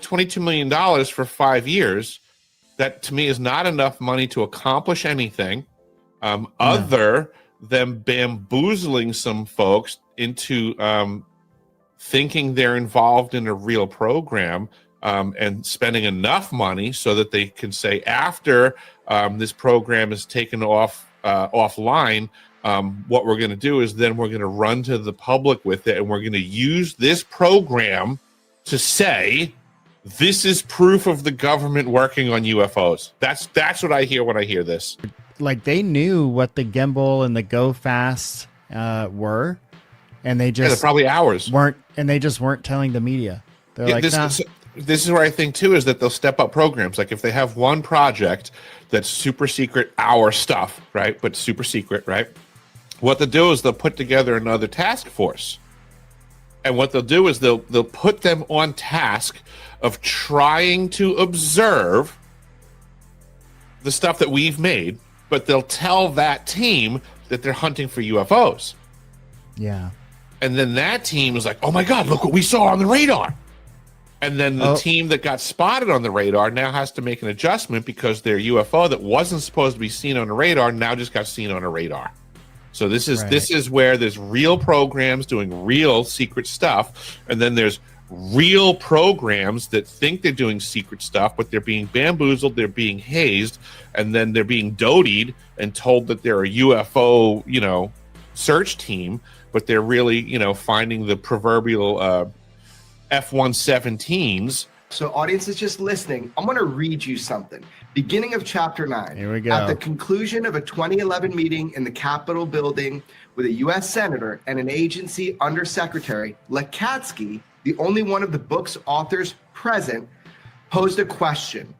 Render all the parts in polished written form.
$22 million for 5 years. That to me is not enough money to accomplish anything other than bamboozling some folks into thinking they're involved in a real program and spending enough money so that they can say after this program is taken offline, what we're going to do is then we're going to run to the public with it, and we're going to use this program to say this is proof of the government working on UFOs. That's what I hear when I hear this. Like, they knew what the gimbal and the go fast were, and they just probably hours weren't, and they just weren't telling the media. They're like, this is where I think too is that they'll step up programs. Like if they have one project that's super secret, our stuff, right? But super secret, right? What they'll do is they'll put together another task force. And what they'll do is they'll put them on task of trying to observe the stuff that we've made, but they'll tell that team that they're hunting for UFOs. Yeah. And then that team is like, oh my God, look what we saw on the radar. And then the team that got spotted on the radar now has to make an adjustment because their UFO that wasn't supposed to be seen on the radar now just got seen on a radar. So this is where there's real programs doing real secret stuff, and then there's real programs that think they're doing secret stuff, but they're being bamboozled, they're being hazed, and then they're being dotied and told that they're a UFO, search team, but they're really, finding the proverbial F-117s. So audience is just listening. I'm going to read you something. Beginning of chapter 9. Here we go. At the conclusion of a 2011 meeting in the Capitol building with a U.S. senator and an agency undersecretary, Lacatski, the only one of the book's authors present, posed a question.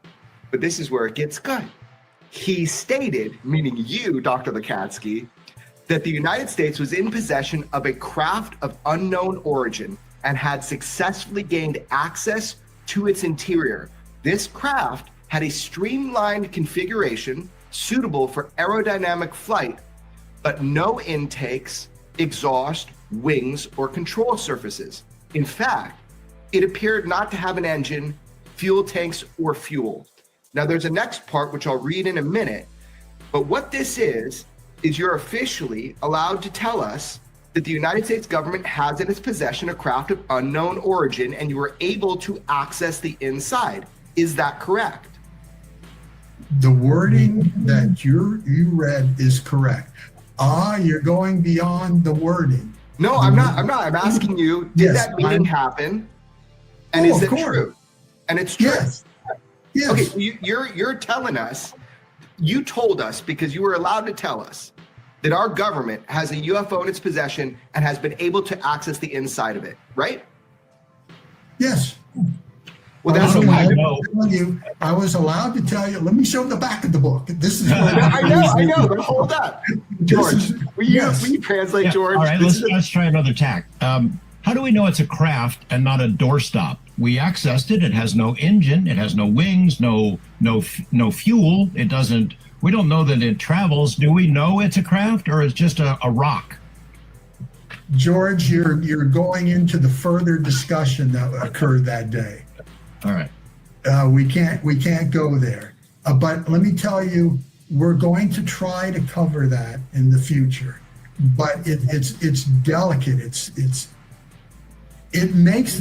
But this is where it gets good. He stated, meaning you, Dr. Lacatski, that the United States was in possession of a craft of unknown origin and had successfully gained access to its interior. This craft had a streamlined configuration suitable for aerodynamic flight, but no intakes, exhaust, wings, or control surfaces. In fact, it appeared not to have an engine, fuel tanks, or fuel. Now there's a next part, which I'll read in a minute, but what this is you're officially allowed to tell us that the United States government has in its possession a craft of unknown origin, and you were able to access the inside. Is that correct? The wording that you read is correct. You're going beyond the wording. No, I'm not. I'm asking you, did that meeting happen? And is it true? And it's true. Yes. Yes. Okay, so you're telling us, you told us, because you were allowed to tell us, that our government has a UFO in its possession and has been able to access the inside of it, right? Yes. Well, that's what I was allowed to tell you. Let me show the back of the book. This is. I know. But hold up, George. Will you translate, yeah. George? All right, let's try another tack. How do we know it's a craft and not a doorstop? We accessed it. It has no engine. It has no wings. No fuel. It doesn't. We don't know that it travels. Do we know it's a craft or it's just a rock? George, you're going into the further discussion that occurred that day. All right. We can't go there. But let me tell you, we're going to try to cover that in the future. But it's delicate. It makes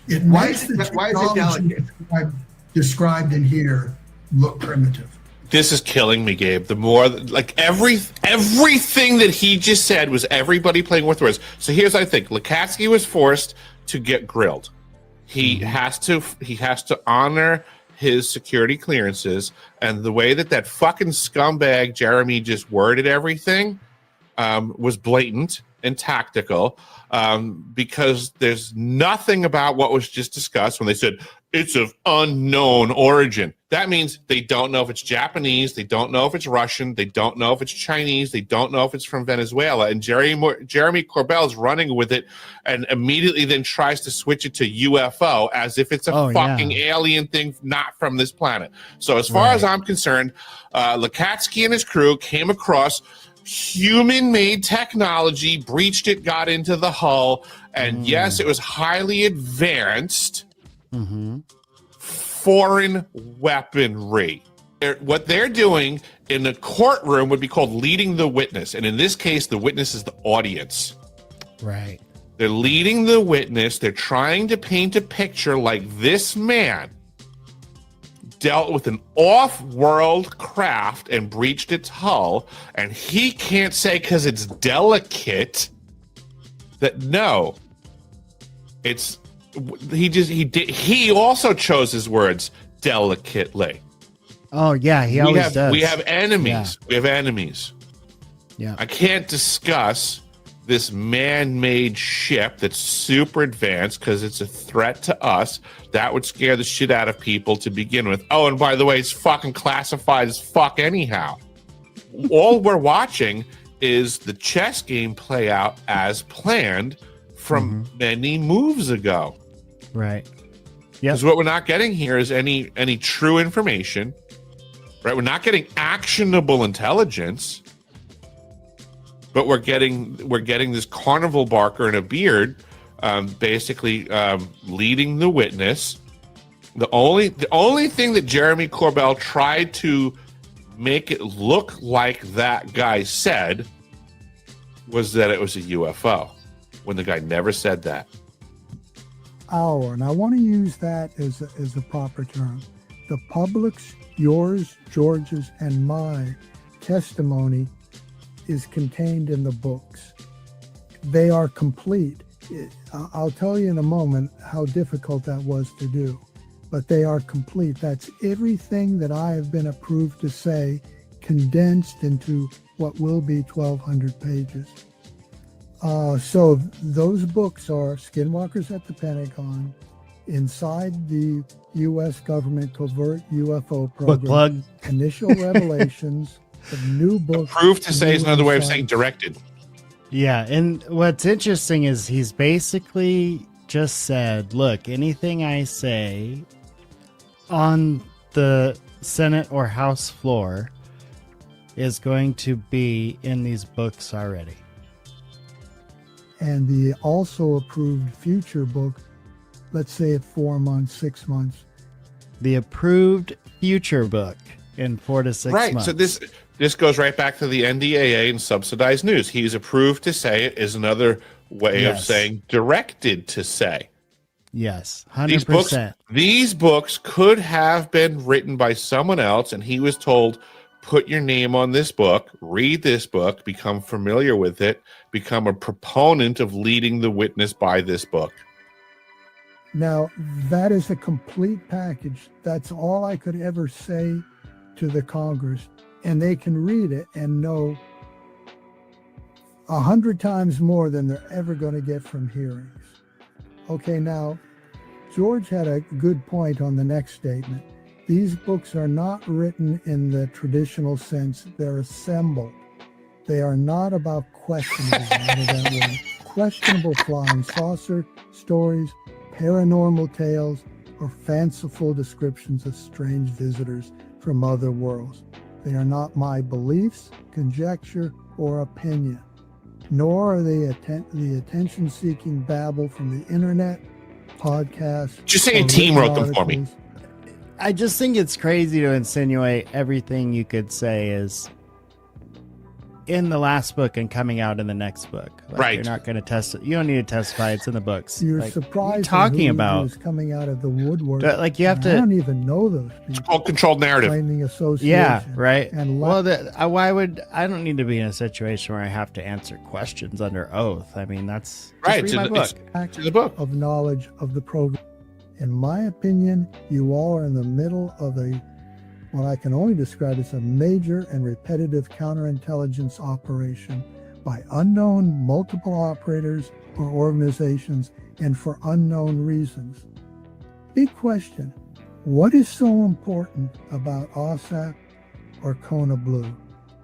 the technology described in here look primitive. This is killing me, Gabe. The more, like, everything that he just said was everybody playing with words. So here's what I think. Lacatski was forced to get grilled. He has to honor his security clearances, and the way that fucking scumbag Jeremy just worded everything was blatant and tactical, because there's nothing about what was just discussed when they said it's of unknown origin. That means they don't know if it's Japanese, they don't know if it's Russian, they don't know if it's Chinese, they don't know if it's from Venezuela. And Jeremy Corbell is running with it and immediately then tries to switch it to UFO as if it's a fucking alien thing not from this planet. So as far as I'm concerned, Lacatski and his crew came across human-made technology, breached it, got into the hull, and yes, it was highly advanced, Mm-hmm. Foreign weaponry. What they're doing in the courtroom would be called leading the witness. And in this case, the witness is the audience. Right. They're leading the witness. They're trying to paint a picture like this man dealt with an off-world craft and breached its hull, and he can't say because it's delicate that no, it's he also chose his words delicately. Oh yeah, he always does. We have enemies. Yeah. We have enemies. Yeah. I can't discuss this man-made ship that's super advanced because it's a threat to us. That would scare the shit out of people to begin with. Oh, and by the way, it's fucking classified as fuck anyhow. All we're watching is the chess game play out as planned from many moves ago. Right. Yeah. Because what we're not getting here is any true information. Right? We're not getting actionable intelligence. But we're getting this carnival barker in a beard, basically leading the witness. The only thing that Jeremy Corbell tried to make it look like that guy said was that it was a UFO, when the guy never said that. And I want to use that as a proper term. The public's, yours, George's, and my testimony is contained in the books. They are complete. I'll tell you in a moment how difficult that was to do, but they are complete. That's everything that I have been approved to say, condensed into what will be 1,200 pages. So those books are Skinwalkers at the Pentagon, Inside the U.S. Government Covert UFO Program, Book plug. Initial Revelations, the new book. Approved to say is another way of saying directed. Yeah, and what's interesting is he's basically just said, look, anything I say on the Senate or House floor is going to be in these books already. And the also approved future book, let's say at 4 months, 6 months. The approved future book in 4 to 6 Right. months. So this goes right back to the NDAA and subsidized news. He's approved to say it is another way of saying directed to say. Yes, 100%. These books could have been written by someone else, and he was told, put your name on this book, read this book, become familiar with it, become a proponent of leading the witness by this book. Now, that is a complete package. That's all I could ever say to the Congress. And they can read it and know 100 times more than they're ever going to get from hearings. Okay, now, George had a good point on the next statement. These books are not written in the traditional sense. They're assembled. They are not about questionable flying saucer stories, paranormal tales, or fanciful descriptions of strange visitors from other worlds. They are not my beliefs, conjecture, or opinion, nor are they the attention-seeking babble from the internet, podcasts. Just say a team wrote them for me. I just think it's crazy to insinuate everything you could say is in the last book and coming out in the next book. Like, right. You're not going to test it. You don't need to testify. It's in the books. You're like, surprised what are you talking about who's coming out of the woodwork. Like you have to. I don't even know those people. It's called controlled narrative. Claiming association. Yeah, right. And well, why would I don't need to be in a situation where I have to answer questions under oath. I mean, that's right. Read my book. It's in the book of knowledge of the program. In my opinion, you all are in the middle of what I can only describe as a major and repetitive counterintelligence operation by unknown multiple operators or organizations and for unknown reasons. Big question, what is so important about AAWSAP or Kona Blue?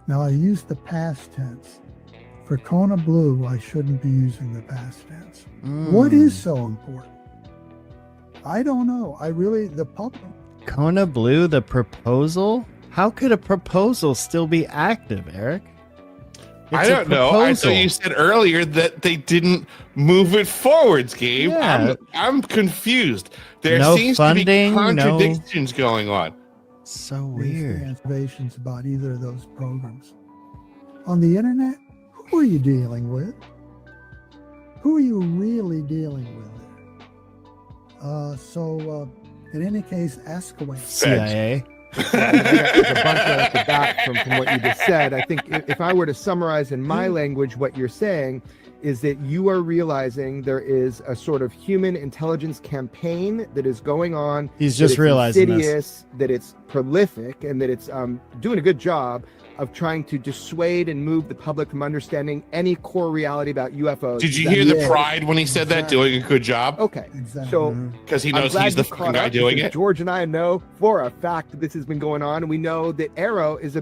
Now I use the past tense. For Kona Blue, I shouldn't be using the past tense. What is so important? I don't know. The public. Kona Blue, the proposal? How could a proposal still be active, Eric? I don't know. I thought you said earlier that they didn't move it forwards, Gabe. Yeah. I'm confused. There No seems funding, to be contradictions going on. So There's weird. observations about either of those programs. On the internet, who are you dealing with? Who are you really dealing with there? In any case, ask away. CIA. There's a bunch right off the bat from what you just said. I think if I were to summarize in my language what you're saying is that you are realizing there is a sort of human intelligence campaign that is going on. He's just realizing this. That it's prolific, and that it's doing a good job of trying to dissuade and move the public from understanding any core reality about UFOs. Did you hear the pride when he said that? Doing a good job? Okay. Exactly. So because he knows he's the fucking guy doing it. George and I know for a fact that this has been going on, and we know that AARO is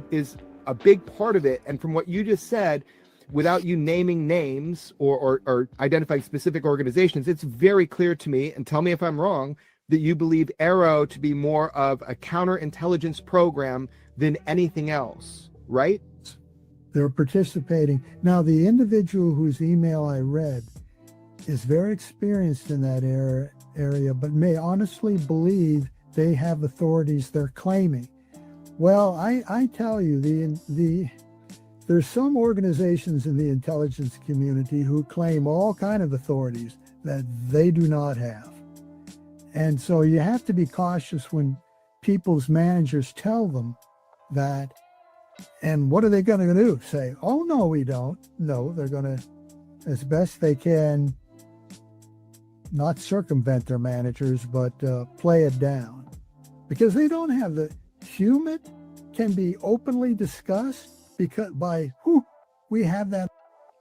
a big part of it. And from what you just said, without you naming names or identifying specific organizations, it's very clear to me, and tell me if I'm wrong, that you believe AARO to be more of a counterintelligence program than anything else. Right? They're participating. Now, the individual whose email I read is very experienced in that area, but may honestly believe they have authorities they're claiming. Well, I tell you, there's some organizations in the intelligence community who claim all kind of authorities that they do not have. And so you have to be cautious when people's managers tell them that. And what are they going to do? Say, oh, no, we don't. No, they're going to, as best they can, not circumvent their managers, but play it down. Because they don't have the human can be openly discussed because we have that.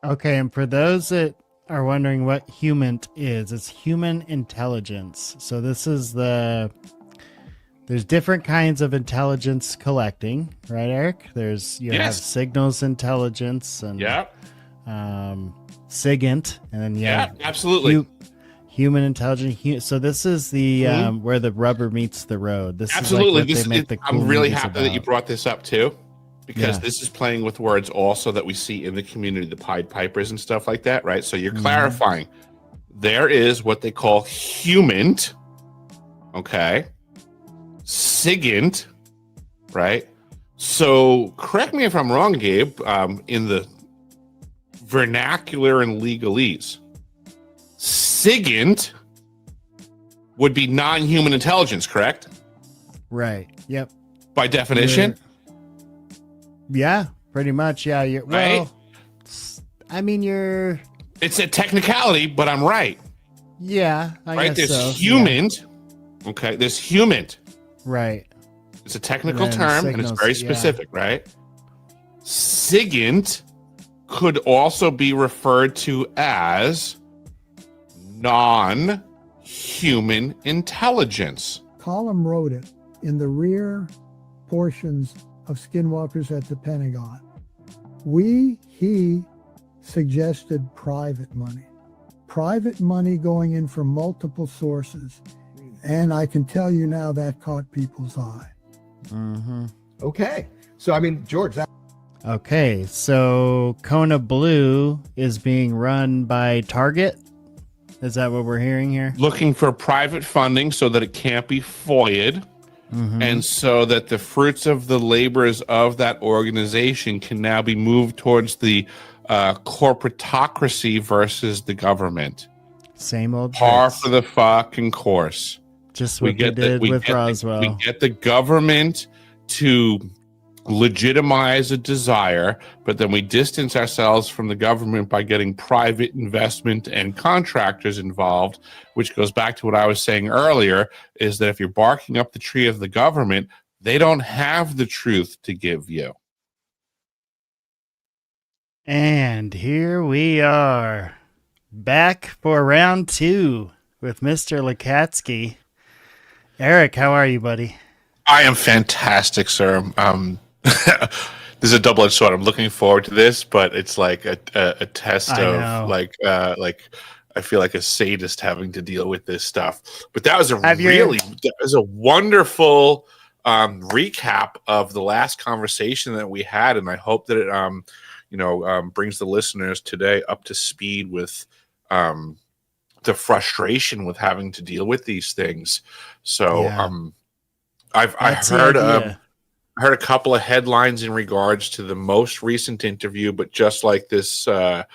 Okay, and for those that are wondering what human is, it's human intelligence. So this is there's different kinds of intelligence collecting, right, Eric? You have signals intelligence and SIGINT, and then absolutely human intelligence. So this is the where the rubber meets the road. This absolutely. is like I'm really happy that you brought this up too, because this is playing with words also that we see in the community, the Pied Pipers and stuff like that, right? So you're clarifying. There is what they call human, okay? SIGINT, right? So correct me if I'm wrong, Gabe, in the vernacular and legalese, SIGINT would be non-human intelligence, correct? Right. Yep. By definition? Yeah, pretty much. Yeah. Right? It's a technicality, but I'm right. Yeah, I guess there's so. human. Yeah. Okay, there's human. Right. It's a technical term, and it's very specific, right? SIGINT could also be referred to as non-human intelligence. Column wrote it in the rear portions of Skinwalkers at the Pentagon. He suggested private money going in from multiple sources. And I can tell you now that caught people's eye. Mm-hmm. Okay. So, George, okay. So Kona Blue is being run by Target. Is that what we're hearing here? Looking for private funding so that it can't be FOIA'd. And so that the fruits of the labors of that organization can now be moved towards the corporatocracy versus the government. Same old par tricks. for the fucking course. Just what we did with Roswell. We get the government to legitimize a desire, but then we distance ourselves from the government by getting private investment and contractors involved, which goes back to what I was saying earlier, is that if you're barking up the tree of the government, they don't have the truth to give you. And here we are, back for round 2 with Mr. Lacatski. Eric, how are you, buddy? I am fantastic, sir. This is a double-edged sword. I'm looking forward to this, but it's like a test of like I feel like a sadist having to deal with this stuff. But that was that was a wonderful recap of the last conversation that we had, and I hope that it brings the listeners today up to speed with the frustration with having to deal with these things. So Yeah. I've That's the heard idea. I heard a couple of headlines in regards to the most recent interview, but just like this, the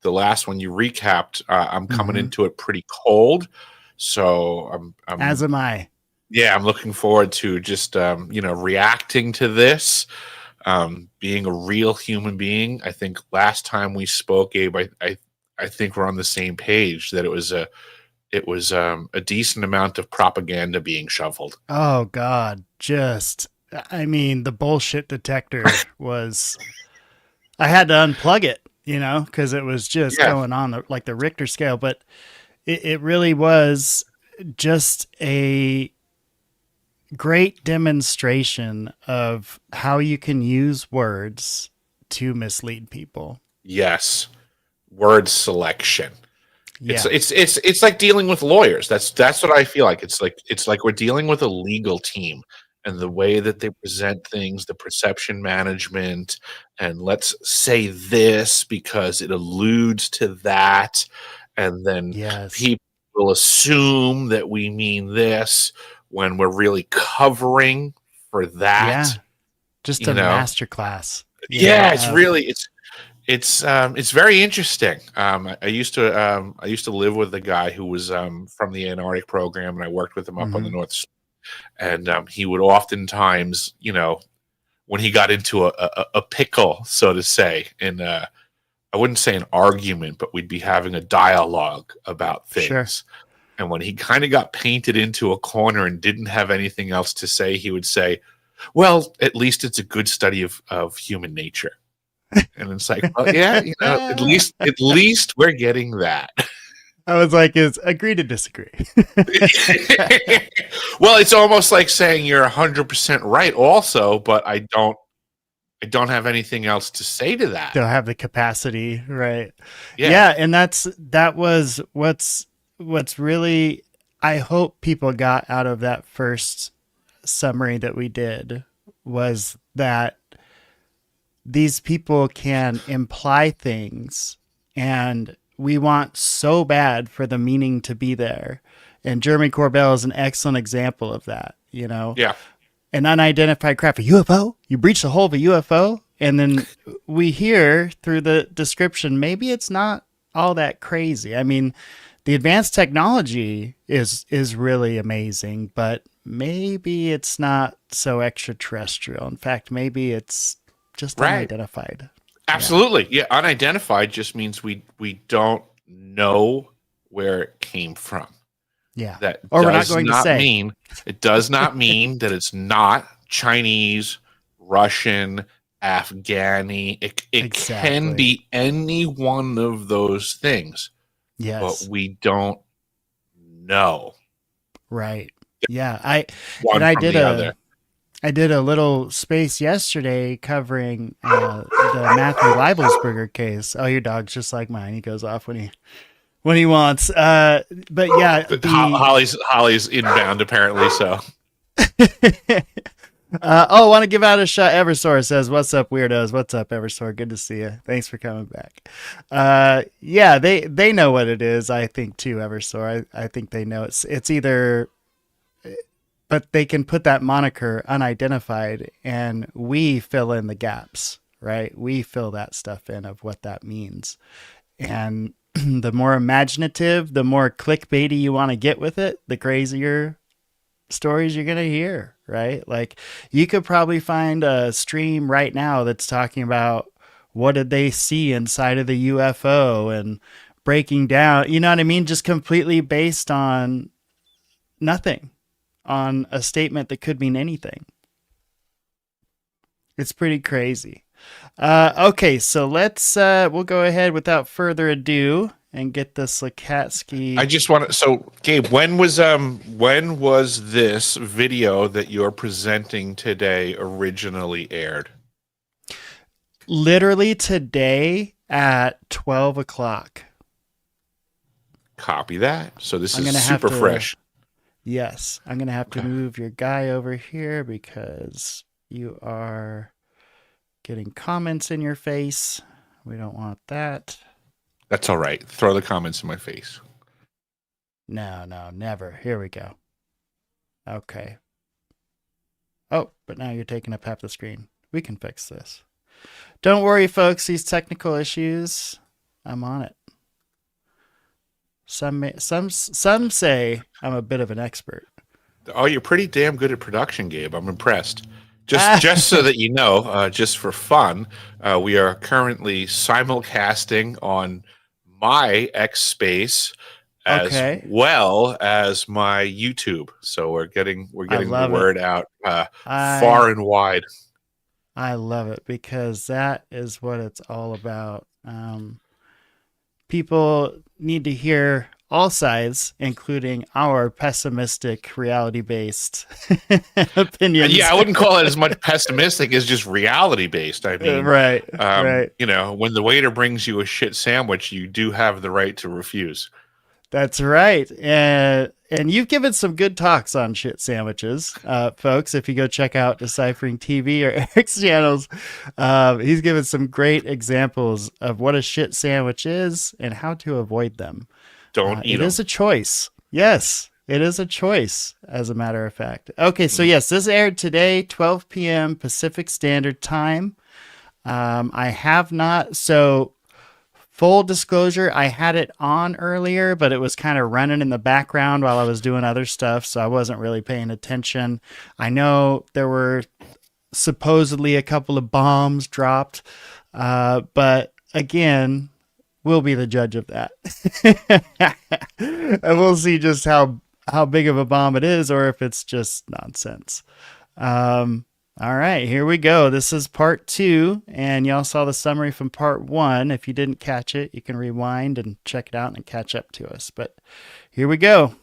last one you recapped, I'm coming Mhm. into it pretty cold. So As am I. I'm looking forward to just reacting to this, being a real human being. I think last time we spoke, Abe, I think we're on the same page that it was a decent amount of propaganda being shoveled. Oh God, the bullshit detector was. I had to unplug it, because it was just going on like the Richter scale. But it really was just a great demonstration of how you can use words to mislead people. Yes, word selection. Yeah. It's like dealing with lawyers. That's what I feel like. It's like we're dealing with a legal team, and the way that they present things, the perception management, and let's say this because it alludes to that, and then Yes. people will assume that we mean this when we're really covering for that. Yeah. Just a masterclass. It's really it's very interesting. I used to live with a guy who was from the Antarctic program, and I worked with him up on the North Sea. And he would oftentimes, when he got into a pickle, so to say, and I wouldn't say an argument, but we'd be having a dialogue about things. Sure. And when he kind of got painted into a corner and didn't have anything else to say, he would say, well, at least it's a good study of human nature. And it's like, well, yeah, at least we're getting that. I was like, is agree to disagree. Well, it's almost like saying you're 100% right also, but I don't have anything else to say to that. Don't have the capacity, right? Yeah. And that was what's really, I hope people got out of that first summary that we did, was that these people can imply things, and we want so bad for the meaning to be there. And Jeremy Corbell is an excellent example of that, Yeah. An unidentified craft, a UFO? You breached the hull of a UFO? And then we hear through the description, maybe it's not all that crazy. I mean, the advanced technology is really amazing, but maybe it's not so extraterrestrial. In fact, maybe it's just unidentified. Absolutely. Yeah. Unidentified just means we don't know where it came from. Yeah. That or does we're not going to say. It does not mean that it's not Chinese, Russian, Afghani. It can be any one of those things. Yes. But we don't know. Right. Yeah. I did a little space yesterday covering the Matthew Leibelsberger case. Oh, your dog's just like mine. He goes off when he wants. But yeah, Holly's inbound apparently. So. Want to give out a shot. Eversor says, "What's up, weirdos? What's up, Eversor? Good to see you. Thanks for coming back." Yeah, they know what it is. I think too, Eversor. I think they know it's either. But they can put that moniker unidentified, and we fill in the gaps, right? We fill that stuff in of what that means. And the more imaginative, the more clickbaity you want to get with it, the crazier stories you're going to hear, right? Like, you could probably find a stream right now that's talking about what did they see inside of the UFO and breaking down, you know what I mean? Just completely based on nothing. On a statement that could mean anything. It's pretty crazy. Okay, so we'll go ahead without further ado and get this Lacatski. I just want to, so Gabe, when was this video that you're presenting today originally aired? Literally today at 12 o'clock. Copy that. So this is super fresh. Yes, I'm going to have to move your guy over here because you are getting comments in your face. We don't want that. That's all right. Throw the comments in my face. No, never. Here we go. Okay. Oh, but now you're taking up half the screen. We can fix this. Don't worry, folks. These technical issues, I'm on it. Some say I'm a bit of an expert. Oh, you're pretty damn good at production, Gabe. I'm impressed. Just so that you know, just for fun, we are currently simulcasting on my X Space as well as my YouTube. So we're getting the word out far and wide. I love it because that is what it's all about. People need to hear all sides, including our pessimistic, reality-based opinions. Yeah, I wouldn't call it as much pessimistic as just reality-based. I mean, right. You know, when the waiter brings you a shit sandwich, you do have the right to refuse. That's right. And you've given some good talks on shit sandwiches, folks. If you go check out Deciphering TV or Eric's channels, he's given some great examples of what a shit sandwich is and how to avoid them. Don't eat them. It is a choice. Yes, it is a choice, as a matter of fact. Okay, so yes, this aired today, 12 p.m. Pacific Standard Time. I have not... So... Full disclosure, I had it on earlier, but it was kind of running in the background while I was doing other stuff, so I wasn't really paying attention. I know there were supposedly a couple of bombs dropped, but again, we'll be the judge of that. And we'll see just how big of a bomb it is or if it's just nonsense. All right, here we go. This is part 2, and y'all saw the summary from part 1. If you didn't catch it, you can rewind and check it out and catch up to us. But here we go.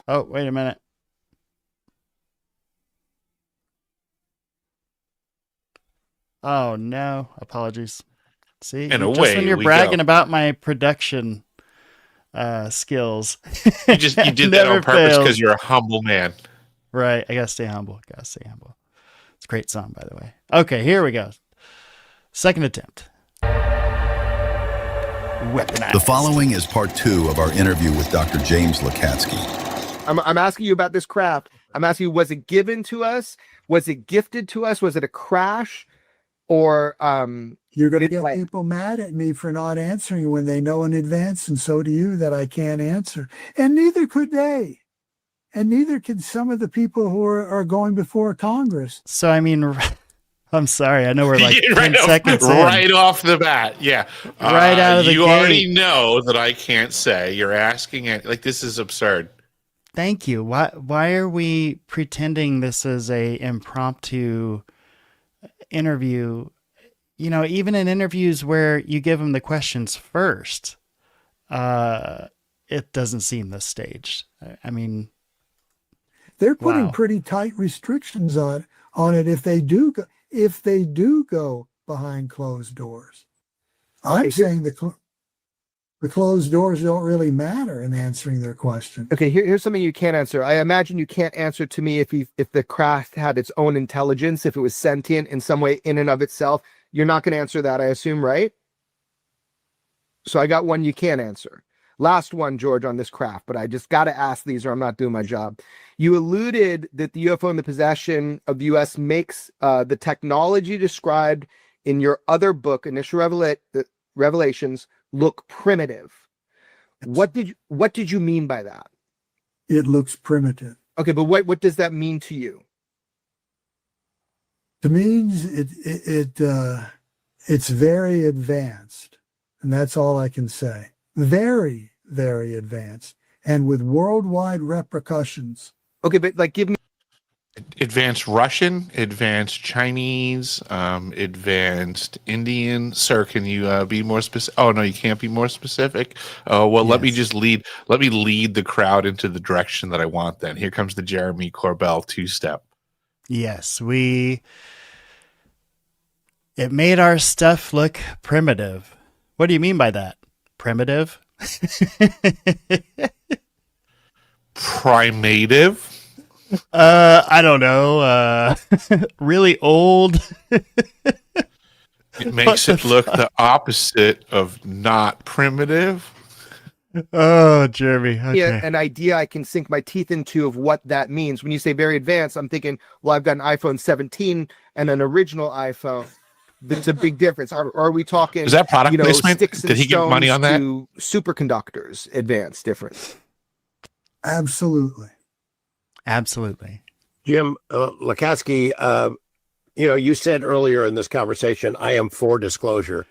Oh, wait a minute. Oh, no. Apologies. See, and just away when you're bragging about my production skills, you did that on purpose because you're a humble man. Right. I gotta stay humble. It's a great song, by the way. Okay, here we go. Second attempt. Weaponized. The following is part 2 of our interview with Dr. James Lacatski. I'm asking you about this craft. I'm asking you, was it given to us? Was it gifted to us? Was it a crash? Or you're going to get people mad at me for not answering when they know in advance, and so do you, that I can't answer. And neither could they. And neither can some of the people who are going before Congress. So, I mean, I'm sorry. I know we're like 10 right seconds right off the bat. Yeah. Right out of the You gate. already know that I can't say. You're asking it. Like, this is absurd. Thank you. Why are we pretending this is a impromptu interview? You know, even in interviews where you give them the questions first, it doesn't seem this staged. I mean, they're putting pretty tight restrictions on it if they do go behind closed doors. I'm saying the closed doors don't really matter in answering their question. Okay, here's something you can't answer. I imagine you can't answer to me if the craft had its own intelligence, if it was sentient in some way in and of itself. You're not going to answer that, I assume, right? So I got one you can't answer. Last one, George, on this craft, but I just got to ask these or I'm not doing my job. You alluded that the UFO in the possession of the U.S. makes the technology described in your other book, Initial Revelations, look primitive. What did you mean by that? It looks primitive. Okay, but what does that mean to you? It means it's very advanced, and that's all I can say. Very, very advanced, and with worldwide repercussions. Okay, but like, give me Advanced Russian, advanced Chinese, advanced Indian. Sir, can you be more specific? Oh no, you can't be more specific. Oh well, Yes. Let me lead the crowd into the direction that I want. Then here comes the Jeremy Corbell 2-step. yes, it made our stuff look primitive. What do you mean by that? Primitive? Primative. I don't know. Really old. It makes it look the opposite of not primitive. Oh, Jeremy. Okay. Yeah, an idea I can sink my teeth into of what that means. When you say very advanced, I'm thinking, well, I've got an iPhone 17 and an original iPhone. That's a big difference. Are we talking? Is that product placement? Sticks and Did he get money on that? to superconductors, advanced difference. Absolutely. Absolutely. Jim Lacatski, you said earlier in this conversation, I am for disclosure.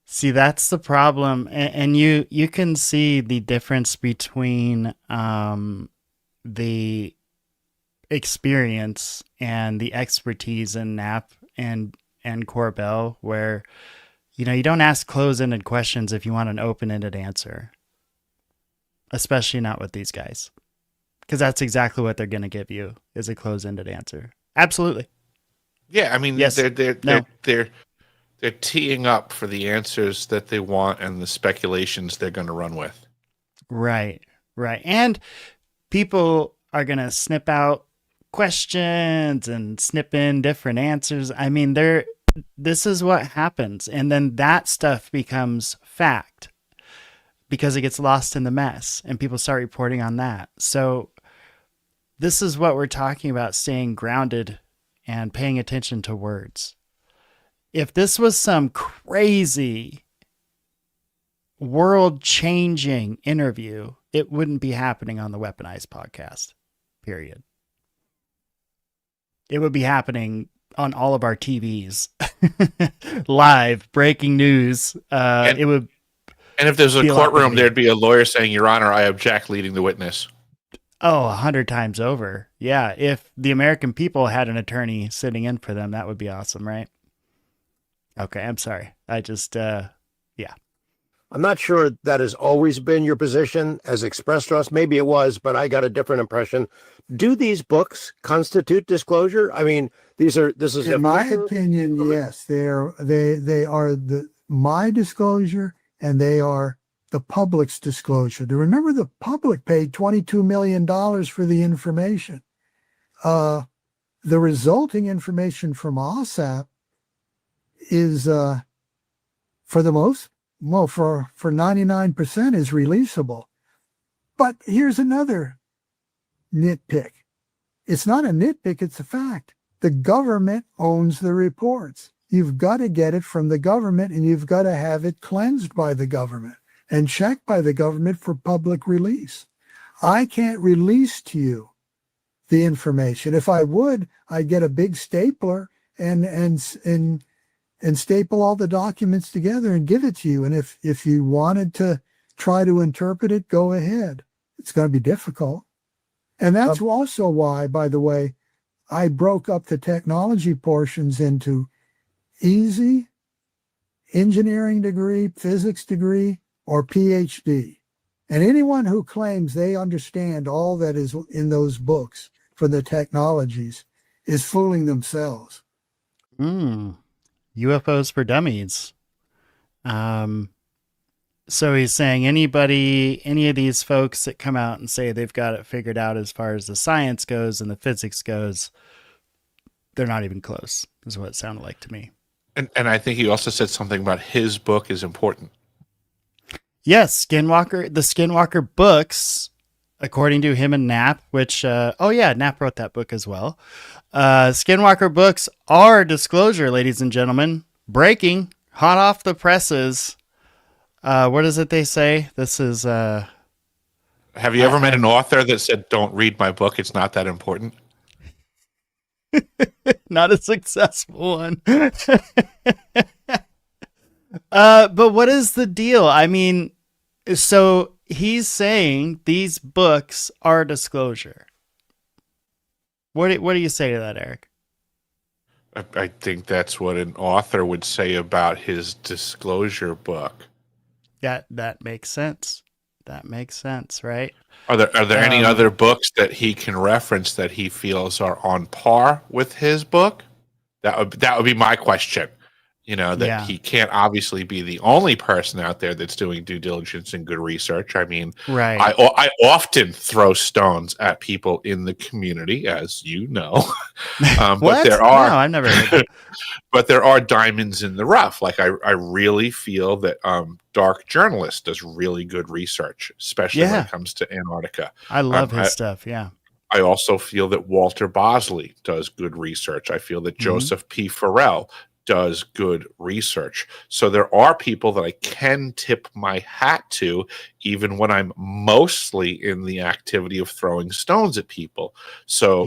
See, that's the problem, and you can see the difference between the experience and the expertise in Knapp and Corbell, where you don't ask close-ended questions if you want an open-ended answer, especially not with these guys, because that's exactly what they're going to give you is a close-ended answer. Absolutely. Yeah, I mean, yes. They're teeing up for the answers that they want and the speculations they're going to run with. Right. And people are going to snip out questions and snip in different answers. I mean, this is what happens. And then that stuff becomes fact because it gets lost in the mess and people start reporting on that. So this is what we're talking about, staying grounded and paying attention to words. If this was some crazy world-changing interview, it wouldn't be happening on the Weaponized Podcast, period. It would be happening on all of our TVs, live, breaking news. And if there's a courtroom, there'd be a lawyer saying, Your Honor, I object, leading the witness. Oh, 100 times over. Yeah, if the American people had an attorney sitting in for them, that would be awesome, right? Okay, I'm sorry. I just, yeah. I'm not sure that has always been your position as expressed to us. Maybe it was, but I got a different impression. Do these books constitute disclosure? I mean, this is in my opinion, yes. They are my disclosure, and they are the public's disclosure. To remember, the public paid $22 million for the information. The resulting information from AAWSAP is for 99% is releasable. But here's another nitpick. It's not a nitpick, it's a fact. The government owns the reports. You've got to get it from the government, and you've got to have it cleansed by the government and checked by the government for public release. I can't release to you the information. If I would, I'd get a big stapler and staple all the documents together and give it to you. And if you wanted to try to interpret it, go ahead. It's going to be difficult. And that's also why, by the way, I broke up the technology portions into easy, engineering degree, physics degree, or PhD. And anyone who claims they understand all that is in those books for the technologies is fooling themselves. UFOs for dummies. So he's saying any of these folks that come out and say they've got it figured out as far as the science goes and the physics goes, they're not even close, is what it sounded like to me. And I think he also said something about his book is important. Yes, the Skinwalker books, according to him and Knapp, which, Knapp wrote that book as well. Skinwalker books are disclosure, ladies and gentlemen. Breaking, hot off the presses. What is it they say? This is... Have you ever met an author that said, don't read my book, it's not that important? Not a successful one. But what is the deal? I mean, so he's saying these books are disclosure. What do you say to that, Eric? I think that's what an author would say about his disclosure book. That makes sense. That makes sense, right? Are there any other books that he can reference that he feels are on par with his book? That would be my question. that he can't obviously be the only person out there that's doing due diligence and good research. I mean, Right. I often throw stones at people in the community, as you know. But What? there are, No, I've never heard that. but there are diamonds in the rough. Like I really feel that Dark Journalist does really good research, especially when it comes to Antarctica. I love his stuff. Yeah. I also feel that Walter Bosley does good research. I feel that Joseph P. Farrell does good research. So there are people that I can tip my hat to, even when I'm mostly in the activity of throwing stones at people. So,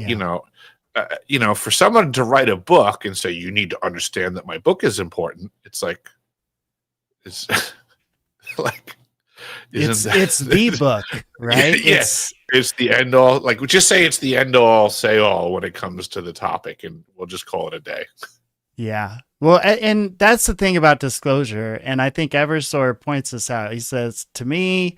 for someone to write a book and say, you need to understand that my book is important. It's like, it's like, it's the book, right? Yes. It's the end all. Like, we just say it's the end all, say all when it comes to the topic, and we'll just call it a day. Yeah. Well, and that's the thing about disclosure. And I think Eversor points this out. He says, to me,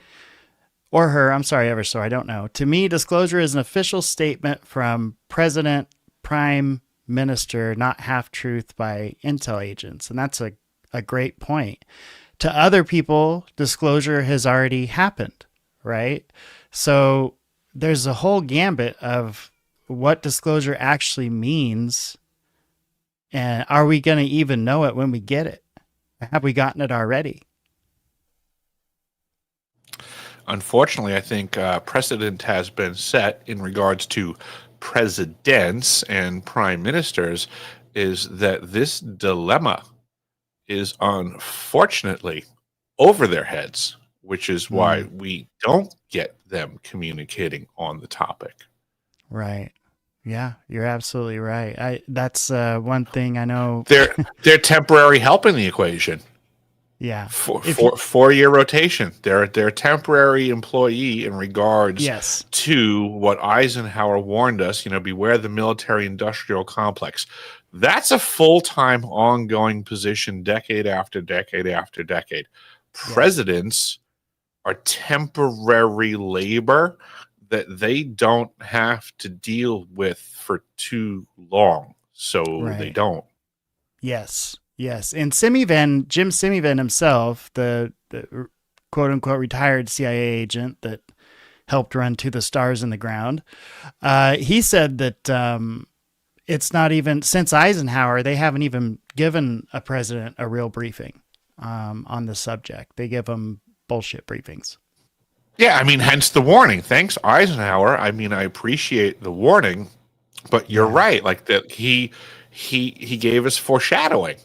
or her, I'm sorry, Eversor, I don't know. To me, disclosure is an official statement from President, Prime Minister, not half-truth by intel agents. And that's a great point. To other people, disclosure has already happened, right? So there's a whole gambit of what disclosure actually means. And are we going to even know it when we get it? Have we gotten it already? Unfortunately, I think precedent has been set in regards to presidents and prime ministers, is that this dilemma is unfortunately over their heads, which is why we don't get them communicating on the topic. Right. Yeah, you're absolutely right. That's one thing I know. They're temporary help in the equation. Yeah. Four-year rotation. They're a temporary employee in regards to what Eisenhower warned us, beware the military-industrial complex. That's a full-time ongoing position decade after decade after decade. Presidents are temporary labor that they don't have to deal with for too long. So they don't. Yes. And Jim Semivan himself, the quote unquote retired CIA agent that helped run To the Stars in the Ground, he said that it's not even, since Eisenhower, they haven't even given a president a real briefing on the subject. They give them bullshit briefings. Yeah, I mean, hence the warning. Thanks, Eisenhower. I mean, I appreciate the warning, but you're right. Like that, he gave us foreshadowing.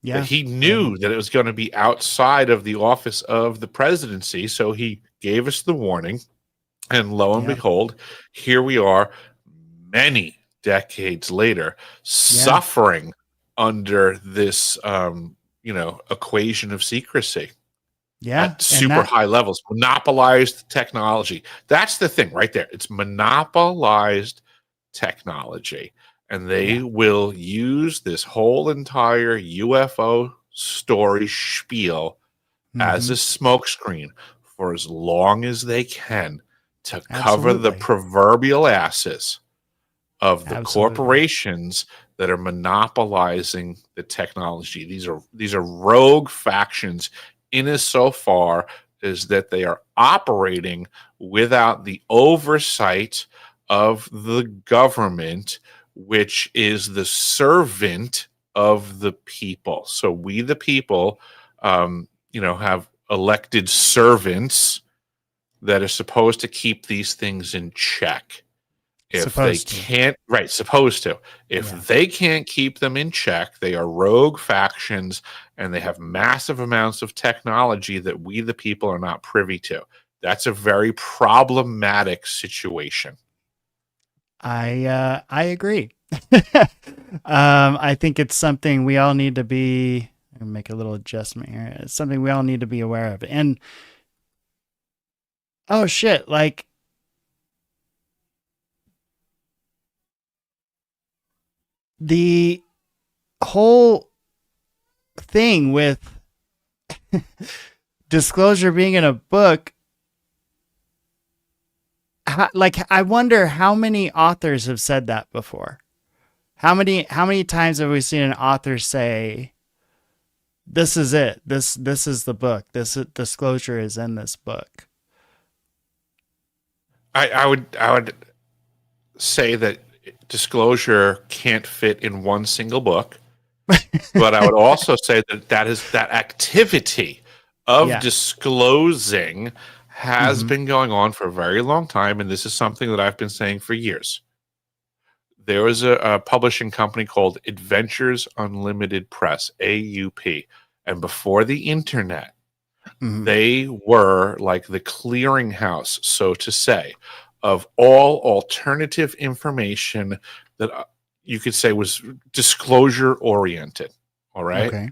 Yeah, he knew that it was going to be outside of the office of the presidency, so he gave us the warning. And lo and behold, here we are, many decades later, suffering under this, equation of secrecy. Yeah. At super high levels, monopolized technology. That's the thing right there. It's monopolized technology. And they will use this whole entire UFO story spiel as a smokescreen for as long as they can to cover the proverbial asses of the corporations that are monopolizing the technology. These are rogue factions in as so far as that they are operating without the oversight of the government, which is the servant of the people. So we, the people, have elected servants that are supposed to keep these things in check. If they can't keep them in check, they are rogue factions and they have massive amounts of technology that we, the people, are not privy to. That's a very problematic situation. I agree. I think it's something we all need to be, make a little adjustment here. It's something we all need to be aware of. And oh shit, like the whole thing with disclosure being in a book, I wonder how many authors have said that before. How many times have we seen an author say, this is it. This is the book. This disclosure is in this book. I would say that disclosure can't fit in one single book, but I would also say that activity of disclosing has been going on for a very long time, and this is something that I've been saying for years. There was a publishing company called Adventures Unlimited Press, AUP, and before the internet, they were like the clearinghouse, so to say, of all alternative information that you could say was disclosure oriented. All right. Okay.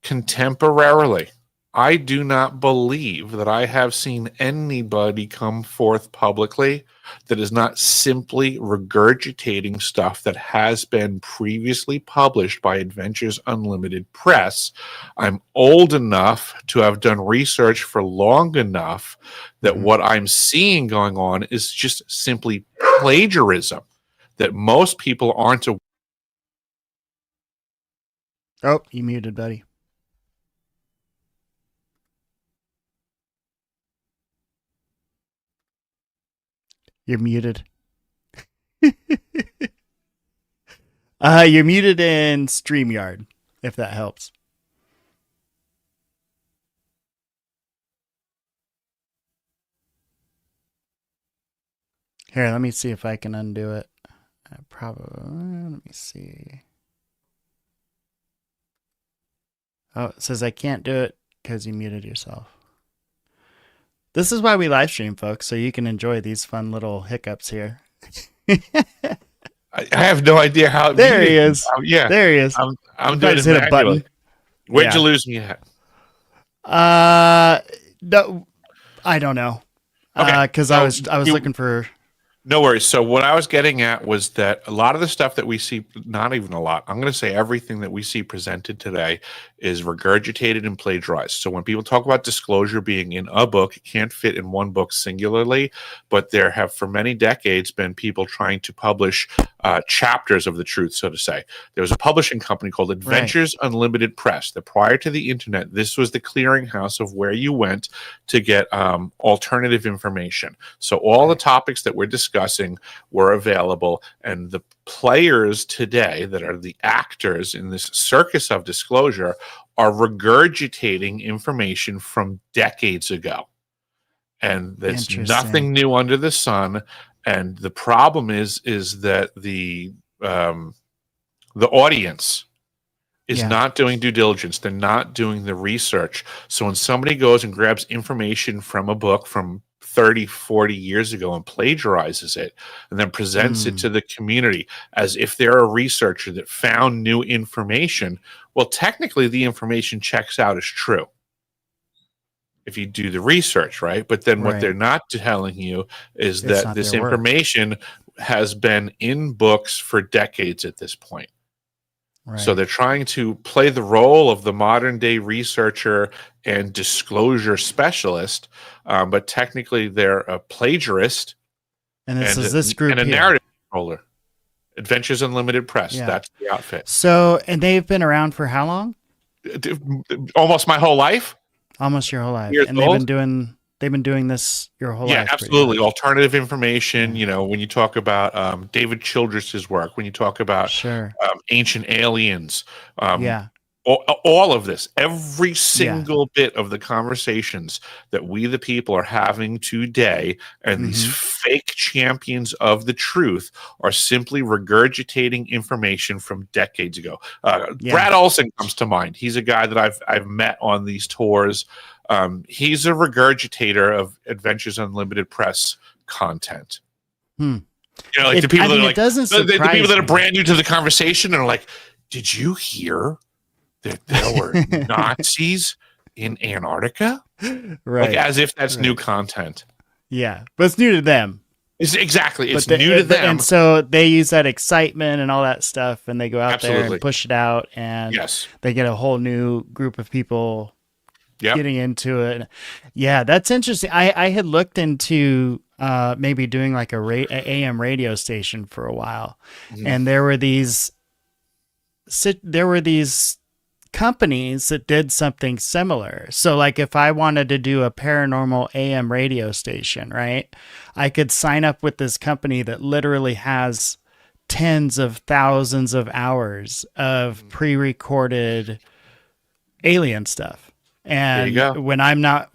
Contemporarily, I do not believe that I have seen anybody come forth publicly that is not simply regurgitating stuff that has been previously published by Adventures Unlimited Press. I'm old enough to have done research for long enough that what I'm seeing going on is just simply plagiarism that most people aren't aware. Oh, you muted, buddy. You're muted. You're muted in StreamYard, if that helps. Here, let me see if I can undo it. Let me see. Oh, it says I can't do it because you muted yourself. This is why we live stream, folks, so you can enjoy these fun little hiccups here. I have no idea how. There he is. Yeah, there he is. I'm doing it hit a button. Where'd you lose me at? No, I don't know. Okay, because I was looking for. No worries. So what I was getting at was that a lot of the stuff that we see, not even a lot, I'm going to say everything that we see presented today is regurgitated and plagiarized. So when people talk about disclosure being in a book, it can't fit in one book singularly, but there have for many decades been people trying to publish chapters of the truth, so to say. There was a publishing company called Adventures Unlimited Press that prior to the internet, this was the clearinghouse of where you went to get alternative information. So all the topics that we're discussing were available, and the players today that are the actors in this circus of disclosure are regurgitating information from decades ago. And there's nothing new under the sun. And the problem is that the audience is not doing due diligence. They're not doing the research. So when somebody goes and grabs information from a book from 30, 40 years ago and plagiarizes it and then presents it to the community as if they're a researcher that found new information, well, technically the information checks out as true if you do the research, right? But then what they're not telling you is that this information has been in books for decades at this point. Right. So they're trying to play the role of the modern day researcher and disclosure specialist, but technically they're a plagiarist and this group and a narrative controller. Adventures Unlimited Press. Yeah. That's the outfit. So, and they've been around for how long? Almost my whole life. Almost your whole life. Years and old. They've been doing this your whole life. Yeah, absolutely. Alternative information. You know, when you talk about David Childress's work, when you talk about ancient aliens, all of this, every single bit of the conversations that we, the people, are having today, and these fake champions of the truth are simply regurgitating information from decades ago. Brad Olson comes to mind. He's a guy that I've met on these tours. He's a regurgitator of Adventures Unlimited Press content. You know, like the people that are like the people that are brand new to the conversation and are like, "Did you hear that there were Nazis in Antarctica?" Right, like as if that's new content. Yeah, but it's new to them. It's new to them, and so they use that excitement and all that stuff, and they go out there and push it out, and they get a whole new group of people. Getting into it. Yeah, that's interesting. I had looked into maybe doing like a AM radio station for a while, and there were these companies that did something similar. So like if I wanted to do a paranormal AM radio station, right? I could sign up with this company that literally has tens of thousands of hours of pre-recorded alien stuff. And There you go. when I'm not,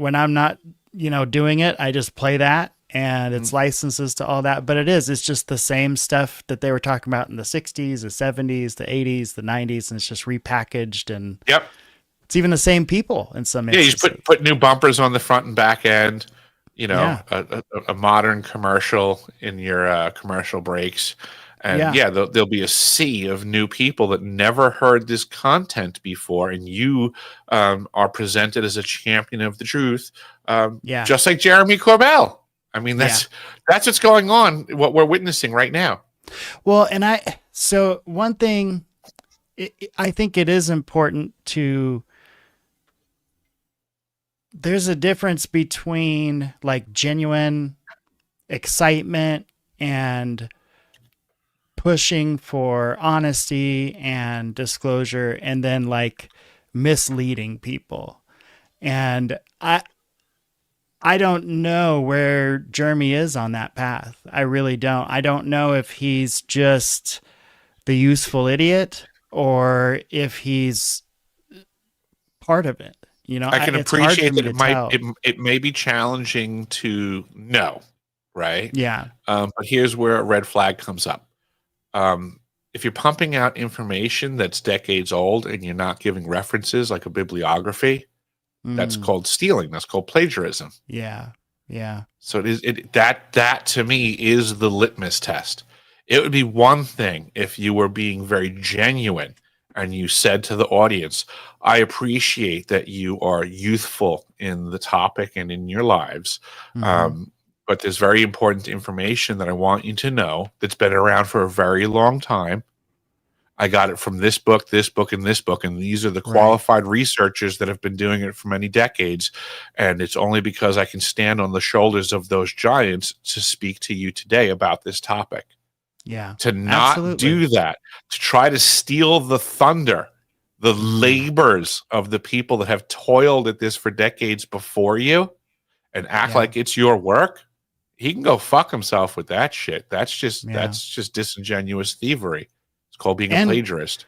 doing it, I just play that, and it's licenses to all that. But it's just the same stuff that they were talking about in the 60s, the 70s, the 80s, the 90s, and it's just repackaged. And Yep. it's even the same people in some Yeah, you instances. just put new bumpers on the front and back end, a modern commercial in your commercial breaks. And there'll be a sea of new people that never heard this content before, and you are presented as a champion of the truth, just like Jeremy Corbell. I mean, that's what's going on, what we're witnessing right now. Well, so one thing, I think it is important there's a difference between like genuine excitement and pushing for honesty and disclosure, and then like misleading people. And I don't know where Jeremy is on that path. I really don't. I don't know if he's just the useful idiot or if he's part of it. I can appreciate that it may be challenging to know, right? Yeah. But here's where a red flag comes up. If you're pumping out information that's decades old and you're not giving references like a bibliography, that's called stealing. That's called plagiarism. Yeah. Yeah. So that to me is the litmus test. It would be one thing if you were being very genuine and you said to the audience, I appreciate that you are youthful in the topic and in your lives. But there's very important information that I want you to know that's been around for a very long time. I got it from this book, and this book, and these are the qualified researchers that have been doing it for many decades. And it's only because I can stand on the shoulders of those giants to speak to you today about this topic. Yeah. To not do that, to try to steal the thunder, the labors of the people that have toiled at this for decades before you and act like it's your work. He can go fuck himself with that shit. That's just disingenuous thievery. It's called being a plagiarist.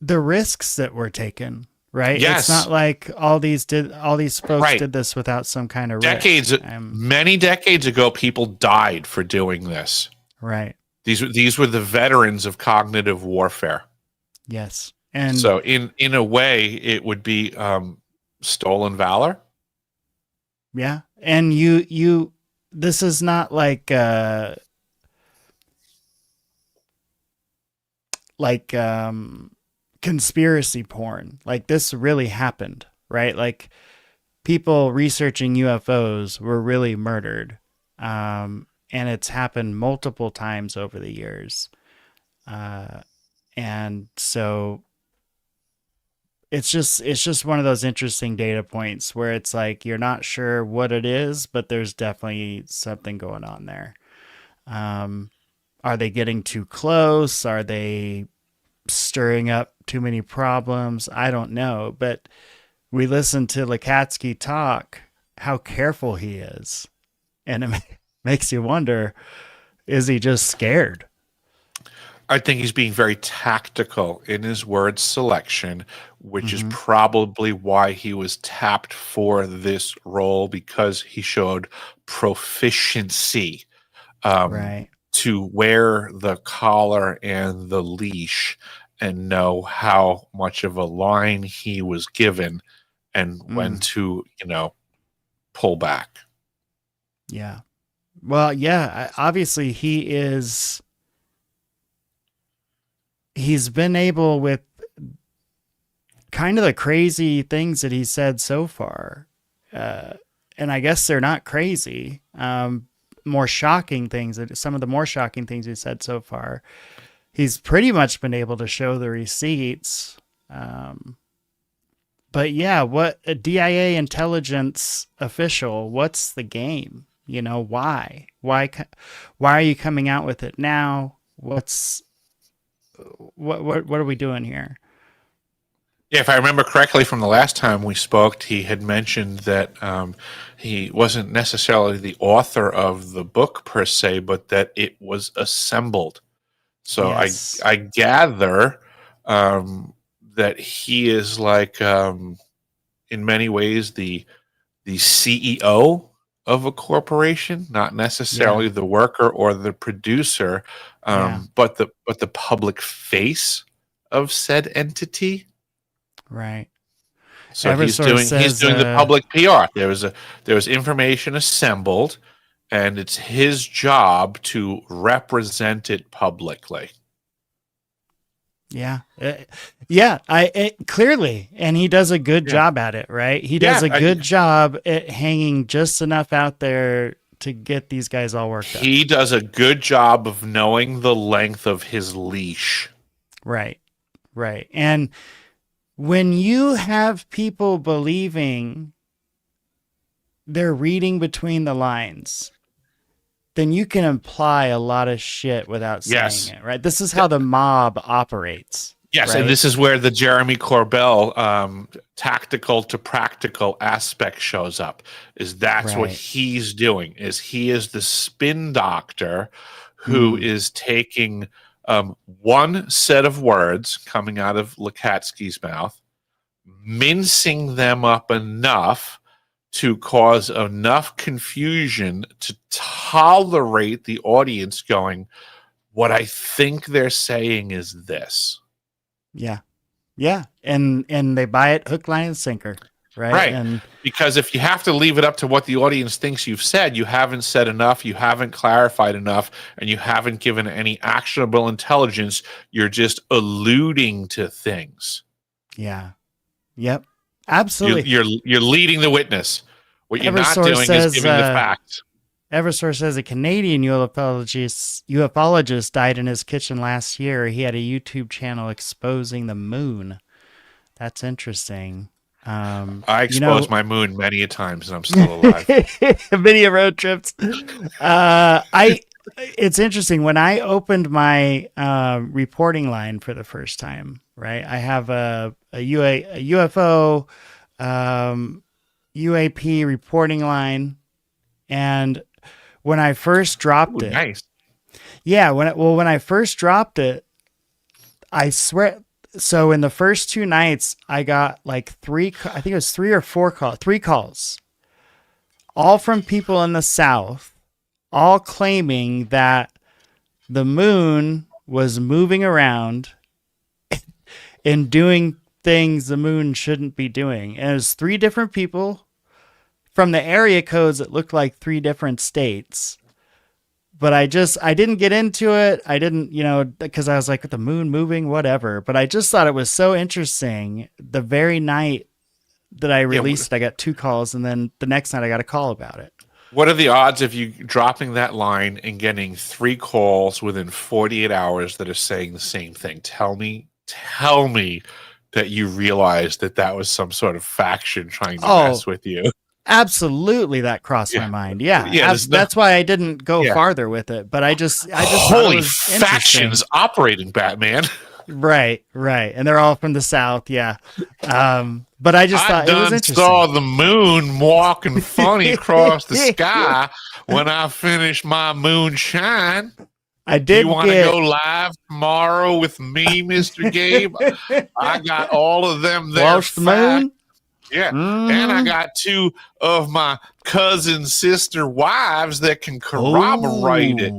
The risks that were taken, right? Yes. It's not like all these folks did this without some kind of risk. Many decades ago, people died for doing this. Right. These were the veterans of cognitive warfare. Yes. And so in a way, it would be stolen valor. Yeah. And you this is not like conspiracy porn. Like this really happened, right? Like people researching UFOs were really murdered. And it's happened multiple times over the years. And so it's just one of those interesting data points where it's like you're not sure what it is, but there's definitely something going on there. Are they getting too close? Are they stirring up too many problems? I don't know, but we listened to Lacatski talk how careful he is, and it makes you wonder, is he just scared? I think he's being very tactical in his word selection, which is probably why he was tapped for this role, because he showed proficiency to wear the collar and the leash and know how much of a line he was given and when to, pull back. Yeah. Well, yeah, obviously he's been able, with kind of the crazy things that he said so far. And I guess they're not crazy. More shocking things, some of the more shocking things he said so far, he's pretty much been able to show the receipts. But yeah, what a DIA intelligence official, what's the game? Why are you coming out with it now? What are we doing here? Yeah, if I remember correctly from the last time we spoke, he had mentioned that he wasn't necessarily the author of the book per se, but that it was assembled. So Yes. I gather that he is like in many ways the CEO of a corporation, not necessarily the worker or the producer, but the public face of said entity. Right. So Eversource he's says, doing the public PR. There was information assembled, and it's his job to represent it publicly. Yeah. Clearly, and he does a good job at it, right? He does a good job at hanging just enough out there to get these guys all worked up. He does a good job of knowing the length of his leash. Right. Right. And when you have people believing they're reading between the lines, then you can imply a lot of shit without saying it, right? This is how the mob operates. Yes, right? and this is where the Jeremy Corbell tactical to practical aspect shows up. That's what he's doing. He is the spin doctor who is taking one set of words coming out of Lacatski's mouth, mincing them up enough to cause enough confusion to tolerate the audience going, what I think they're saying is this. Yeah. Yeah. And they buy it hook, line, and sinker. Right. And because if you have to leave it up to what the audience thinks you've said, you haven't said enough, you haven't clarified enough, and you haven't given any actionable intelligence. You're just alluding to things. Yeah. Yep. Absolutely. You're leading the witness. What you're not doing is giving the facts. Eversource says a Canadian ufologist died in his kitchen last year. He had a YouTube channel exposing the moon. That's interesting. I exposed my moon many a times, and I'm still alive. Many road trips. It's interesting when I opened my reporting line for the first time. Right, I have a UFO UAP reporting line, and when I first dropped it, nice. Yeah, when I first dropped it, I swear. So in the first 2 nights, I got like three calls, all from people in the South, all claiming that the moon was moving around and doing things the moon shouldn't be doing. And it was 3 different people from the area codes that looked like 3 different states. But I didn't get into it. I didn't, because I was like, the moon moving, whatever. But I just thought it was so interesting. The very night that I released it, I got 2 calls, and then the next night I got a call about it. What are the odds of you dropping that line and getting 3 calls within 48 hours that are saying the same thing? Tell me that you realized that was some sort of faction trying to mess with you. Absolutely, that crossed my mind. Yeah, that's why I didn't go farther with it. But I just holy factions operating, Batman. Right, and they're all from the South. Yeah, but I just thought it was interesting. Saw the moon walking funny across the sky when I finished my moonshine. I did. You want to go live tomorrow with me, Mr. Gabe? I got all of them there. Watch the moon. Yeah, and I got 2 of my cousin sister wives that can corroborate it.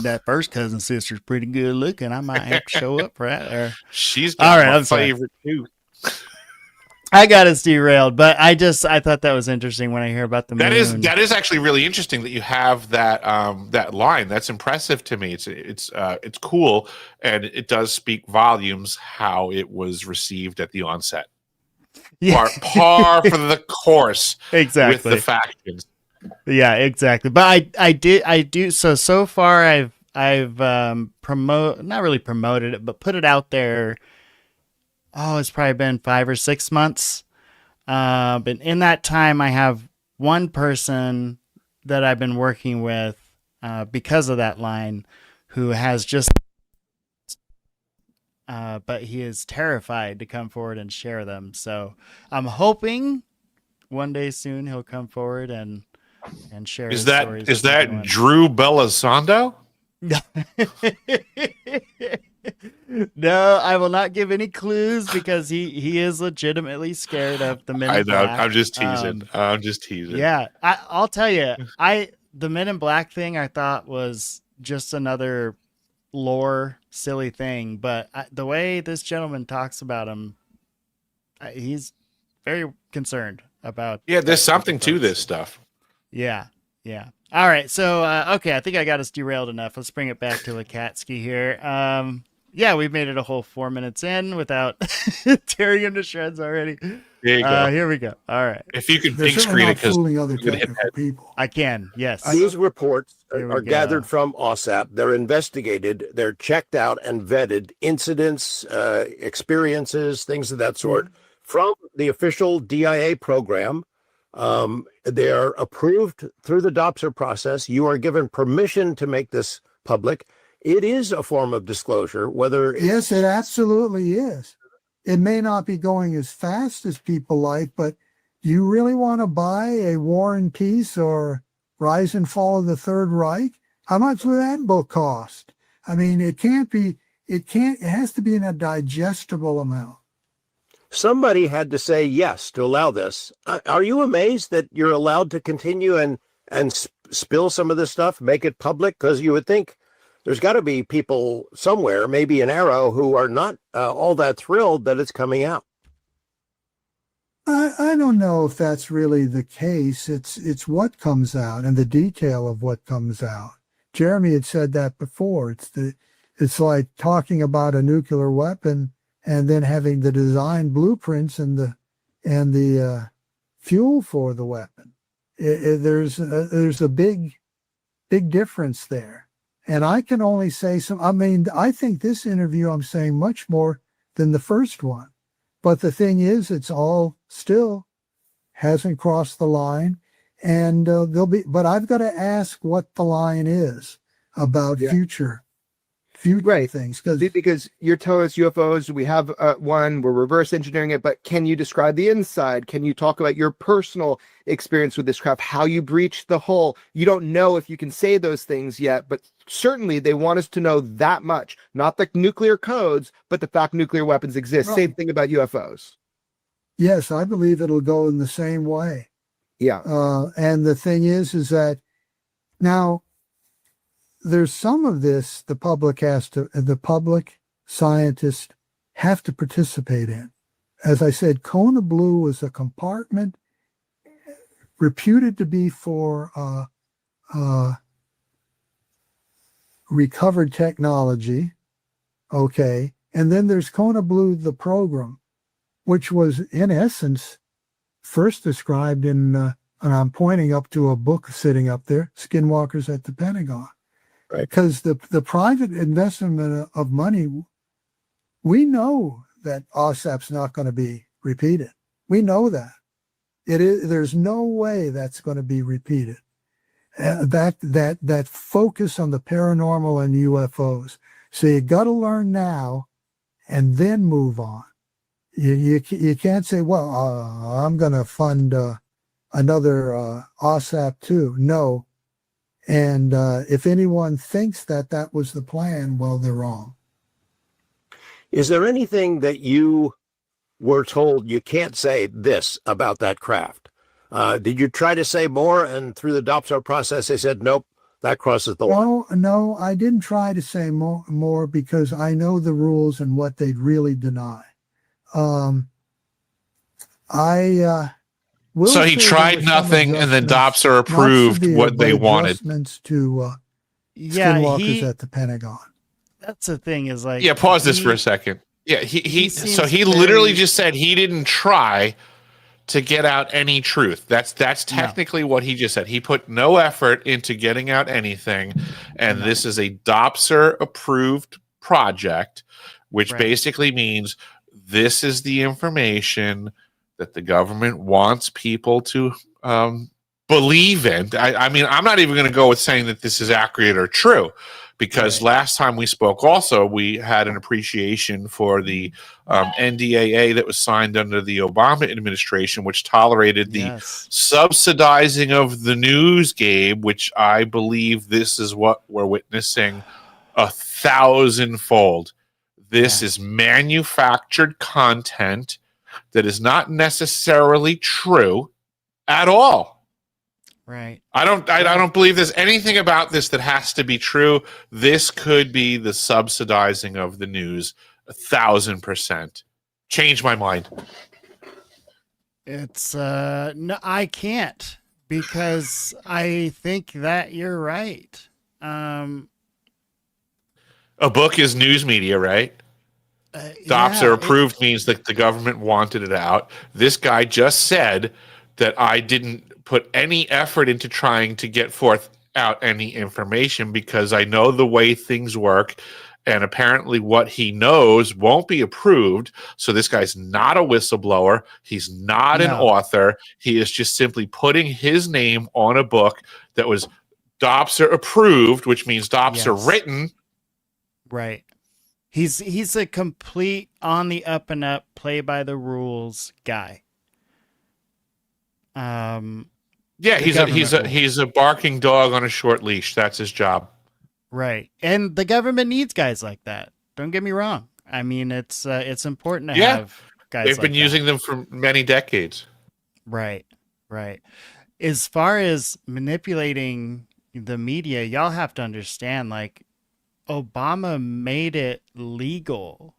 That first cousin sister's pretty good looking. I might have to show up for that. She's got my favorite too. I got us derailed, but I thought that was interesting when I hear about the moon. That is actually really interesting that you have that line. That's impressive to me. It's cool, and it does speak volumes how it was received at the onset. Yeah. Par for the course. Exactly. With the factions. Yeah, exactly. But I do. So far I've not really promoted it, but put it out there. Oh, it's probably been 5 or 6 months. But in that time, I have one person that I've been working with because of that line, who has just but he is terrified to come forward and share them. So I'm hoping one day soon he'll come forward and share. Is his that stories is with that everyone. Drew Bellisondo? No, I will not give any clues because he is legitimately scared of the Men in I know. Black. I'm just teasing. I'm just teasing. Yeah, I'll tell you, the Men in Black thing I thought was just another lore silly thing, but the way this gentleman talks about him, he's very concerned about. Yeah, there's something to this stuff. Yeah. All right, so okay, I think I got us derailed enough. Let's bring it back to Lacatski here. Yeah, we've made it a whole 4 minutes in without tearing him to shreds already. There you go. Here we go. All right. If you can They're pink certainly screen it, not because fooling other technical people. I can, yes. These reports Here we are go. gathered from AAWSAP. They're investigated. They're checked out and vetted. Incidents, experiences, things of that sort from the official DIA program. They are approved through the DOPSR process. You are given permission to make this public. It is a form of disclosure, whether Yes, it absolutely is. It may not be going as fast as people like, but do you really want to buy a War and Peace or Rise and Fall of the Third Reich? How much would that book cost? I mean, it has to be in a digestible amount. somebody had to say yes to allow this. Are you amazed that you're allowed to continue and spill some of this stuff, make it public? Because you would think there's got to be people somewhere, maybe in AARO, who are not all that thrilled that it's coming out. I don't know if that's really the case. It's what comes out and the detail of what comes out. Jeremy had said that before. It's like talking about a nuclear weapon and then having the design blueprints and the fuel for the weapon. There's a big difference there. And I can only say I think this interview I'm saying much more than the first one. But the thing is, it's all still hasn't crossed the line. And but I've got to ask what the line is about future things. Because you're telling us UFOs, we have one, we're reverse engineering it, but can you describe the inside? Can you talk about your personal experience with this craft, how you breached the hull? You don't know if you can say those things yet, but certainly they want us to know that much, not the nuclear codes, but the fact nuclear weapons exist. Right. Same thing about UFOs. Yes, I believe it'll go in the same way. Yeah. And the thing is that now there's some of this the public scientists have to participate in. As I said, Kona Blue was a compartment reputed to be for recovered technology. Okay. And then there's Kona Blue, the program, which was in essence first described in, and I'm pointing up to a book sitting up there, Skinwalkers at the Pentagon. Right. Because the private investment of money, we know that AAWSAP's not going to be repeated. We know that. There's no way that's going to be repeated. That focus on the paranormal and UFOs. So you got to learn now and then move on. You can't say, well, I'm going to fund another AAWSAP too. No. And if anyone thinks that was the plan, well, they're wrong. Is there anything that you were told you can't say this about that craft? Did you try to say more, and through the DOPSR process, they said, nope, that crosses the line? No, I didn't try to say more because I know the rules and what they'd really deny. So he tried nothing, and then DOPSR approved what they wanted. Adjustments to Skinwalkers at the Pentagon. That's the thing is like. Yeah, pause this for a second. Yeah, he literally just said he didn't try to get out any truth. That's technically what he just said. He put no effort into getting out anything, and this is a DOPSR approved project, which basically means this is the information that the government wants people to believe in. I mean, I'm not even going to go with saying that this is accurate or true, because last time we spoke also, we had an appreciation for the NDAA that was signed under the Obama administration, which tolerated the subsidizing of the news, Gabe, which I believe this is what we're witnessing 1,000-fold. This is manufactured content that is not necessarily true at all. Right. I don't believe there's anything about this that has to be true. This could be the subsidizing of the news 1,000%. Change my mind. It's no, I can't, because I think that you're right. A book is news media, right? DOPSA approved means that the government wanted it out. This guy just said that I didn't put any effort into trying to get forth out any information because I know the way things work, and apparently what he knows won't be approved. So this guy's not a whistleblower. He's not an author. He is just simply putting his name on a book that was DOPSA approved, which means DOPSA written. Right. He's a complete on the up and up, play by the rules guy. Yeah, he's a barking dog on a short leash. That's his job. Right. And the government needs guys like that. Don't get me wrong. I mean, it's important to have guys They've like been that. using them for many decades. Right. Right. As far as manipulating the media, y'all have to understand, like, Obama made it legal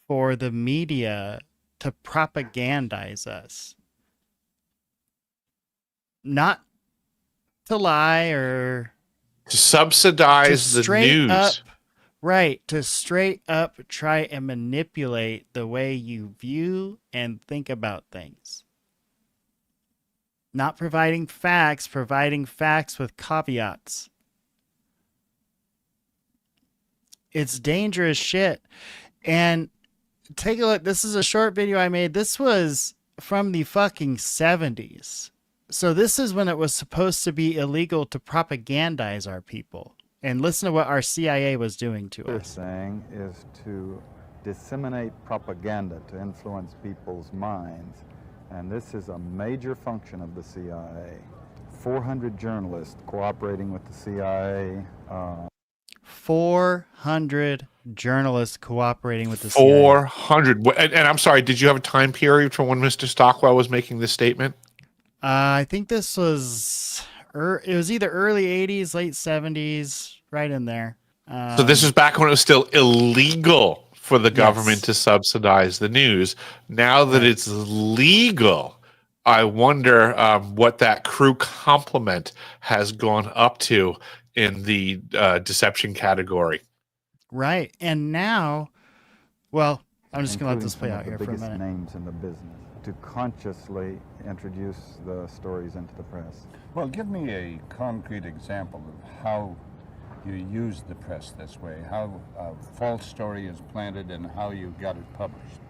for the media to propagandize us. Not to lie or to subsidize the news. To straight up try and manipulate the way you view and think about things. Not providing facts with caveats. It's dangerous shit. And take a look. This is a short video I made. This was from the fucking 70s. So this is when it was supposed to be illegal to propagandize our people. And listen to what our CIA was doing to us. What they're saying is to disseminate propaganda to influence people's minds. And this is a major function of the CIA. 400 journalists cooperating with the CIA. 400 journalists cooperating with the CIA. 400. And I'm sorry, did you have a time period from when Mr. Stockwell was making this statement? I think this was, it was either early 80s, late 70s, right in there. So this is back when it was still illegal for the government to subsidize the news. Now that it's legal, I wonder what that crew complement has gone up to in the deception category. Right. And now, well, I'm just going to let this play out here for a minute. Biggest names in the business to consciously introduce the stories into the press. Well, give me a concrete example of how you use the press this way, how a false story is planted and how you got it published.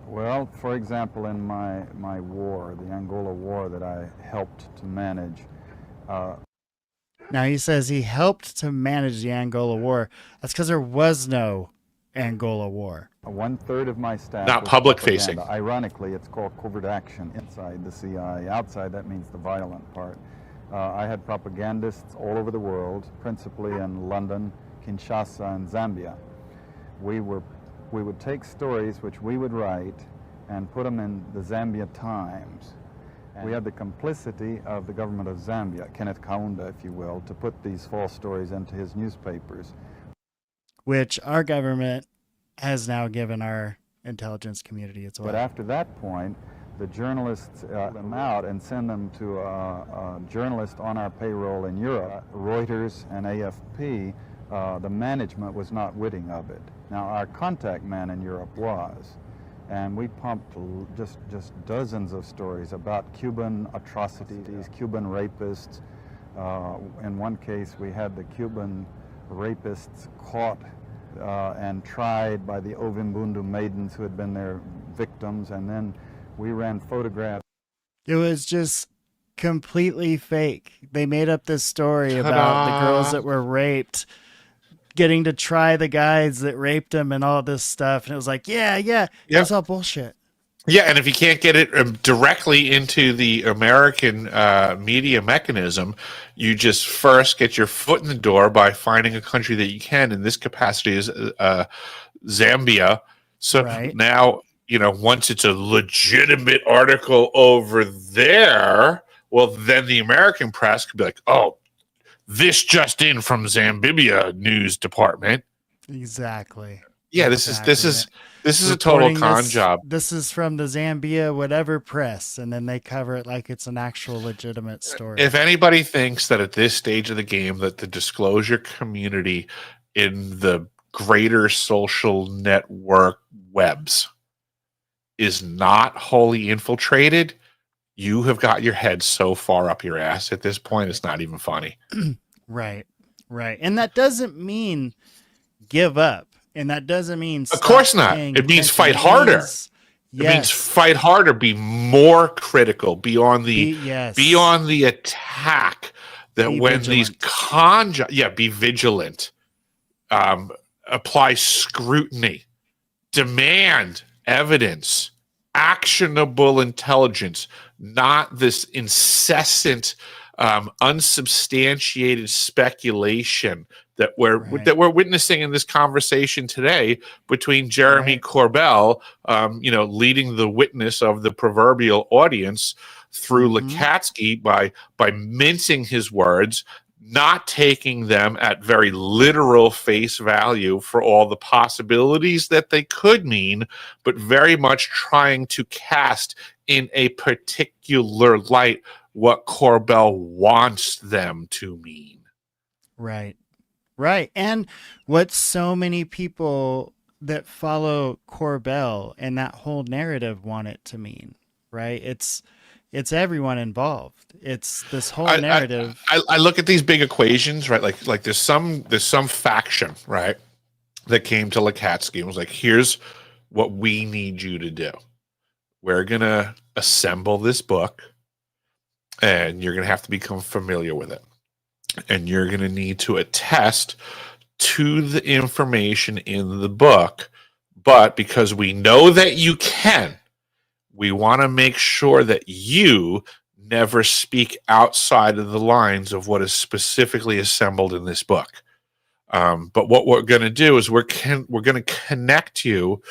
Well, for example, in my war, the Angola War that I helped to manage. Now he says he helped to manage the Angola War. That's because there was no Angola War. 1/3 of my staff not was public propaganda. facing. Ironically, it's called covert action inside the CIA. Outside, that means the violent part. I had propagandists all over the world, principally in London, Kinshasa, and Zambia. We would take stories which we would write and put them in the Zambia Times. We had the complicity of the government of Zambia, Kenneth Kaunda, if you will, to put these false stories into his newspapers. Which our government has now given our intelligence community as well. But after that point, the journalists them out and send them to a journalist on our payroll in Europe, Reuters and AFP. The management was not witting of it. Now, our contact man in Europe was. And we pumped just dozens of stories about Cuban atrocities, Cuban rapists. In one case, we had the Cuban rapists caught and tried by the Ovimbundu maidens who had been their victims, and then we ran photographs. It was just completely fake. They made up this story about the girls that were raped getting to try the guys that raped him and all this stuff. And it was like, yeah, it's all bullshit. Yeah, and if you can't get it directly into the American media mechanism, you just first get your foot in the door by finding a country that you can. In this capacity is Zambia. So now, once it's a legitimate article over there, well, then the American press could be like, oh, this just in from Zambia news department. Exactly. Yeah, this is a total con job. This is from the Zambia whatever press, and then they cover it like it's an actual legitimate story. If anybody thinks that at this stage of the game that the disclosure community in the greater social network webs is not wholly infiltrated, you have got your head so far up your ass at this point, it's not even funny. Right. And that doesn't mean give up. And that doesn't mean of course not. It means fight harder. It means fight harder, be more critical, be on the attack. That be when vigilant. Be vigilant. Apply scrutiny, demand evidence, actionable intelligence, not this incessant, unsubstantiated speculation that we're witnessing in this conversation today between Jeremy Corbell, leading the witness of the proverbial audience through Lacatski by mincing his words, not taking them at very literal face value for all the possibilities that they could mean, but very much trying to cast in a particular light what Corbell wants them to mean. Right. And what so many people that follow Corbell and that whole narrative want it to mean, right? It's everyone involved. It's this whole narrative. I look at these big equations, right? Like there's some faction, right, that came to Lacatski and was like, here's what we need you to do. We're going to assemble this book, and you're going to have to become familiar with it. And you're going to need to attest to the information in the book. But because we know that you can, we want to make sure that you never speak outside of the lines of what is specifically assembled in this book. But what we're going to do is we're going to connect you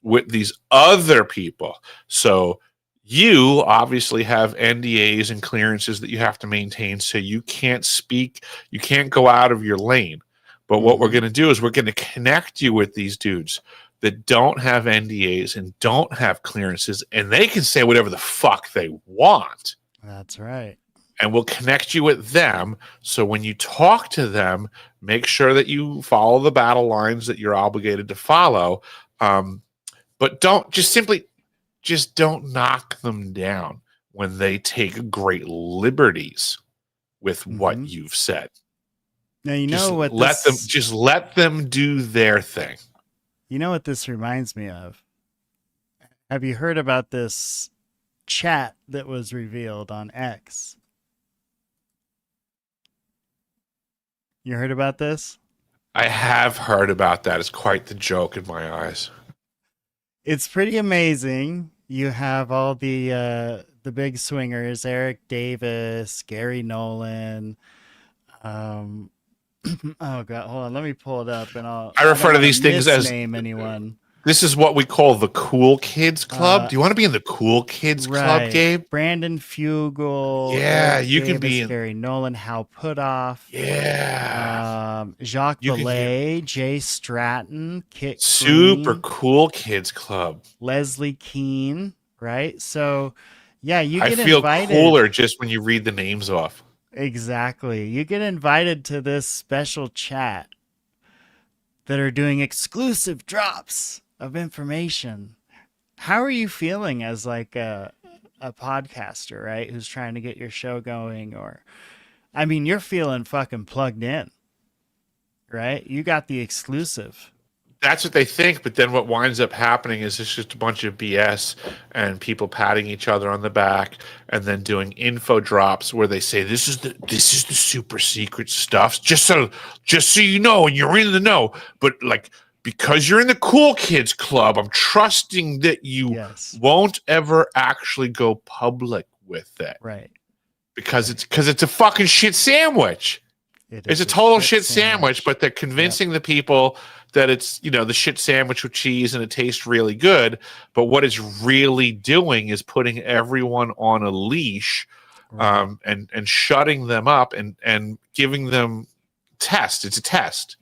with these other people. So you obviously have NDAs and clearances that you have to maintain, so you can't speak, you can't go out of your lane. But what we're going to do is we're going to connect you with these dudes that don't have NDAs and don't have clearances, and they can say whatever the fuck they want. That's right. And we'll connect you with them, so when you talk to them, make sure that you follow the battle lines that you're obligated to follow. But don't knock them down when they take great liberties with what you've said. Now let them do their thing. You know what this reminds me of? Have you heard about this chat that was revealed on X? You heard about this? I have heard about that. It's quite the joke in my eyes. It's pretty amazing. You have all the big swingers, Eric Davis, Gary Nolan. Oh God, hold on. Let me pull it up, and I refer to these things as name anyone. This is what we call the Cool Kids Club. Do you want to be in the Cool Kids Club, Gabe? Brandon Fugel. Yeah, Eric you Davis, can be in. Gary Nolan, Hal Putoff. Yeah. Jacques Vallée, Jay Stratton, Kit Super Green, Cool Kids Club. Leslie Keene, right? So, yeah, you get I feel invited. cooler just when you read the names off. Exactly. You get invited to this special chat that are doing exclusive drops of information. How are you feeling as like a podcaster, right? Who's trying to get your show going, or, I mean, you're feeling fucking plugged in, right? You got the exclusive. That's what they think, but then what winds up happening is it's just a bunch of BS and people patting each other on the back and then doing info drops where they say this is the super secret stuff, just so you know and you're in the know. But like, because you're in the cool kids club, I'm trusting that you won't ever actually go public with it. Right. Because it's a fucking shit sandwich. It's a total shit sandwich, but they're convincing the people that it's, the shit sandwich with cheese and it tastes really good. But what it's really doing is putting everyone on a leash, and shutting them up and giving them tests. It's a test.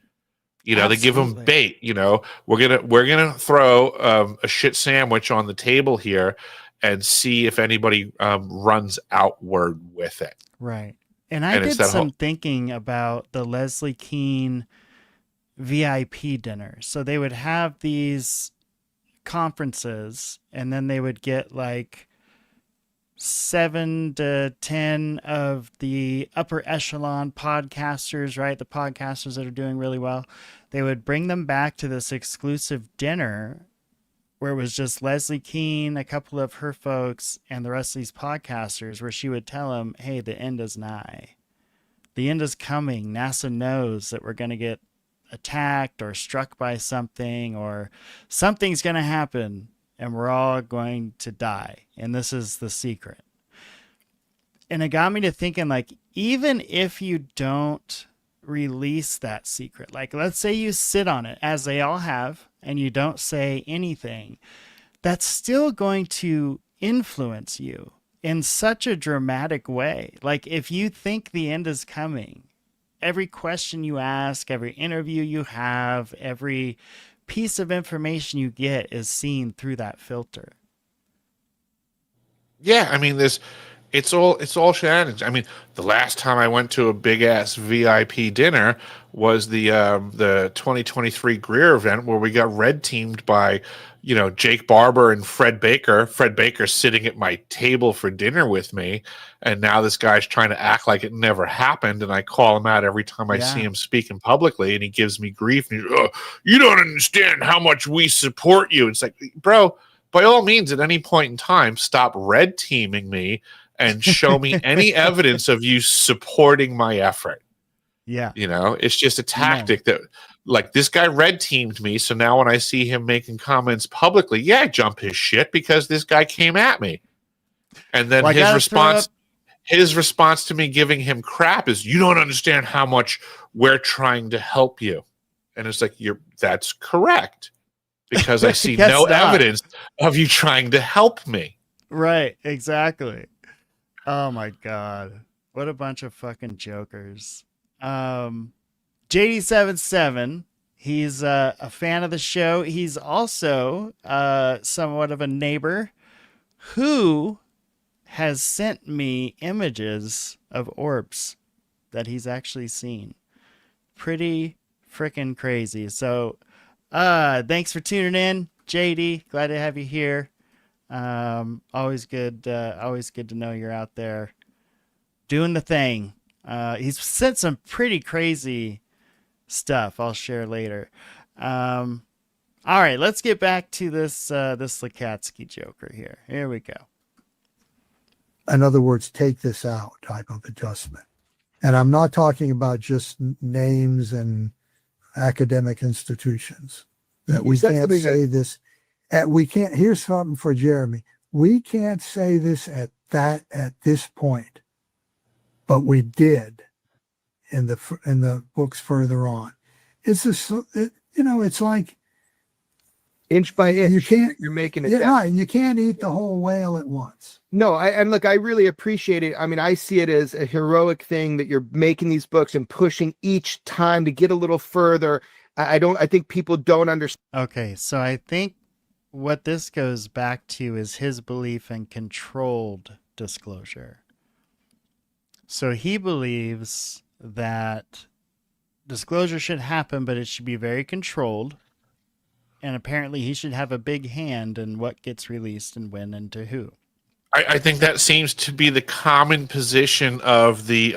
They give them bait. We're gonna throw a shit sandwich on the table here and see if anybody runs outward with it. Right. And I did some thinking about the Leslie Kean VIP dinner. So they would have these conferences and then they would get like 7 to 10 of the upper echelon podcasters, right? The podcasters that are doing really well. They would bring them back to this exclusive dinner where it was just Leslie Kean, a couple of her folks, and the rest of these podcasters, where she would tell them, hey, the end is nigh. The end is coming. NASA knows that we're going to get attacked or struck by something, or something's going to happen and we're all going to die. And this is the secret. And it got me to thinking, like, even if you don't release that secret, like let's say you sit on it as they all have and you don't say anything, that's still going to influence you in such a dramatic way. Like if you think the end is coming, every question you ask, every interview you have, every piece of information you get is seen through that filter. Yeah, I mean, it's all shenanigans. I mean, the last time I went to a big ass VIP dinner was the 2023 Greer event where we got red teamed by, Jake Barber and Fred Baker. Fred Baker sitting at my table for dinner with me, and now this guy's trying to act like it never happened. And I call him out every time I see him speaking publicly, and he gives me grief. And he's, you don't understand how much we support you. It's like, bro, by all means, at any point in time, stop red teaming me and show me any evidence of you supporting my effort. Yeah. It's just a tactic that, like, this guy red teamed me. So now when I see him making comments publicly, I jump his shit because this guy came at me. And then his response to me giving him crap is, you don't understand how much we're trying to help you. And it's like, that's correct. Because I see no evidence of you trying to help me. Right. Exactly. Oh my God. What a bunch of fucking jokers. JD77, he's a fan of the show. He's also somewhat of a neighbor who has sent me images of orbs that he's actually seen. Pretty freaking crazy. So thanks for tuning in, JD. Glad to have you here. Always good to know you're out there doing the thing. He's sent some pretty crazy stuff I'll share later. All right, let's get back to this Lacatski joker here. Here we go. In other words, take this out type of adjustment. And I'm not talking about just names and academic institutions. That we can't say this. We can't. Here's something for Jeremy. We can't say this at this point, but we did in the books further on. It's it's like inch by inch. You're making it. Yeah, and you can't eat the whole whale at once. No, I really appreciate it. I mean, I see it as a heroic thing that you're making these books and pushing each time to get a little further. I think people don't understand. Okay, so I think what this goes back to is his belief in controlled disclosure. So he believes that disclosure should happen, but it should be very controlled. And apparently he should have a big hand in what gets released and when and to who. I think that seems to be the common position of the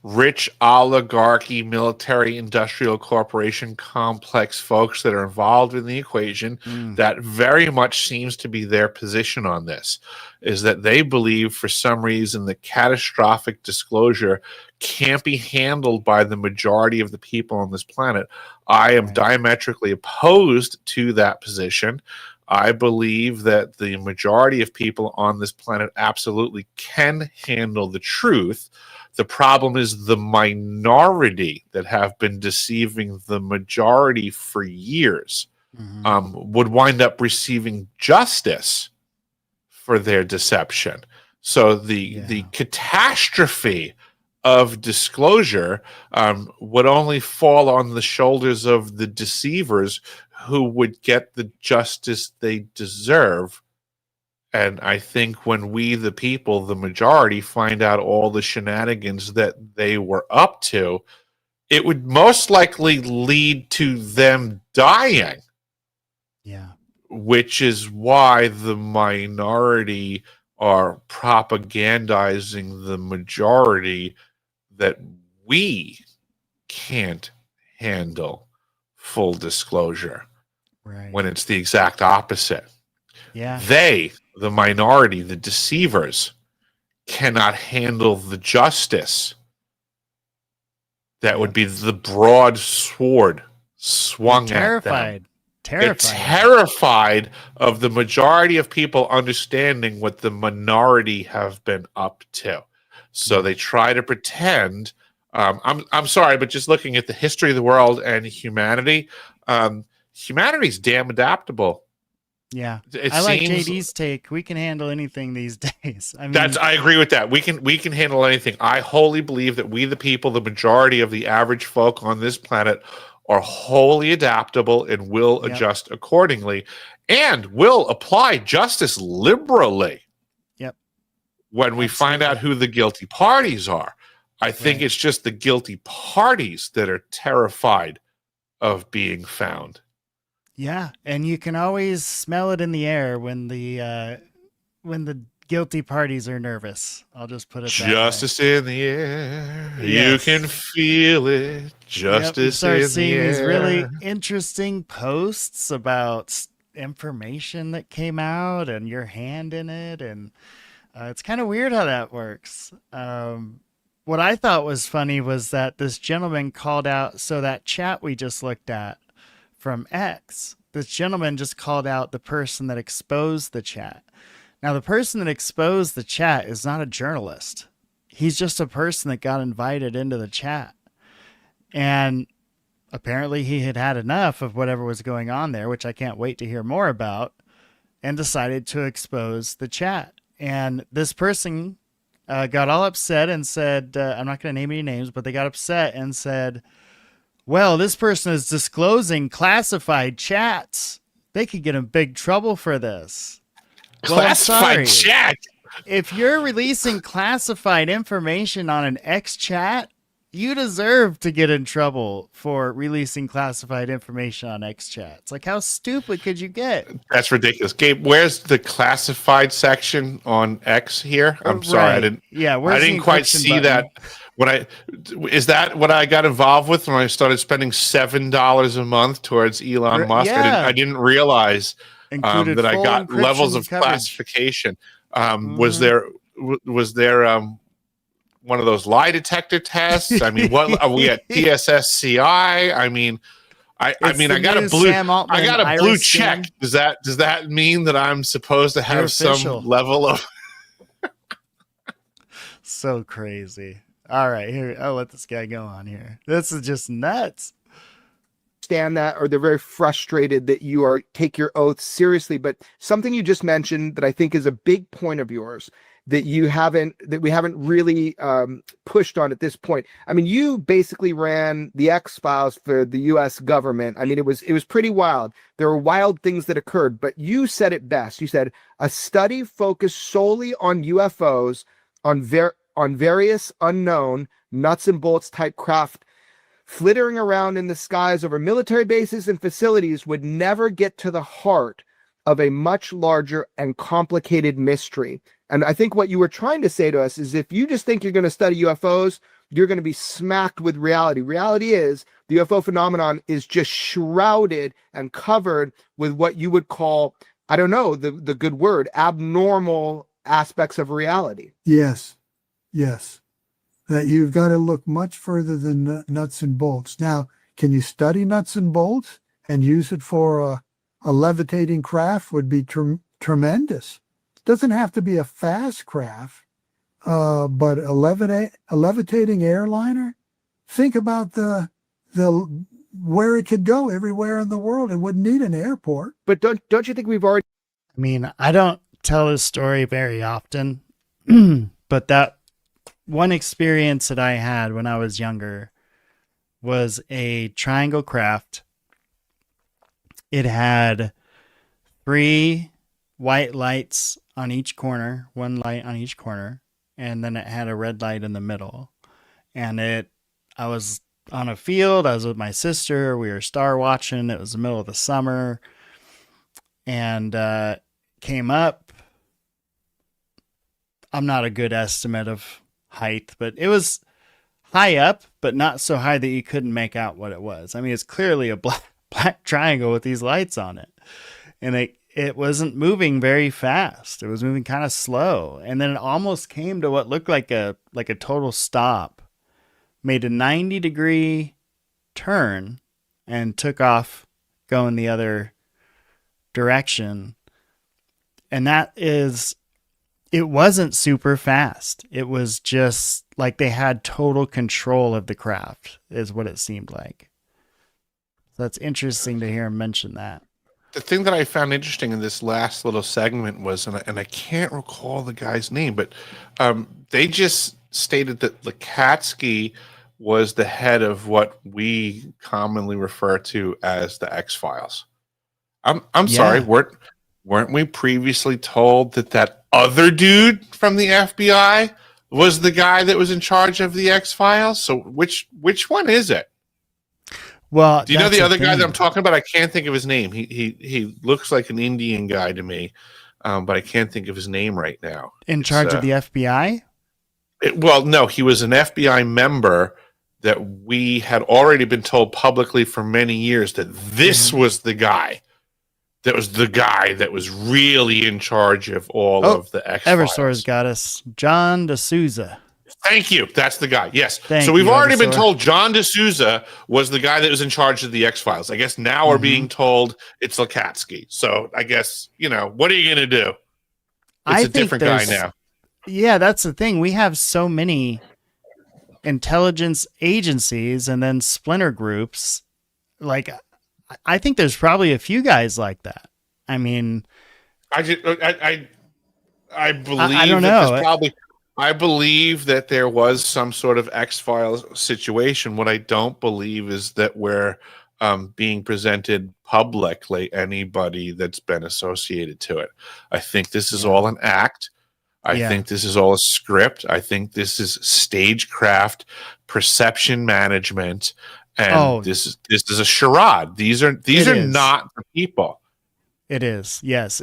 rich oligarchy, military industrial corporation complex folks that are involved in the equation. That very much seems to be their position on this, is that they believe for some reason the catastrophic disclosure can't be handled by the majority of the people on this planet. I am diametrically opposed to that position. I believe that the majority of people on this planet absolutely can handle the truth. The problem is the minority that have been deceiving the majority for years would wind up receiving justice for their deception. So the catastrophe of disclosure would only fall on the shoulders of the deceivers, who would get the justice they deserve. And I think when we, the people, the majority, find out all the shenanigans that they were up to, it would most likely lead to them dying. Yeah. Which is why the minority are propagandizing the majority that we can't handle full disclosure. Right. When it's the exact opposite. Yeah. They, the minority, the deceivers, cannot handle the justice that would be the broad sword swung at them. They're terrified of the majority of people understanding what the minority have been up to. So they try to pretend. I'm sorry, but just looking at the history of the world and humanity, humanity's damn adaptable. Yeah, I like JD's take. We can handle anything these days. I mean, I agree with that. We can handle anything. I wholly believe that we, the people, the majority of the average folk on this planet, are wholly adaptable and will adjust accordingly, and will apply justice liberally. Yep. When we find out who the guilty parties are, I think it's just the guilty parties that are terrified of being found. Yeah, and you can always smell it in the air when the guilty parties are nervous. I'll just put it that Justice way. in the air. Yes. You can feel it. Justice in the air. You start seeing these really interesting posts about information that came out and your hand in it, and it's kind of weird how that works. What I thought was funny was that this gentleman called out, so that chat we just looked at from X, this gentleman just called out the person that exposed the chat. Now, the person that exposed the chat is not a journalist. He's just a person that got invited into the chat. And apparently he had had enough of whatever was going on there, which I can't wait to hear more about, and decided to expose the chat. And this person got all upset and said, I'm not going to name any names, but they got upset and said, well, this person is disclosing classified chats. They could get in big trouble for this. Classified chat? If you're releasing classified information on an X chat, you deserve to get in trouble for releasing classified information on X chats. Like, how stupid could you get? That's ridiculous. Gabe, where's the classified section on X here? I'm sorry, I didn't. Yeah, I didn't quite see that. Is that what I got involved with when I started spending $7 a month towards Elon Musk? Yeah. I didn't realize that I got full levels of encryption coverage. classification. Was there one of those lie detector tests? I mean, what are we at TSSCI? I mean, I got a blue check. Does that mean that I'm supposed to have some level of? So crazy. All right, here, I'll let this guy go on here. This is just nuts. Understand that, or they're very frustrated that you take your oath seriously. But something you just mentioned that I think is a big point of yours that we haven't really pushed on at this point. I mean, you basically ran the X-Files for the U.S. government. I mean, it was pretty wild. There were wild things that occurred, but you said it best. You said a study focused solely on UFOs, on various unknown nuts and bolts type craft flittering around in the skies over military bases and facilities would never get to the heart of a much larger and complicated mystery. And I think what you were trying to say to us is if you just think you're going to study UFOs, you're going to be smacked with reality. Reality is the UFO phenomenon is just shrouded and covered with what you would call, I don't know, the good word, abnormal aspects of reality. Yes. That you've got to look much further than nuts and bolts. Now, can you study nuts and bolts and use it for a levitating craft would be tremendous. It doesn't have to be a fast craft, but a levitating airliner. Think about the where it could go everywhere in the world. It wouldn't need an airport. But don't you think we've already? I mean, I don't tell this story very often, but that one experience that I had when I was younger was a triangle craft. It had 3 white lights on each corner, 1 light on each corner, and then it had a red light in the middle. And I was on a field, I was with my sister, we were star watching, it was the middle of the summer, and came up. I'm not a good estimate of height, but it was high up, but not so high that you couldn't make out what it was. I mean, it's clearly a black triangle with these lights on it, and it wasn't moving very fast. It was moving kind of slow, and then it almost came to what looked like a total stop, made a 90-degree turn, and took off going the other direction. And it wasn't super fast. It was just like they had total control of the craft, is what it seemed like. So that's interesting to hear him mention that. The thing that I found interesting in this last little segment was, and I can't recall the guy's name, but they just stated that Lacatski was the head of what we commonly refer to as the X-Files. I'm sorry, weren't we previously told that other dude from the FBI was the guy that was in charge of the X-Files? So which one is it? Well, do you know the other guy that I'm talking about? I can't think of his name. He looks like an Indian guy to me, but I can't think of his name right now. In charge of the FBI? Well, no, he was an FBI member that we had already been told publicly for many years that this was the guy. That was the guy that was really in charge of all of the X-Files. Eversource's got us. John D'Souza. Thank you. That's the guy. Yes. So we've already been told John D'Souza was the guy that was in charge of the X-Files. I guess now we're being told it's Lacatski. So I guess, what are you going to do? It's a different guy now. Yeah, that's the thing. We have so many intelligence agencies and then splinter groups. Like, I think there's probably a few guys like that. I mean, I believe I don't know. I believe that there was some sort of X-Files situation. What I don't believe is that we're being presented publicly anybody that's been associated to it. I think this is all an act. I think this is all a script. I think this is stagecraft, perception management, and this is a charade. These are not the people. It is, yes.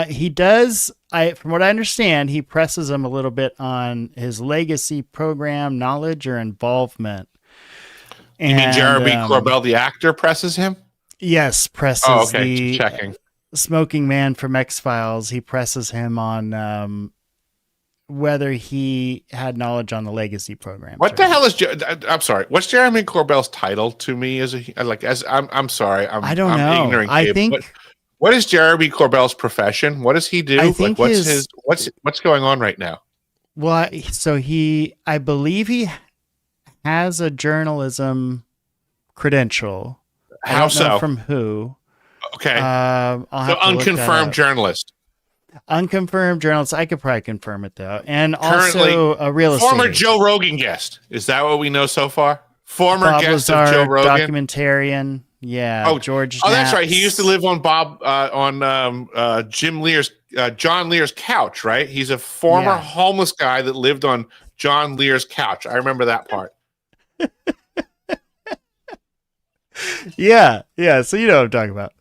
He does. From what I understand, he presses him a little bit on his legacy program knowledge or involvement. You mean Jeremy Corbell, the actor, presses him? Yes, presses the checking. Smoking man from X-Files. He presses him on whether he had knowledge on the legacy program. What the hell is? I'm sorry. What's Jeremy Corbell's title to me? I'm sorry. I don't know. Ignorant, I think. What is Jeremy Corbell's profession? What does he do? I think what's going on right now? Well, so I believe he has a journalism credential. How so? From who? Okay. So unconfirmed journalist. Unconfirmed journalist. I could probably confirm it though. And currently, also a real estate former agent. Joe Rogan guest. Is that what we know so far? Former Bob guest Lazar, of Joe Rogan. Documentarian. Yeah. George. Oh, that's right. He used to live on John Lear's couch, right? He's a former homeless guy that lived on John Lear's couch. I remember that part. Yeah. So you know what I'm talking about.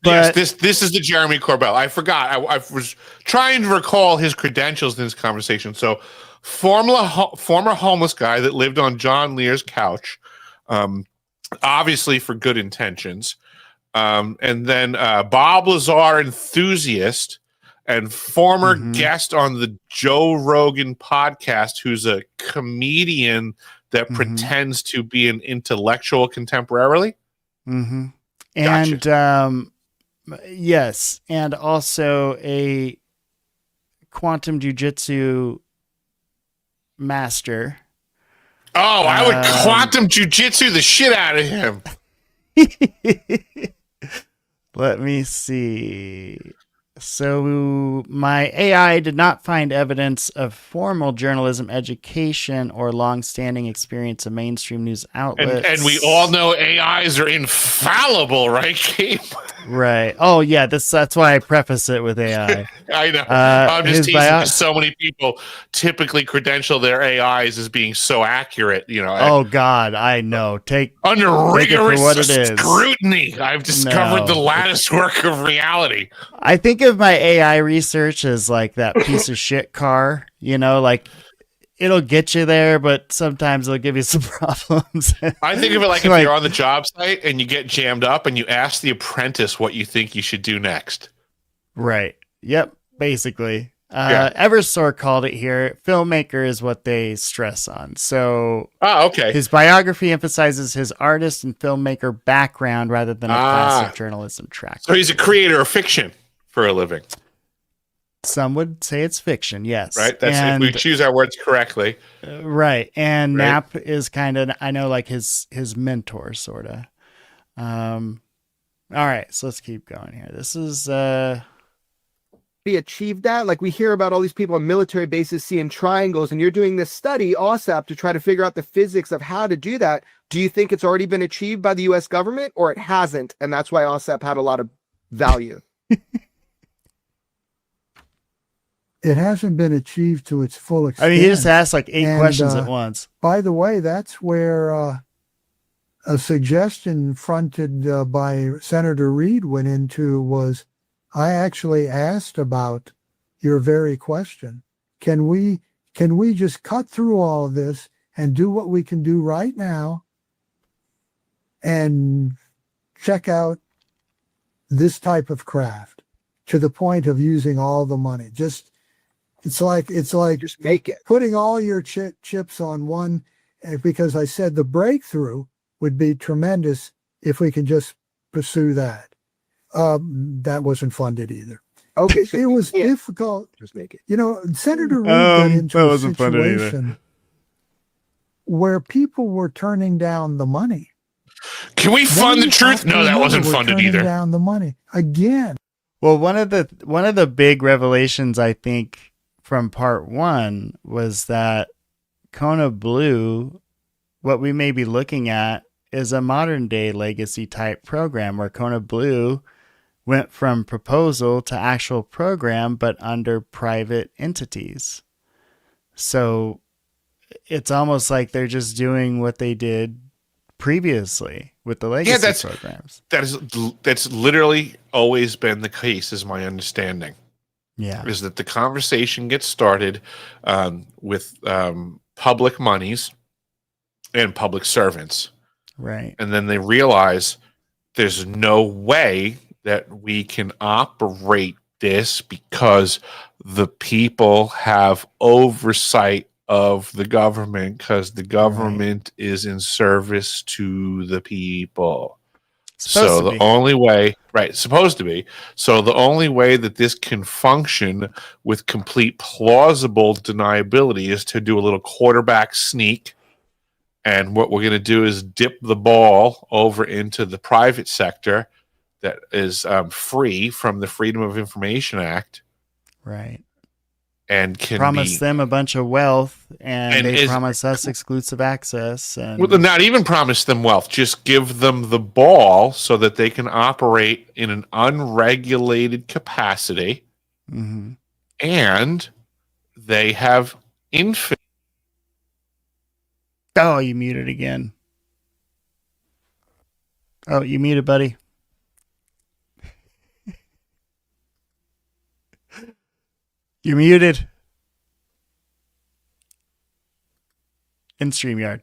But this is the Jeremy Corbell. I forgot. I was trying to recall his credentials in this conversation. So, former homeless guy that lived on John Lear's couch, obviously for good intentions, and then Bob Lazar enthusiast and former guest on the Joe Rogan podcast, who's a comedian that pretends to be an intellectual contemporarily. Mm-hmm. Gotcha. And yes, and also a quantum jujitsu master. Oh, I would quantum jujitsu the shit out of him. Let me see. So my AI did not find evidence of formal journalism education or long-standing experience of mainstream news outlets. And we all know AIs are infallible, right, Gabe? Right. Oh, yeah. That's why I preface it with AI. I know. I'm just teasing. Because So many people typically credential their AIs as being so accurate. Oh God, I know. Under take it for rigorous what it is. scrutiny, I've discovered the lattice work of reality. I think of my AI research as like that piece of shit car. Like it'll get you there, but sometimes it'll give you some problems. I think of it like if you're on the job site and you get jammed up and you ask the apprentice what you think you should do next. Right. Yep. Basically. Eversor called it here. Filmmaker is what they stress on. So okay. His biography emphasizes his artist and filmmaker background rather than a classic journalism track. So he's a creator of fiction for a living. Some would say it's fiction, yes. Right. That's if we choose our words correctly. Right. And Knapp is kind of, I know, like his mentor, sort of. All right. So let's keep going here. This is He achieved that. Like we hear about all these people on military bases seeing triangles, and you're doing this study, AAWSAP, to try to figure out the physics of how to do that. Do you think it's already been achieved by the U.S. government, or it hasn't, and that's why AAWSAP had a lot of value? It hasn't been achieved to its full extent. I mean, he just asked like 8 questions at once. By the way, that's where a suggestion fronted by Senator Reid went into was, I actually asked about your very question. Can we just cut through all of this and do what we can do right now and check out this type of craft to the point of using all the money? It's like Just make it. putting all your chips on one, because I said the breakthrough would be tremendous if we could just pursue that. That wasn't funded either. Okay, so It was difficult. just make it. Senator Reid got into that a wasn't funded either. situation where people were turning down the money. Can we fund the truth? After No, that another wasn't were funded turning either. Down the money again. Well, one of the big revelations, I think, from part 1 was that Kona Blue, what we may be looking at, is a modern day legacy type program where Kona Blue went from proposal to actual program, but under private entities. So it's almost like they're just doing what they did previously with the legacy programs. That's literally always been the case, is my understanding. Yeah. Is that the conversation gets started with public monies and public servants. Right. And then they realize there's no way that we can operate this because the people have oversight of the government, because the government is in service to the people. So the only way, supposed to be. So the only way that this can function with complete plausible deniability is to do a little quarterback sneak. And what we're going to do is dip the ball over into the private sector that is free from the Freedom of Information Act. Right. And can promise them a bunch of wealth, and they promise us exclusive access. And well, not even promise them wealth, just give them the ball so that they can operate in an unregulated capacity. Mm-hmm. And they have infinite. Oh, you muted again. Oh, you muted, buddy. You're muted. In StreamYard.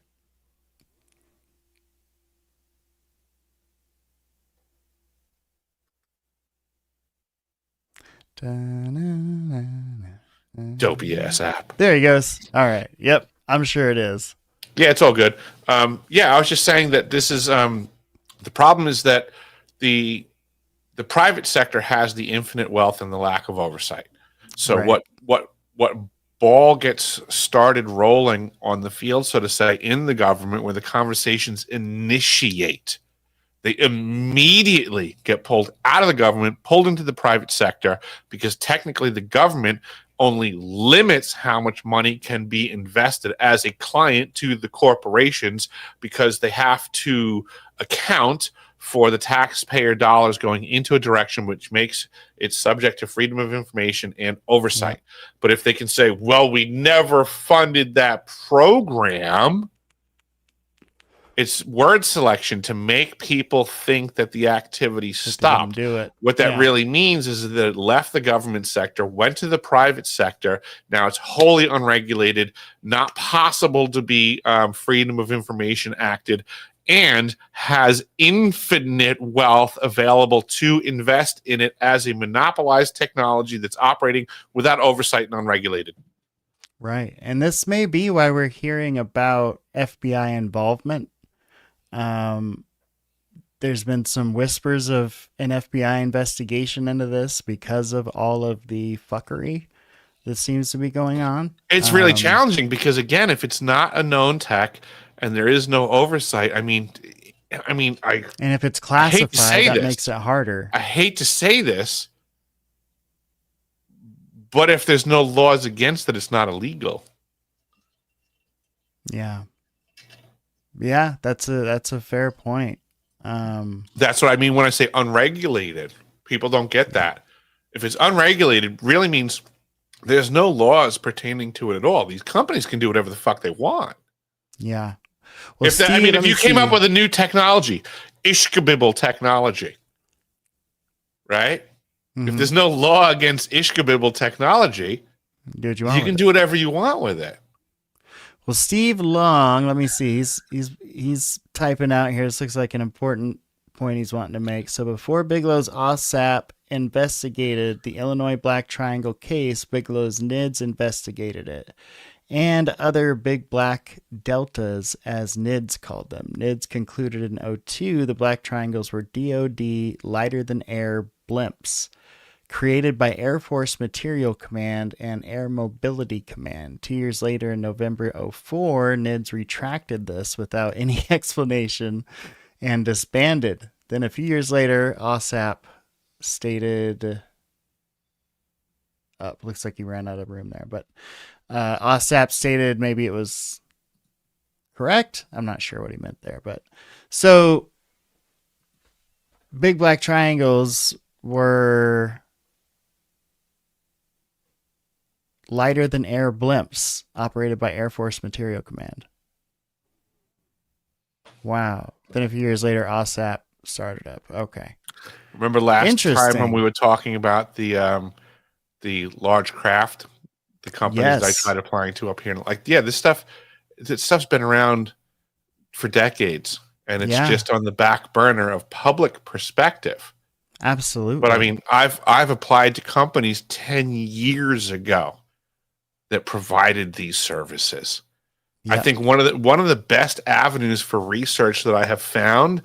Dopey ass app. There he goes. All right. Yep. I'm sure it is. Yeah, it's all good. Yeah, I was just saying that this is the problem is that the private sector has the infinite wealth and the lack of oversight. So Right. what ball gets started rolling on the field, so to say, in the government where the conversations initiate, they immediately get pulled out of the government, pulled into the private sector, because technically the government only limits how much money can be invested as a client to the corporations, because they have to account for the taxpayer dollars going into a direction which makes it subject to freedom of information and oversight. But if they can say, well, we never funded that program, it's word selection to make people think that the activity stopped. Do it. What that Yeah. really means is that it left the government sector, went to the private sector. Now it's wholly unregulated, not possible to be freedom of information acted, and has infinite wealth available to invest in it as a monopolized technology that's operating without oversight and unregulated. Right. And this may be why we're hearing about FBI involvement. There's been some whispers of an FBI investigation into this because of all of the fuckery that seems to be going on. It's really challenging because, again, if it's not a known tech and there is no oversight, I mean, and if it's I hate to classified, say that this. makes it harder. I hate to say this, but if there's no laws against it, it's not illegal. Yeah. Yeah, that's a fair point. That's what I mean when I say unregulated. People don't get that. If it's unregulated, really means there's no laws pertaining to it at all. These companies can do whatever the fuck they want. Yeah. Well, If you came up with a new technology, Ishkabibble technology, right? If there's no law against Ishkabibble technology, do what you you want can with do whatever you want with it. Well, Steve Long, let me see. He's typing out here. This looks like an important point he's wanting to make. So before Bigelow's AAWSAP investigated the Illinois Black Triangle case, Bigelow's NIDS investigated it. And other big black deltas, as NIDS called them. NIDS concluded in 2002 the black triangles were DoD lighter-than-air blimps, created by Air Force Material Command and Air Mobility Command. 2 years later, in November 2004, NIDS retracted this without any explanation and disbanded. Then a few years later, AAWSAP stated... looks like he ran out of room there, but AAWSAP stated maybe it was correct. I'm not sure what he meant there, but so big black triangles were lighter than air blimps operated by Air Force Material Command. Wow. Then a few years later, AAWSAP started up. Okay. Remember last time when we were talking about the large craft, the companies that I tried applying to up here, and this stuff's been around for decades, and it's just on the back burner of public perspective. Absolutely. But I mean, I've applied to companies 10 years ago that provided these services. I think one of the best avenues for research that I have found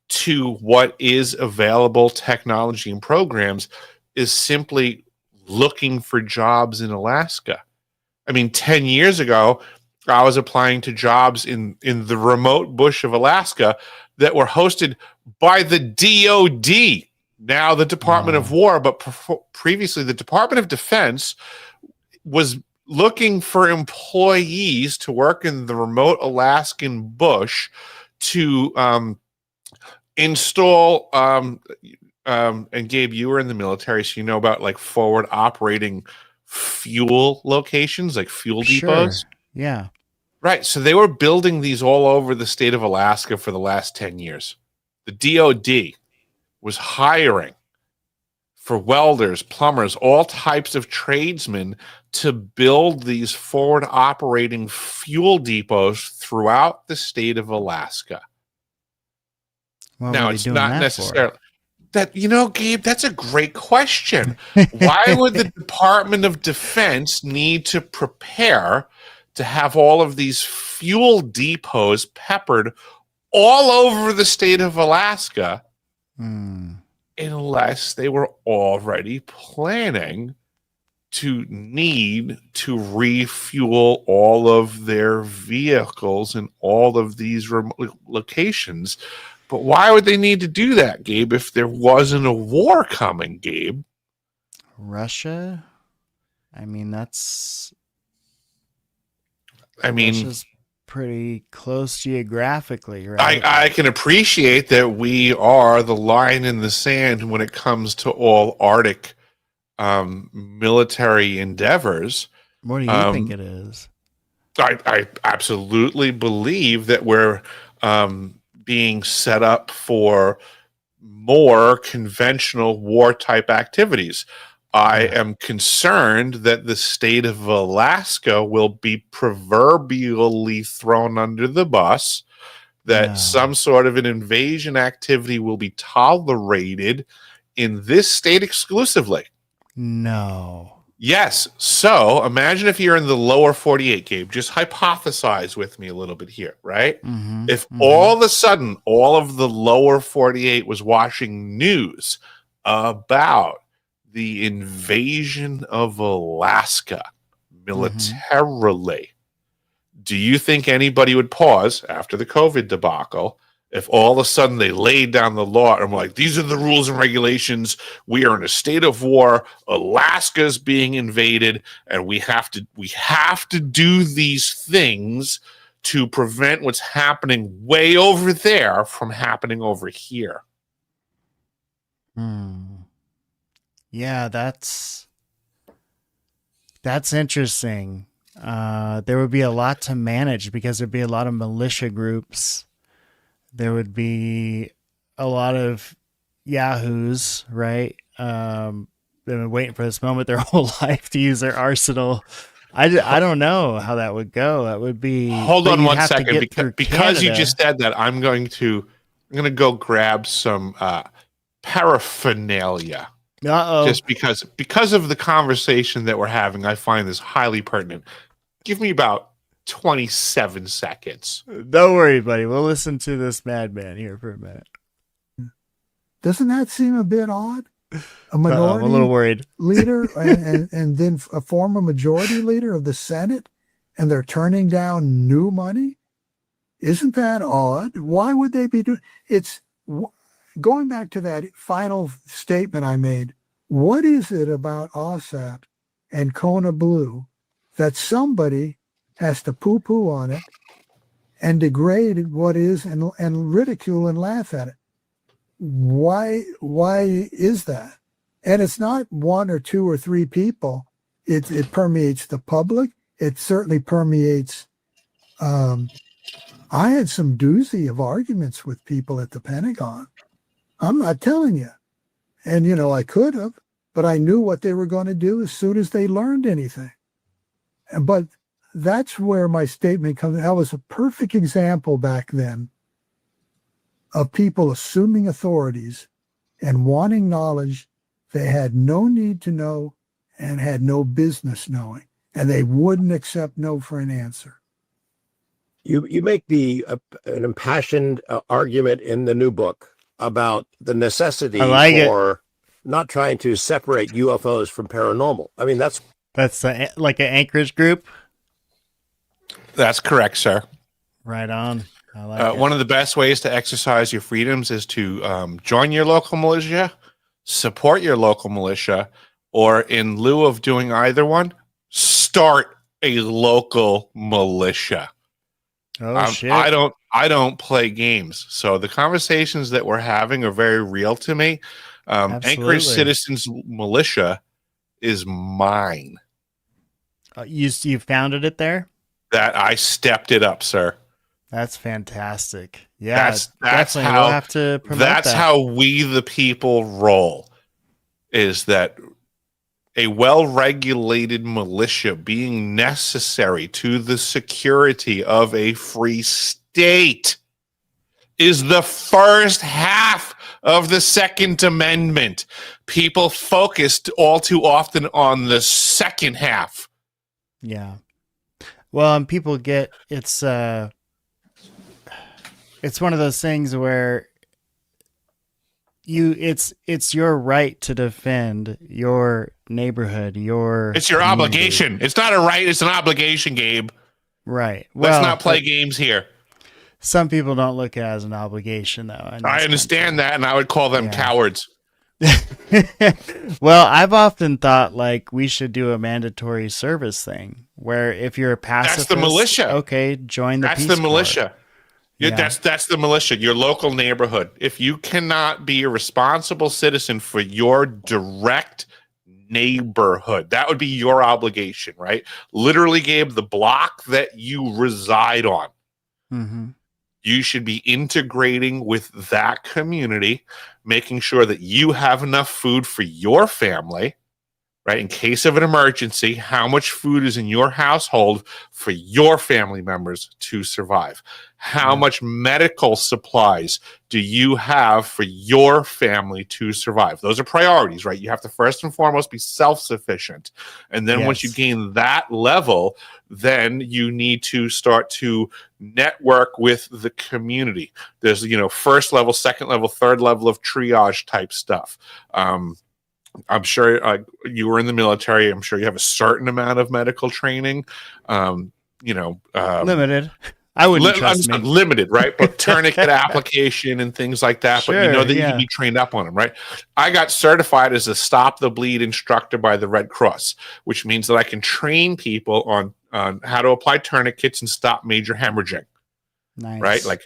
to what is available technology and programs is simply looking for jobs in Alaska. I mean, 10 years ago, I was applying to jobs in the remote bush of Alaska that were hosted by the DoD, now the Department of War, but previously the Department of Defense was looking for employees to work in the remote Alaskan bush to install and Gabe, you were in the military, so you know about forward operating fuel locations, like fuel depots. Yeah. Right. So they were building these all over the state of Alaska for the last 10 years. The DoD was hiring for welders, plumbers, all types of tradesmen to build these forward operating fuel depots throughout the state of Alaska. Now, it's not necessarily that, Gabe, that's a great question. Why would the Department of Defense need to prepare to have all of these fuel depots peppered all over the state of Alaska unless they were already planning to need to refuel all of their vehicles in all of these remote locations? But why would they need to do that, Gabe, if there wasn't a war coming, Gabe? Russia? I mean, Russia's pretty close geographically, right? I can appreciate that we are the line in the sand when it comes to all Arctic military endeavors. What do you think it is? I absolutely believe that we're being set up for more conventional war type activities. I am concerned that the state of Alaska will be proverbially thrown under the bus, that some sort of an invasion activity will be tolerated in this state exclusively. No. Yes. So imagine if you're in the lower 48, Gabe. Just hypothesize with me a little bit here, right? If all of a sudden all of the lower 48 was watching news about the invasion of Alaska militarily, do you think anybody would pause after the COVID debacle if all of a sudden they laid down the law and were like, these are the rules and regulations, we are in a state of war, Alaska's being invaded, and we have to do these things to prevent what's happening way over there from happening over here? Yeah, that's interesting. There would be a lot to manage because there'd be a lot of militia groups. There would be a lot of yahoos, right? They've been waiting for this moment their whole life to use their arsenal. I don't know how that would go. That would be. Hold on one second, because you just said that. I'm going to go grab some paraphernalia. Just because of the conversation that we're having, I find this highly pertinent. Give me about 27 seconds. Don't worry, buddy. We'll listen to this madman here for a minute. Doesn't that seem a bit odd? A minority I'm a little worried. leader and then a former majority leader of the Senate, and they're turning down new money? Isn't that odd? Why would they be doing it's going back to that final statement I made? What is it about AAWSAP and Kona Blue that somebody has to poo-poo on it and degrade what is and ridicule and laugh at it? Why is that? And it's not one or two or three people. It permeates the public. It certainly permeates. I had some doozy of arguments with people at the Pentagon. I'm not telling you. And, I could have, but I knew what they were going to do as soon as they learned anything. But that's where my statement comes. That was a perfect example back then of people assuming authorities and wanting knowledge they had no need to know and had no business knowing, and they wouldn't accept no for an answer. You make an impassioned argument in the new book about the necessity for not trying to separate UFOs from paranormal. I mean, that's like an Anchorage group. That's correct, sir. Right on. I like it. One of the best ways to exercise your freedoms is to join your local militia, support your local militia, or in lieu of doing either start a local militia. Oh, shit. I don't play games. So the conversations that we're having are very real to me. Anchorage Citizens Militia is mine. You founded it there? That I stepped it up, sir. That's fantastic. Yeah, that's how we'll have to promote that's that. how we the people roll. is that a well-regulated militia being necessary to the security of a free state is the first half of the Second Amendment. People focused all too often on the second half. Yeah. Well, and people get it's one of those things where it's your right to defend your neighborhood, it's your obligation. It's not a right, it's an obligation, Gabe. Right. Let's not play games here. Some people don't look at it as an obligation, though. I understand that, and I would call them cowards. Well, I've often thought like we should do a mandatory service thing where if you're a pacifist, that's the militia. Okay, join the That's Peace the militia. Corps. Yeah. That's the militia, your local neighborhood. If you cannot be a responsible citizen for your direct neighborhood, that would be your obligation, right? Literally, Gabe, the block that you reside on. Mm-hmm. You should be integrating with that community, making sure that you have enough food for your family, right? In case of an emergency, how much food is in your household for your family members to survive? How much medical supplies do you have for your family to survive? Those are priorities, right? You have to first and foremost be self-sufficient. And then once you gain that level, then you need to start to network with the community. There's, first level, second level, third level of triage type stuff. I'm sure you were in the military. I'm sure you have a certain amount of medical training. Limited. I wouldn't trust me. Limited, right? But tourniquet application and things like that. Sure, but you know that you can be trained up on them, right? I got certified as a stop the bleed instructor by the Red Cross, which means that I can train people on how to apply tourniquets and stop major hemorrhaging. Nice. Right? Like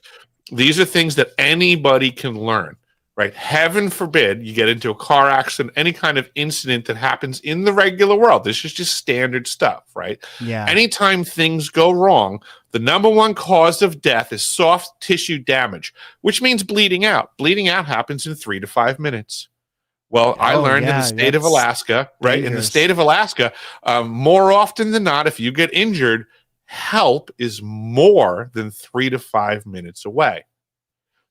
these are things that anybody can learn. Right? Heaven forbid you get into a car accident, any kind of incident that happens in the regular world. This is just standard stuff, right? Yeah. Anytime things go wrong, the number one cause of death is soft tissue damage, which means bleeding out. Bleeding out happens in 3 to 5 minutes. Well, I learned in the state of Alaska, right? Dangerous. In the state of Alaska, more often than not, if you get injured, help is more than 3 to 5 minutes away.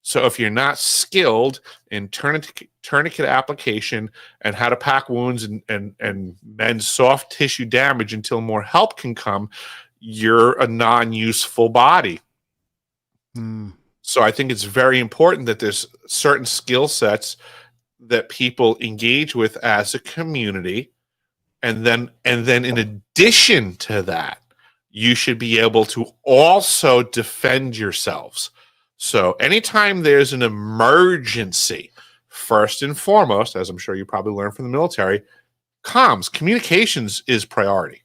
So if you're not skilled in tourniquet application and how to pack wounds and mend soft tissue damage until more help can come, you're a non-useful body. So I think it's very important that there's certain skill sets that people engage with as a community. And then in addition to that, you should be able to also defend yourselves. So anytime there's an emergency, first and foremost, as I'm sure you probably learned from the military, comms, communications is priority.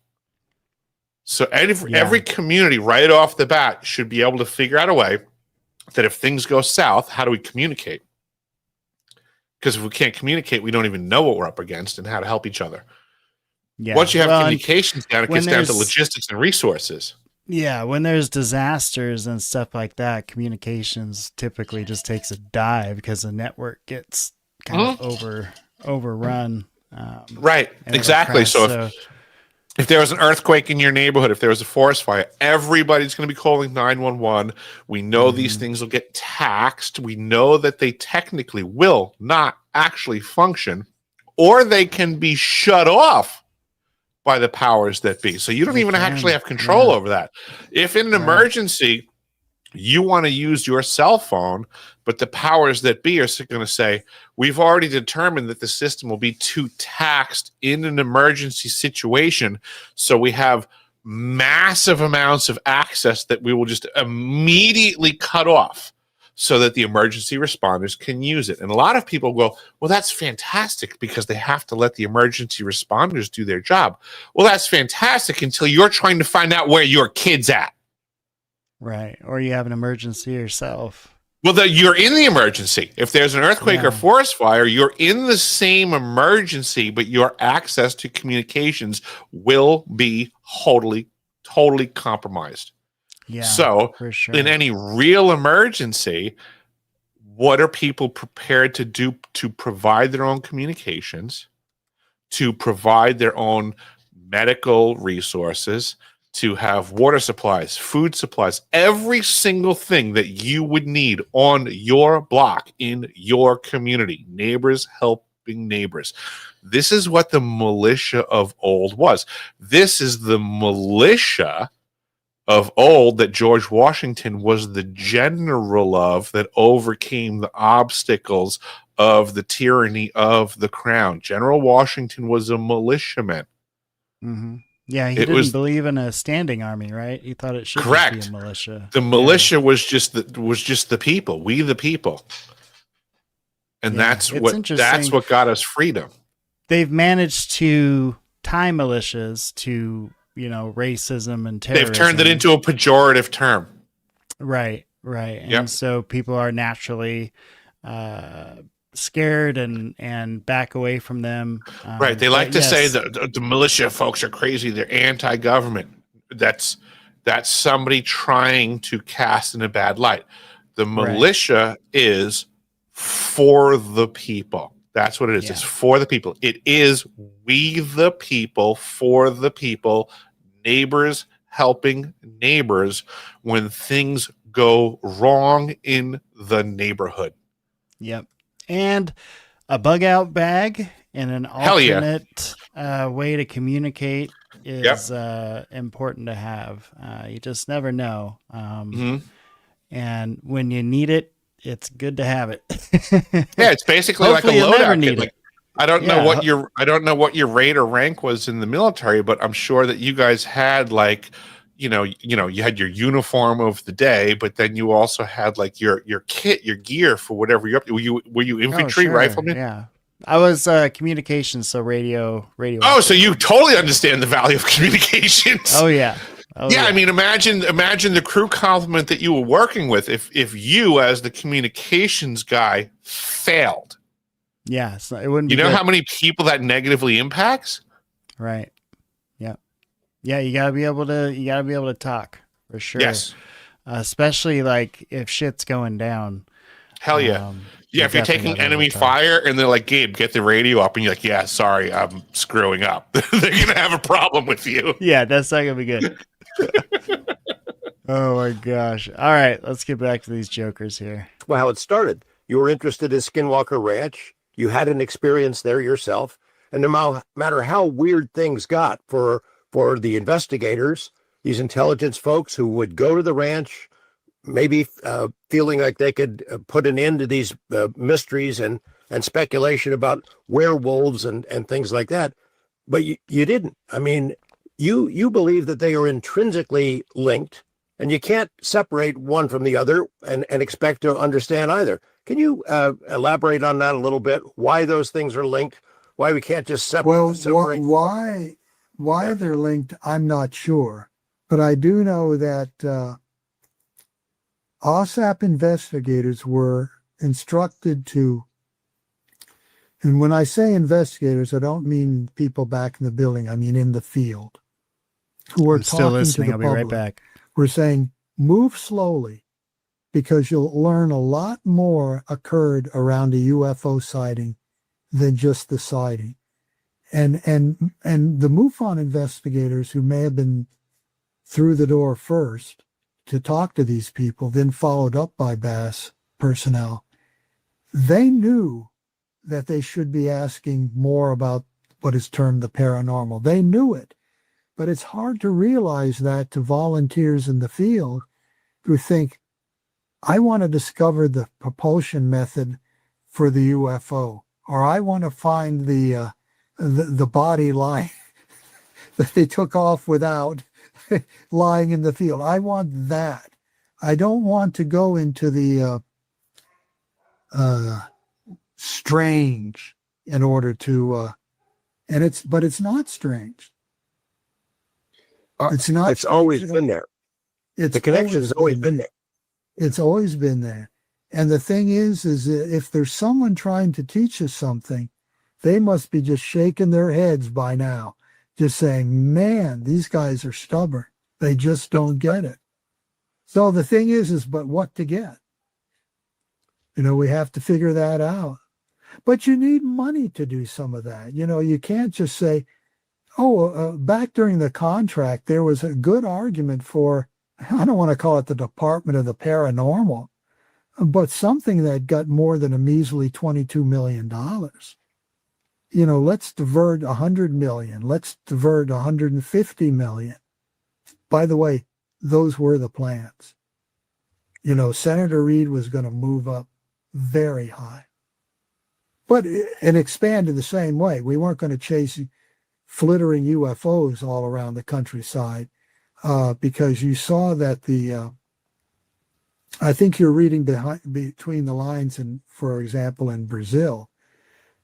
So every community right off the bat should be able to figure out a way that if things go south, how do we communicate? Because if we can't communicate, we don't even know what we're up against and how to help each other. Yeah. Once you have communications down, it gets down to logistics and resources. Yeah, when there's disasters and stuff like that, communications typically just takes a dive because the network gets kind of overrun. Right, exactly. So if there was an earthquake in your neighborhood, if there was a forest fire, everybody's going to be calling 911. We know these things will get taxed. We know that they technically will not actually function, or they can be shut off by the powers that be. So you don't even actually have control over that. If in an emergency, you want to use your cell phone, but the powers that be are going to say, we've already determined that the system will be too taxed in an emergency situation. So we have massive amounts of access that we will just immediately cut off so that the emergency responders can use it. And a lot of people go, well, that's fantastic because they have to let the emergency responders do their job. Well, that's fantastic until you're trying to find out where your kid's at. Right. Or you have an emergency yourself. Well, you're in the emergency. If there's an earthquake or forest fire, you're in the same emergency, but your access to communications will be totally compromised. Yeah, so for sure. In any real emergency, what are people prepared to do to provide their own communications? to provide their own medical resources, to have water supplies, food supplies, every single thing that you would need on your block in your community. Neighbors helping neighbors. This is what the militia of old was. This is the militia of old that George Washington was the general of, that overcame the obstacles of the tyranny of the crown. General Washington was a militiaman. Mm-hmm. Yeah, he didn't believe in a standing army, right? He thought it should be a militia. The militia was just the people, we the people, and that's what got us freedom. They've managed to tie militias to, racism and terrorism. They've turned it into a pejorative term. Right. And so people are naturally scared and back away from them. Right. They like to say that the militia folks are crazy. They're anti-government. That's somebody trying to cast in a bad light. The militia is for the people. That's what it is. It's for the people. It is we the people, for the people, neighbors helping neighbors when things go wrong in the neighborhood. Yep. And a bug out bag and an alternate way to communicate is important to have. You just never know. And when you need it, it's good to have it. It's basically like a loadout kit. I don't know what your rate or rank was in the military, but I'm sure that you guys had you had your uniform of the day, but then you also had like your kit, your gear for whatever you're up to. Were you infantry, rifleman? Yeah. I was communications, so radio. Oh, so you totally understand the value of communications. Oh yeah. I mean, imagine the crew complement that you were working with if you, as the communications guy, failed. Yeah, it wouldn't be You know good. how many people that negatively impacts? Right. Yeah, you gotta be able to talk for sure. Yes. Especially like if shit's going down. Hell yeah. If you're taking enemy fire and they're like, Gabe, get the radio up, and you're like, yeah, sorry, I'm screwing up. They're gonna have a problem with you. Yeah, that's not gonna be good. Oh my gosh. All right, let's get back to these jokers here. Well, how it started. You were interested in Skinwalker Ranch. You had an experience there yourself. And no matter how weird things got for the investigators, these intelligence folks who would go to the ranch, maybe feeling like they could put an end to these mysteries and speculation about werewolves and things like that. But you didn't. I mean, you believe that they are intrinsically linked, and you can't separate one from the other and expect to understand either. Can you elaborate on that a little bit? Why those things are linked? Why we can't just separate? Why they're linked, I'm not sure. But I do know that AAWSAP investigators were instructed to, and when I say investigators, I don't mean people back in the building, I mean in the field, who are still talking listening. to the I'll be public. right back. We're saying, move slowly, because you'll learn a lot more occurred around a UFO sighting than just the sighting. And the MUFON investigators, who may have been through the door first to talk to these people, then followed up by BASS personnel, they knew that they should be asking more about what is termed the paranormal. They knew it, but it's hard to realize that to volunteers in the field who think, I want to discover the propulsion method for the UFO, or I want to find the body lying that they took off without lying in the field. I want that. I don't want to go into the strange in order to but it's not strange. It's not. It's always been there. The connection has always been there. It's always been there. And the thing is if there's someone trying to teach us something, they must be just shaking their heads by now, just saying, man, these guys are stubborn. They just don't get it. So the thing is but what to get? We have to figure that out. But you need money to do some of that. You can't just say, back during the contract, there was a good argument for, I don't want to call it the Department of the Paranormal, but something that got more than a measly $22 million. Let's divert 100 million. Let's divert 150 million. By the way, those were the plans. Senator Reid was going to move up very high. But it expanded the same way. We weren't going to chase flittering UFOs all around the countryside because you saw that I think you're reading between the lines, for example, in Brazil.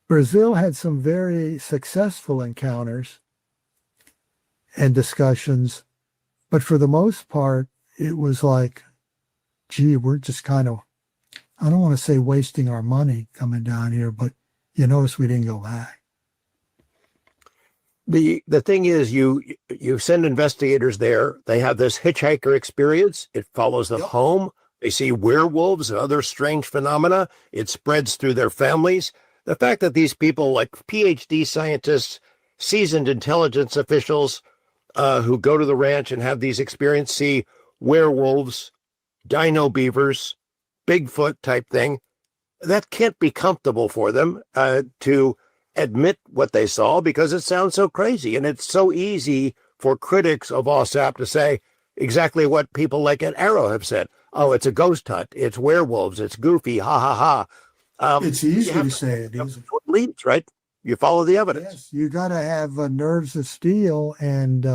Brazil had some very successful encounters and discussions, but for the most part, it was like, gee, we're just kind of, I don't want to say wasting our money coming down here, but you notice we didn't go back. The thing is, you send investigators there. They have this hitchhiker experience. It follows them home. They see werewolves and other strange phenomena. It spreads through their families. The fact that these people, like PhD scientists, seasoned intelligence officials who go to the ranch and have these experiences, see werewolves, dino beavers, Bigfoot type thing, that can't be comfortable for them to admit what they saw because it sounds so crazy. And it's so easy for critics of AAWSAP to say exactly what people like at AARO have said. Oh, it's a ghost hunt. It's werewolves. It's goofy. Ha, ha, ha. It's easy to say it isn't. What leads, right? You follow the evidence. Yes, you got to have nerves of steel. And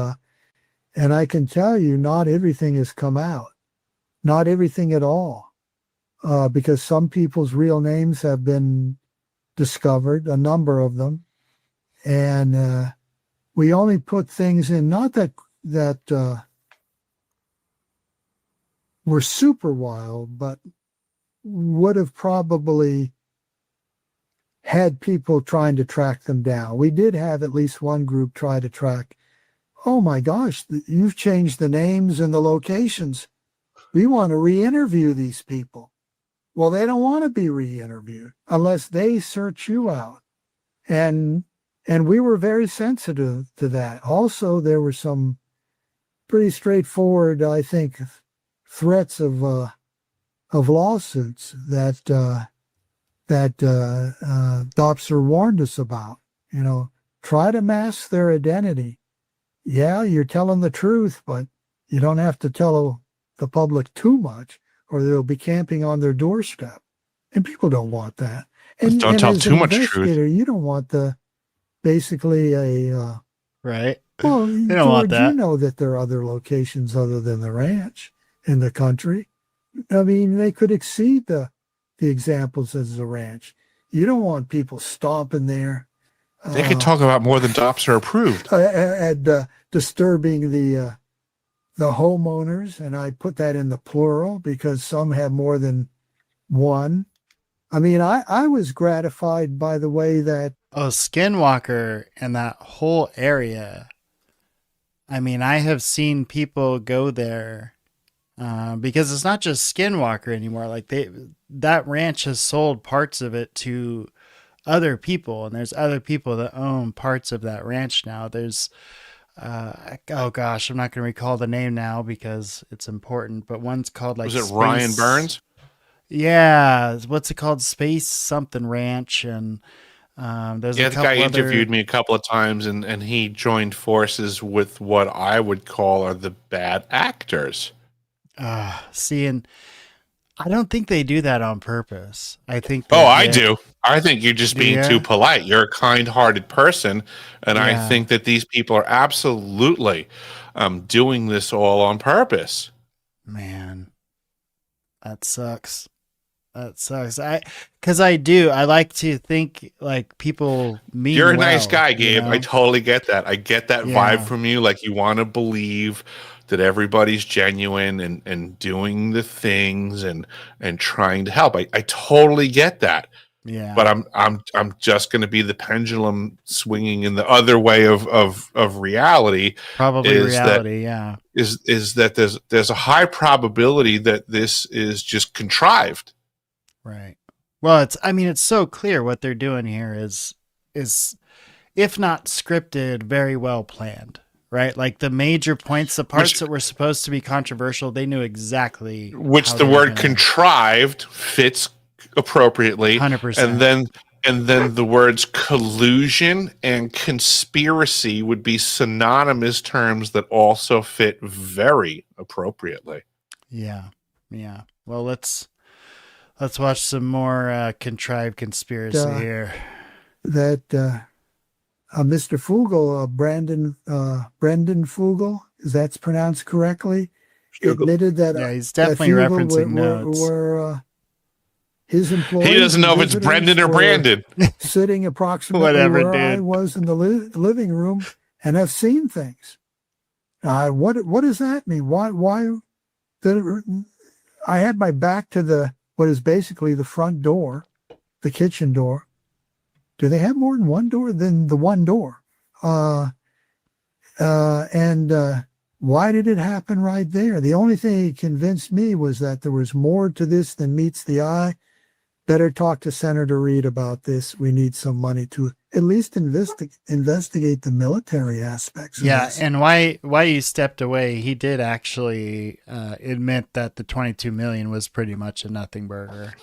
I can tell you, not everything has come out. Not everything at all. Because some people's real names have been discovered, a number of them. And we only put things in, not that were super wild, but would have probably had people trying to track them down. We did have at least one group try to track, oh my gosh, you've changed the names and the locations. We want to re-interview these people. Well, they don't want to be re-interviewed unless they search you out. And we were very sensitive to that. Also, there were some pretty straightforward, I think, threats of lawsuits that DOPSR warned us about. Try to mask their identity. Yeah, you're telling the truth, but you don't have to tell the public too much, or they'll be camping on their doorstep. And people don't want that. And don't tell too much truth. You don't want basically a right. Well, they don't George, want that. You know that there are other locations other than the ranch in the country. I mean, they could exceed the examples as the ranch. You don't want people stomping there. They could talk about more than DOPSR approved. And disturbing the homeowners, and I put that in the plural because some have more than one. I mean, I was gratified by the way that Skinwalker and that whole area. I mean, I have seen people go there because it's not just Skinwalker anymore. Like that ranch has sold parts of it to other people, and there's other people that own parts of that ranch now. There's oh gosh, I'm not going to recall the name now because it's important, but one's called like was it Ryan Burns? Yeah, what's it called? Space something ranch, and there's the guy interviewed me a couple of times, and he joined forces with what I would call are the bad actors. And I don't think they do that on purpose. I think. I do. I think you're just being too polite. You're a kind-hearted person, and I think that these people are absolutely doing this all on purpose. Man, that sucks. That sucks. Because I like to think like people mean. You're a well, nice guy, Gabe. I totally get that. I get that vibe from you. Like you want to believe that everybody's genuine and doing the things and trying to help. I totally get that. Yeah. But I'm just going to be the pendulum swinging in the other way of reality. Probably reality. Is that there's a high probability that this is just contrived. Right. Well, it's so clear what they're doing here is if not scripted, very well planned, right? Like the major points, the parts that were supposed to be controversial, they knew exactly which the word contrived fits appropriately. 100%. And then the words collusion and conspiracy would be synonymous terms that also fit very appropriately. Yeah. Well, let's watch some more contrived conspiracy here. That Mr. Fugel, Brendan Fugel, is that's pronounced correctly, admitted that he's definitely referencing notes. Were his employees. He doesn't know if it's Brendan or Brandon. Sitting approximately where I was in the living room and have seen things. What does that mean? Why? I had my back to what is basically the front door, the kitchen door. Do they have more than one door than the one door? And why did it happen right there? The only thing that convinced me was that there was more to this than meets the eye. Better talk to Senator Reid about this. We need some money to at least investigate the military aspects of this. And why you stepped away, he did actually admit that the $22 million was pretty much a nothing burger.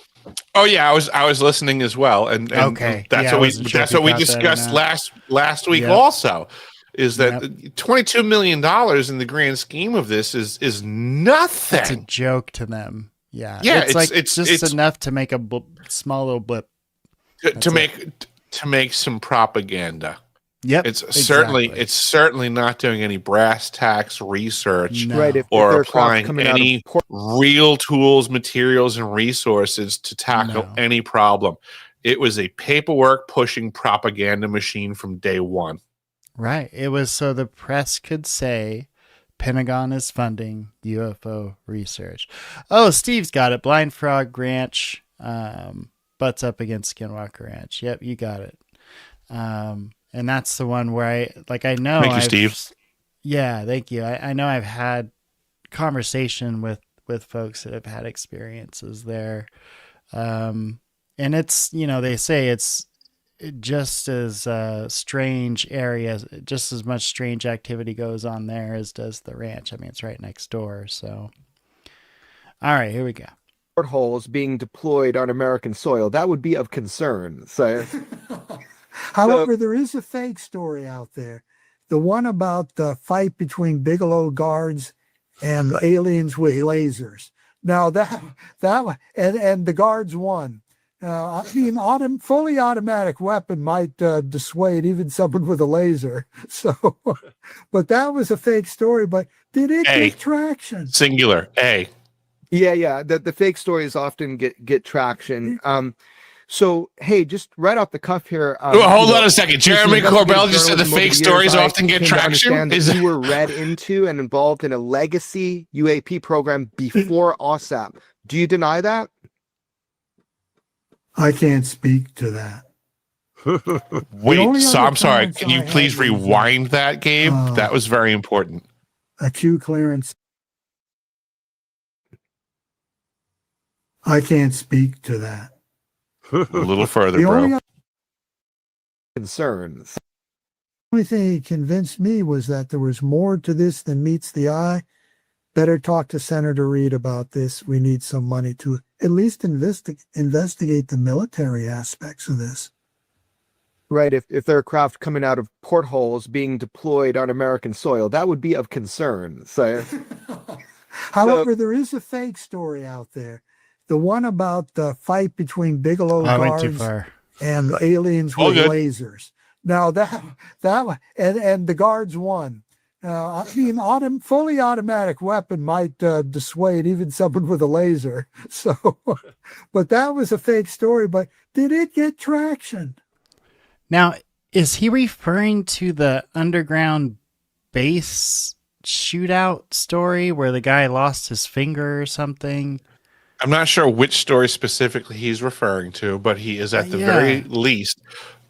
Oh yeah, I was listening as well, and okay, that's what we discussed last week. Yep. Also, is that $22 million in the grand scheme of this is nothing. It's a joke to them. Yeah, it's just enough to make a small little blip to make some propaganda. Yep, it's certainly not doing any brass tacks research, right? Or applying any real tools, materials, and resources to tackle any problem. It was a paperwork pushing propaganda machine from day one. Right. It was so the press could say Pentagon is funding UFO research. Oh, Steve's got it. Blind Frog Ranch butts up against Skinwalker Ranch. Yep, you got it. And that's the one where I know. Thank you, Steve. Yeah, thank you. I know I've had conversation with folks that have had experiences there. And it's, they say it's just as strange areas, just as much strange activity goes on there as does the ranch. I mean, it's right next door. So, all right, here we go. Portholes being deployed on American soil, that would be of concern. So, however, there is a fake story out there. The one about the fight between Bigelow guards and aliens with lasers. Now that and the guards won. Fully automatic weapon might dissuade even someone with a laser. So, but that was a fake story. But did it get traction? Singular. A. Yeah. The fake stories often get traction. So, hey, just right off the cuff here. Hold on a second. Jeremy Corbell just said the fake stories often get traction. You were read into and involved in a legacy UAP program before AAWSAP. Do you deny that? I can't speak to that. Wait, so I'm sorry. Can you please rewind that, Gabe? That was very important. A Q clearance. I can't speak to that. A little further, bro. Concerns. The only thing that convinced me was that there was more to this than meets the eye. Better talk to Senator Reid about this. We need some money to at least investigate the military aspects of this. Right. If aircraft coming out of portholes being deployed on American soil, that would be of concern. So, however, there is a fake story out there. The one about the fight between Bigelow guards and aliens with lasers. Now that and the guards won. Fully automatic weapon might dissuade even someone with a laser. So, but that was a fake story. But did it get traction? Now, is he referring to the underground base shootout story where the guy lost his finger or something? I'm not sure which story specifically he's referring to, but he is at the very least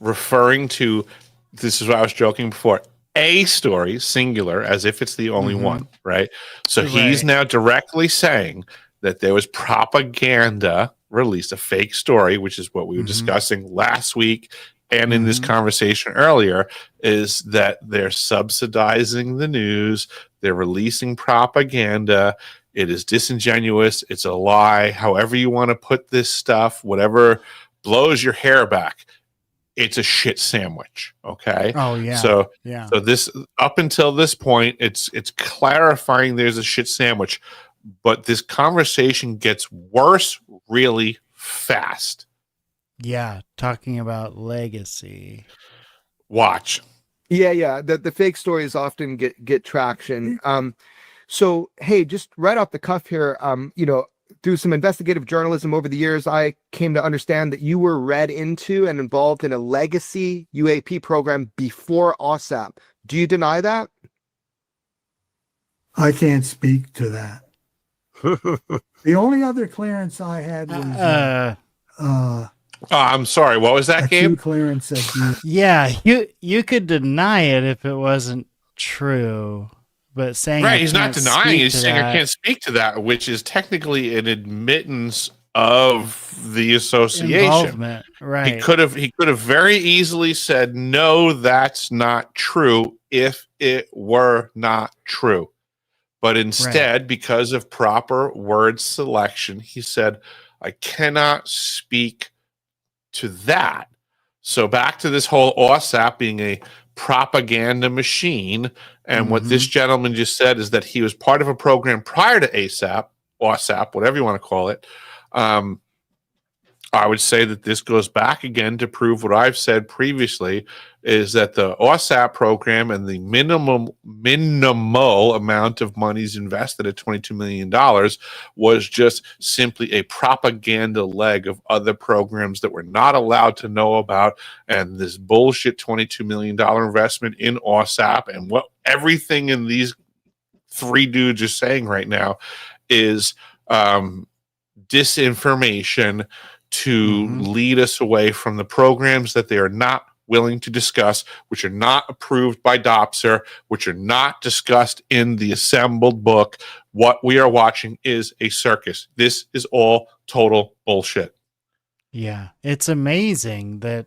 referring to, this is what I was joking before, a story, singular, as if it's the only one, right? So he's now directly saying that there was propaganda released, a fake story, which is what we were discussing last week and in this conversation earlier, is that they're subsidizing the news, they're releasing propaganda. It is disingenuous, it's a lie, however you want to put this stuff, whatever blows your hair back, it's a shit sandwich. Okay. Oh yeah. So yeah. So this, up until this point, it's clarifying there's a shit sandwich, but this conversation gets worse really fast. Yeah, talking about legacy. Watch. Yeah. The fake stories often get traction. So hey, just right off the cuff here, through some investigative journalism over the years, I came to understand that you were read into and involved in a legacy UAP program before AAWSAP. Do you deny that? I can't speak to that. The only other clearance I had was I'm sorry. What was that, Gabe? clearance at Yeah, you could deny it if it wasn't true, but saying Right, I he's not can't denying. speak He's to saying I that- can't speak to that, which is technically an admittance of the association. Involvement, right? He could have very easily said, no, that's not true, if it were not true. But instead, because of proper word selection, he said, I cannot speak to that. So back to this whole AAWSAP being a propaganda machine. And what this gentleman just said is that he was part of a program prior to AAWSAP, whatever you want to call it. I would say that this goes back again to prove what I've said previously, is that the AAWSAP program and the minimal amount of monies invested at $22 million was just simply a propaganda leg of other programs that we're not allowed to know about. And this bullshit $22 million investment in AAWSAP and what everything in these three dudes are saying right now is disinformation to lead us away from the programs that they are not willing to discuss, which are not approved by DOPSR, which are not discussed in the assembled book. What we are watching is a circus. This is all total bullshit. Yeah, it's amazing that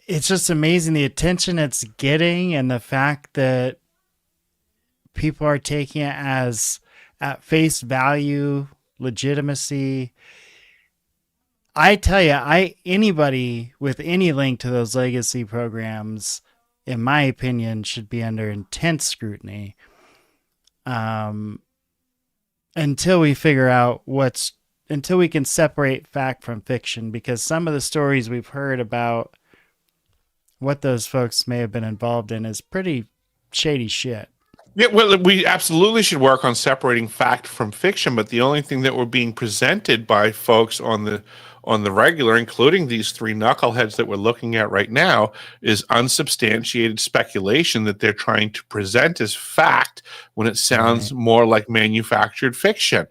it's just amazing the attention it's getting and the fact that people are taking it as at face value, legitimacy. I tell you, anybody with any link to those legacy programs, in my opinion, should be under intense scrutiny until we figure out until we can separate fact from fiction, because some of the stories we've heard about what those folks may have been involved in is pretty shady shit. Yeah, well, we absolutely should work on separating fact from fiction, but the only thing that we're being presented by folks on the regular, including these three knuckleheads that we're looking at right now, is unsubstantiated speculation that they're trying to present as fact when it sounds more like manufactured fiction.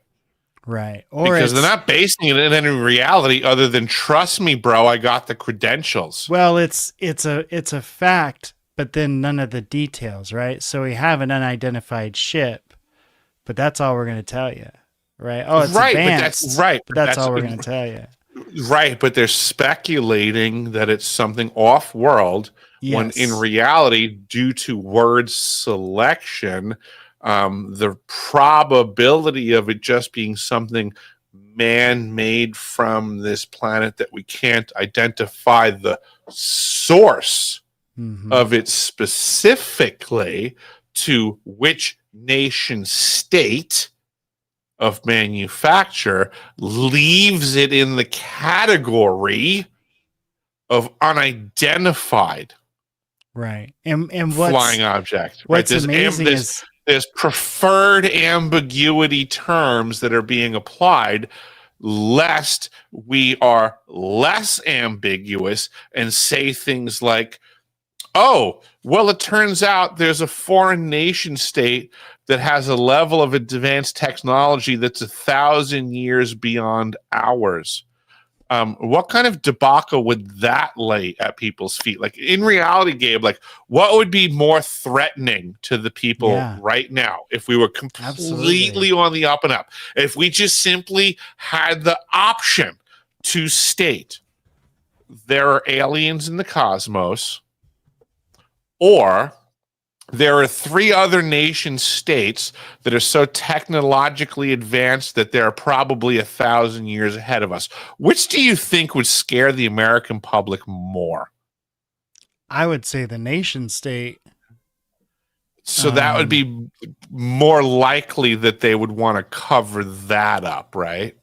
Right. Because they're not basing it in any reality other than, trust me, bro, I got the credentials. Well, it's a fact, but then none of the details, right? So we have an unidentified ship, but that's all we're going to tell you, right? Oh, it's advanced, but that's all we're going to tell you. Right, but they're speculating that it's something off-world, when in reality, due to word selection, the probability of it just being something man-made from this planet that we can't identify the source of it specifically to which nation state of manufacture leaves it in the category of unidentified, right? And flying object. What's right? amazing is there's preferred ambiguity terms that are being applied, lest we are less ambiguous and say things like, oh, well, it turns out there's a foreign nation state that has a level of advanced technology that's 1,000 years beyond ours. what kind of debacle would that lay at people's feet? Like in reality, Gabe, like what would be more threatening to the people right now if we were completely on the up and up? If we just simply had the option to state there are aliens in the cosmos, or there are 3 other nation states that are so technologically advanced that they're probably 1,000 years ahead of us. Which do you think would scare the American public more? I would say the nation state. So that would be more likely that they would want to cover that up, right?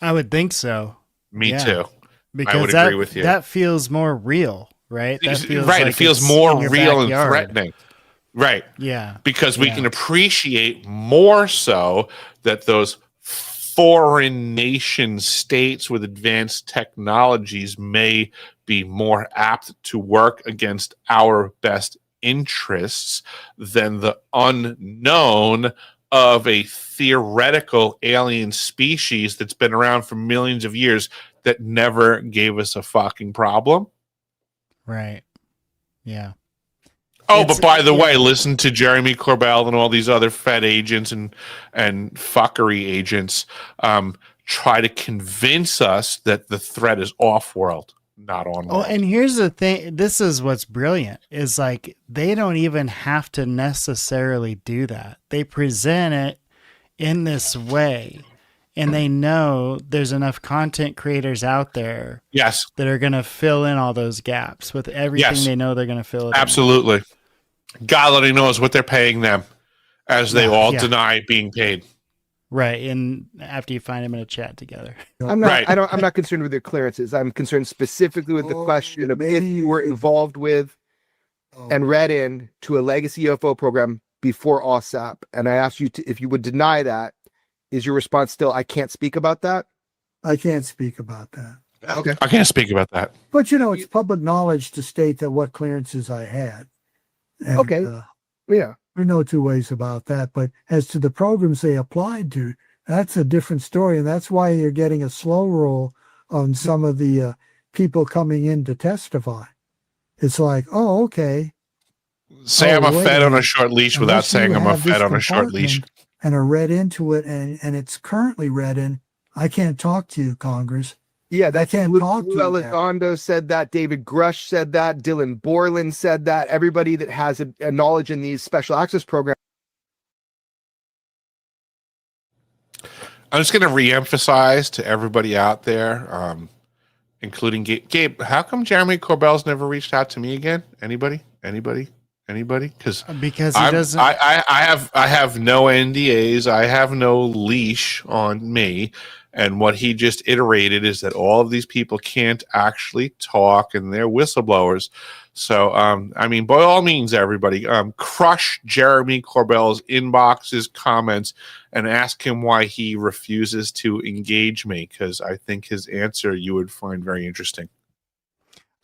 I would think so. Me too. Because I would agree with you. That feels more real, right? That feels right. like It feels it's more in your real and backyard. threatening. Right. Yeah. Because we can appreciate more so that those foreign nation states with advanced technologies may be more apt to work against our best interests than the unknown of a theoretical alien species that's been around for millions of years that never gave us a fucking problem. Right. Yeah. Oh, but by the way, listen to Jeremy Corbell and all these other Fed agents and fuckery agents try to convince us that the threat is off-world, not on-world. Oh, and here's the thing. This is what's brilliant is like they don't even have to necessarily do that. They present it in this way, and they know there's enough content creators out there that are going to fill in all those gaps with everything they know they're going to fill it Absolutely. In. God only knows what they're paying them as they all deny being paid. Right. And after you find them in a chat together. I'm not concerned with their clearances. I'm concerned specifically with the question of if you were involved with and read in to a legacy UFO program before AAWSAP. And I asked you if you would deny that. Is your response still, I can't speak about that? I can't speak about that. Okay. I can't speak about that. But, it's public knowledge to state that what clearances I had. And, yeah. There's no two ways about that. But as to the programs they applied to, that's a different story. And that's why you're getting a slow roll on some of the people coming in to testify. It's like, oh, okay. Say I'm a Fed on a short leash without saying I'm a Fed on a short leash. And are read into it, and it's currently read in. I can't talk to you, Congress. Yeah, I can't talk to you. Elizondo said that. David Grush said that. Dylan Borland said that. Everybody that has a knowledge in these special access programs. I'm just going to reemphasize to everybody out there, including Gabe, how come Jeremy Corbell's never reached out to me again? Anybody? Because he doesn't. I have no NDAs. I have no leash on me. And what he just iterated is that all of these people can't actually talk, and they're whistleblowers. So, by all means, everybody, crush Jeremy Corbell's inboxes, comments, and ask him why he refuses to engage me, because I think his answer you would find very interesting.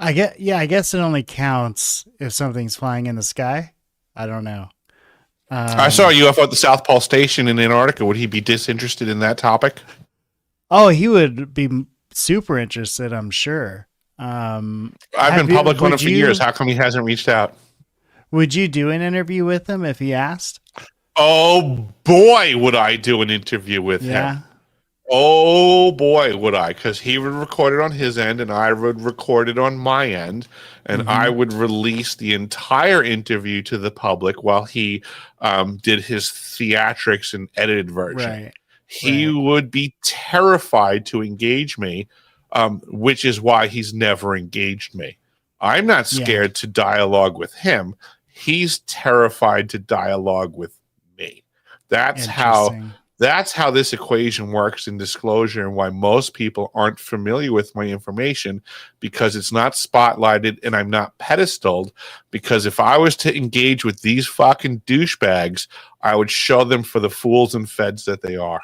I guess it only counts if something's flying in the sky. I don't know. I saw a UFO at the South Pole Station in Antarctica. Would he be disinterested in that topic? Oh, he would be super interested, I'm sure. I've been public on him for years. How come he hasn't reached out? Would you do an interview with him if he asked? Oh, boy, would I do an interview with him. Oh, boy, would I. Because he would record it on his end, and I would record it on my end. And I would release the entire interview to the public while he did his theatrics and edited version. Right. He would be terrified to engage me, which is why he's never engaged me. I'm not scared to dialogue with him. He's terrified to dialogue with me. That's how this equation works in disclosure, and why most people aren't familiar with my information, because it's not spotlighted and I'm not pedestaled. Because if I was to engage with these fucking douchebags, I would show them for the fools and feds that they are.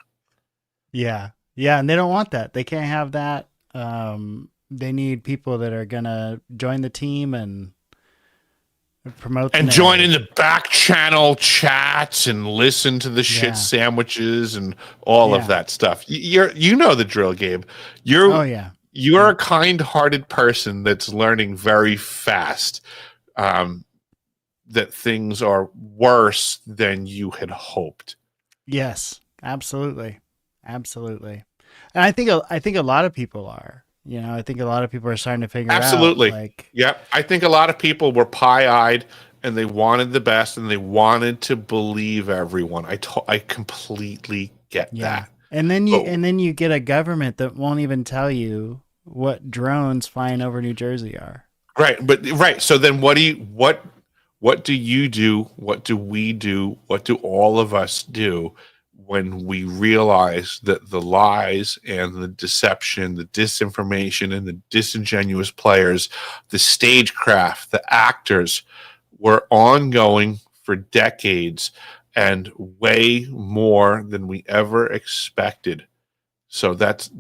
Yeah. Yeah. And they don't want that. They can't have that. They need people that are going to join the team and promote and join in the back channel chats and listen to the shit sandwiches and all of that stuff. You know the drill, Gabe. You're a kind-hearted person that's learning very fast that things are worse than you had hoped. Yes, absolutely. Absolutely. And I think a lot of people are, I think a lot of people are starting to figure Absolutely. out, like, yeah. I think a lot of people were pie-eyed and they wanted the best and they wanted to believe everyone. I completely get that. And then you get a government that won't even tell you what drones flying over New Jersey are. Right. So then what do you do? What do we do? What do all of us do when we realize that the lies and the deception, the disinformation and the disingenuous players, the stagecraft, the actors were ongoing for decades and way more than we ever expected. So that's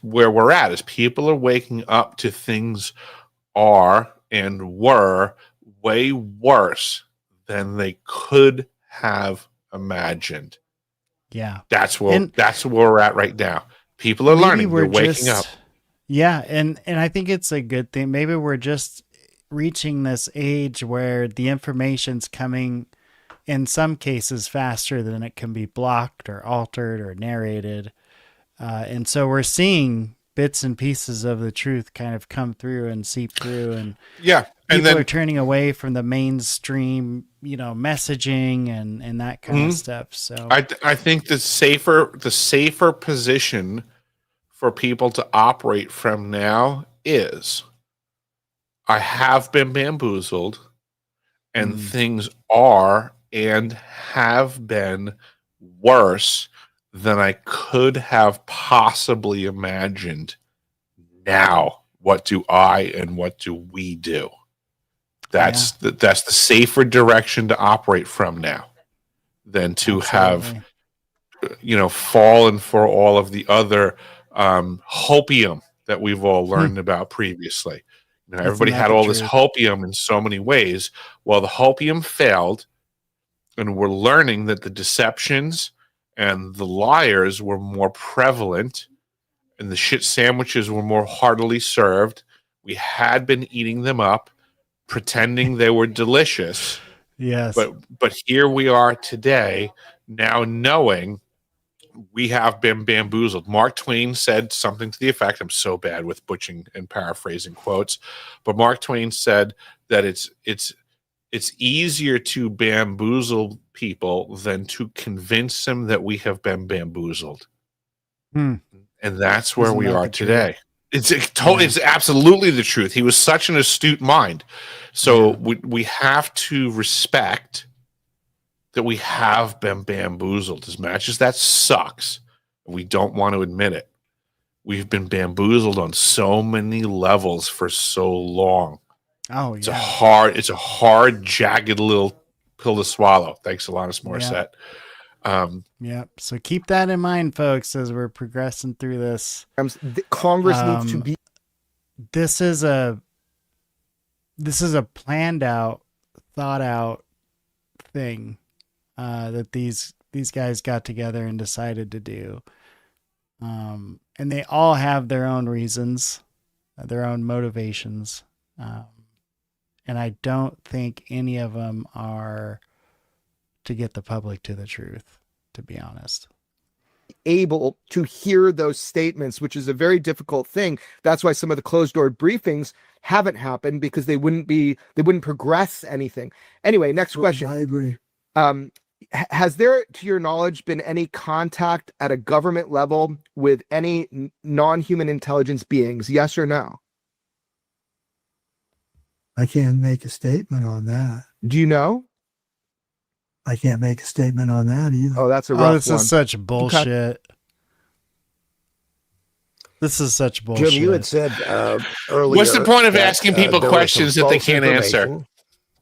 where we're at, is people are waking up to things are and were way worse than they could have imagined. Yeah. That's where we're at right now. People are learning, they're waking up. Yeah, and I think it's a good thing. Maybe we're just reaching this age where the information's coming in some cases faster than it can be blocked or altered or narrated. And so we're seeing bits and pieces of the truth kind of come through and seep through, and people are turning away from the mainstream, messaging and that kind of stuff. So I think the safer position for people to operate from now is, I have been bamboozled, and things are and have been worse than I could have possibly imagined. Now, what do I and what do we do? That's the safer direction to operate from now than to have, fallen for all of the other hopium that we've all learned about previously. Everybody had all this hopium in so many ways. Well, the hopium failed, and we're learning that the deceptions and the liars were more prevalent, and the shit sandwiches were more heartily served. We had been eating them up, pretending they were delicious. Yes. But here we are today, now knowing we have been bamboozled. Mark Twain said something to the effect, I'm so bad with butchering and paraphrasing quotes, but Mark Twain said that it's easier to bamboozle people than to convince them that we have been bamboozled. And that's where we are today. It's absolutely the truth. He was such an astute mind. So we have to respect that we have been bamboozled. As much as that sucks, we don't want to admit it. We've been bamboozled on so many levels for so long. Oh, it's a hard, jagged little pill to swallow. Thanks, Alanis Morissette. So keep that in mind, folks, as we're progressing through this. Congress needs to be. This is a planned out, thought out thing that these guys got together and decided to do. And they all have their own reasons, their own motivations. And I don't think any of them are to get the public to the truth, to be honest. Able to hear those statements, which is a very difficult thing. That's why some of the closed door briefings haven't happened, because they wouldn't progress anything. Anyway, next question. I agree. Has there, to your knowledge, been any contact at a government level with any non-human intelligence beings? Yes or no? I can't make a statement on that. Do you know? I can't make a statement on that either. Oh, that's a rough this one. is such bullshit. This is such bullshit. Jim, you had said earlier. What's the point of asking people questions that they can't answer?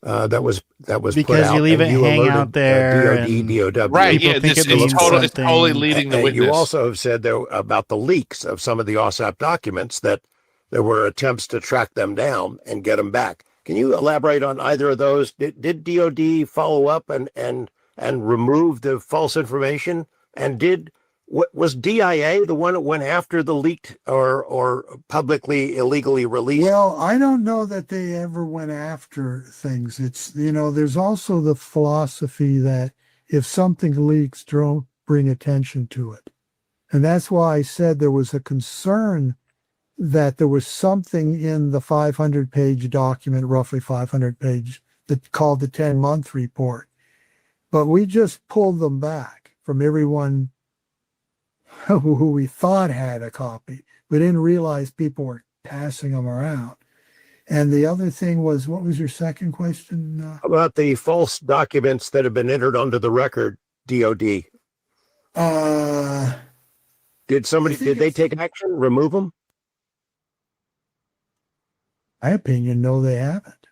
That was because put out, you leave it hang out there. DOD, right? Yeah, it's totally leading the witness. You also have said there about the leaks of some of the AAWSAP documents, that there were attempts to track them down and get them back. Can you elaborate on either of those? Did DOD follow up and remove the false information? And What was DIA the one that went after the leaked or publicly illegally released? Well, I don't know that they ever went after things. It's, there's also the philosophy that if something leaks, don't bring attention to it. And that's why I said there was a concern that there was something in the 500-page document, roughly 500-page, that called the 10-month report. But we just pulled them back from everyone who we thought had a copy. We didn't realize people were passing them around. And the other thing was, what was your second question? About the false documents that have been entered onto the record, DOD. Did they take action, remove them? My opinion, no, they haven't.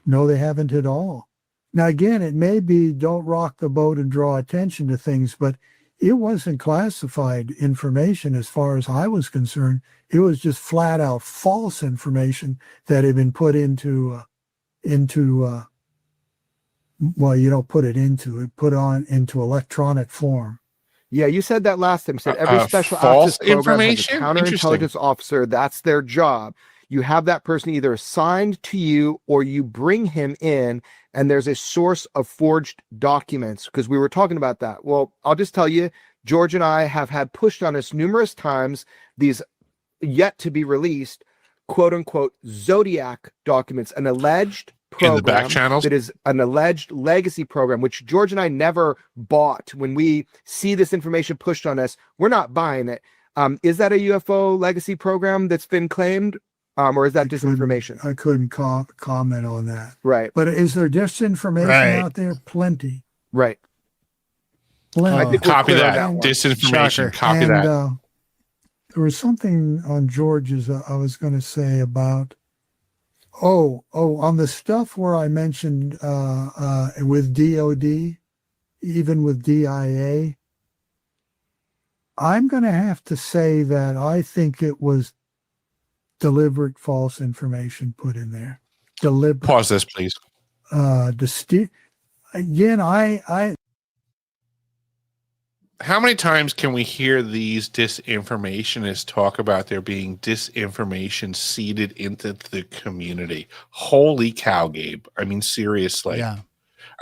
No, they haven't at all. Now, again, it may be don't rock the boat and draw attention to things, but it wasn't classified information as far as I was concerned. It was just flat out false information that had been put into well, you don't put it put on into electronic form. Yeah, you said that last time. You said every special access program has a counterintelligence officer. That's their job. You have that person either assigned to you or you bring him in, and there's a source of forged documents, because we were talking about that. Well, I'll just tell you, George and I have had pushed on us numerous times these yet to be released, quote unquote, Zodiac documents, an alleged program in the back channels that is an alleged legacy program, which George and I never bought. When we see this information pushed on us, we're not buying it. Is that a UFO legacy program that's been claimed? Or is that disinformation? I couldn't comment on that. Right. But is there disinformation out there? Plenty. Right. Plenty. I think copy that. Disinformation. Copy that. There was something on George's I was going to say about, on the stuff where I mentioned with DOD, even with DIA, I'm going to have to say that I think it was deliberate false information put in there. Deliberate. Pause this, please. Again, I how many times can we hear these disinformationists talk about there being disinformation seeded into the community? Holy cow, Gabe. I mean, seriously. Yeah.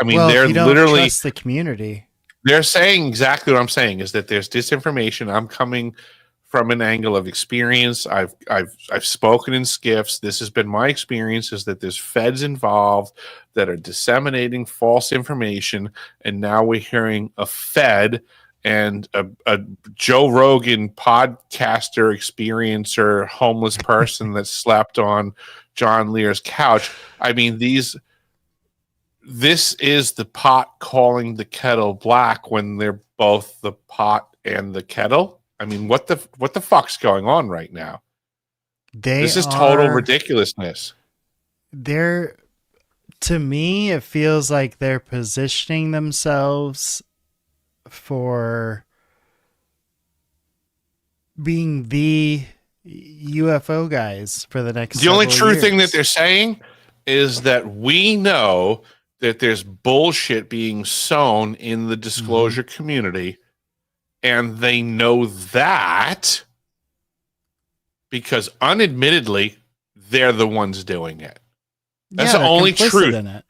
I mean, well, they're if you don't literally trust the community. They're saying exactly what I'm saying, is that there's disinformation. I'm coming from an angle of experience. I've spoken in skiffs. This has been my experience, is that there's feds involved that are disseminating false information. And now we're hearing a fed and a Joe Rogan podcaster, experiencer, homeless person that slept on John Lear's couch. I mean, this is the pot calling the kettle black when they're both the pot and the kettle. I mean, what the fuck's going on right now? This is total ridiculousness. To me, it feels like they're positioning themselves for being the UFO guys for the next. The only true years. thing that they're saying is that we know that there's bullshit being sown in the disclosure community. And they know that because unadmittedly, they're the ones doing it. That's the only truth. In it.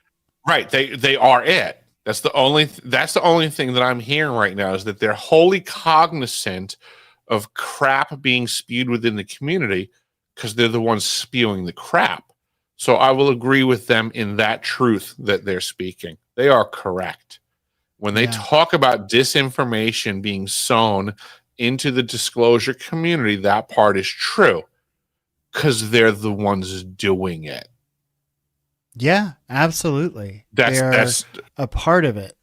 Right. They are it. That's the only thing that I'm hearing right now, is that they're wholly cognizant of crap being spewed within the community because they're the ones spewing the crap. So I will agree with them in that truth that they're speaking. They are correct. When they talk about disinformation being sown into the disclosure community, that part is true because they're the ones doing it. Yeah, absolutely. That's a part of it.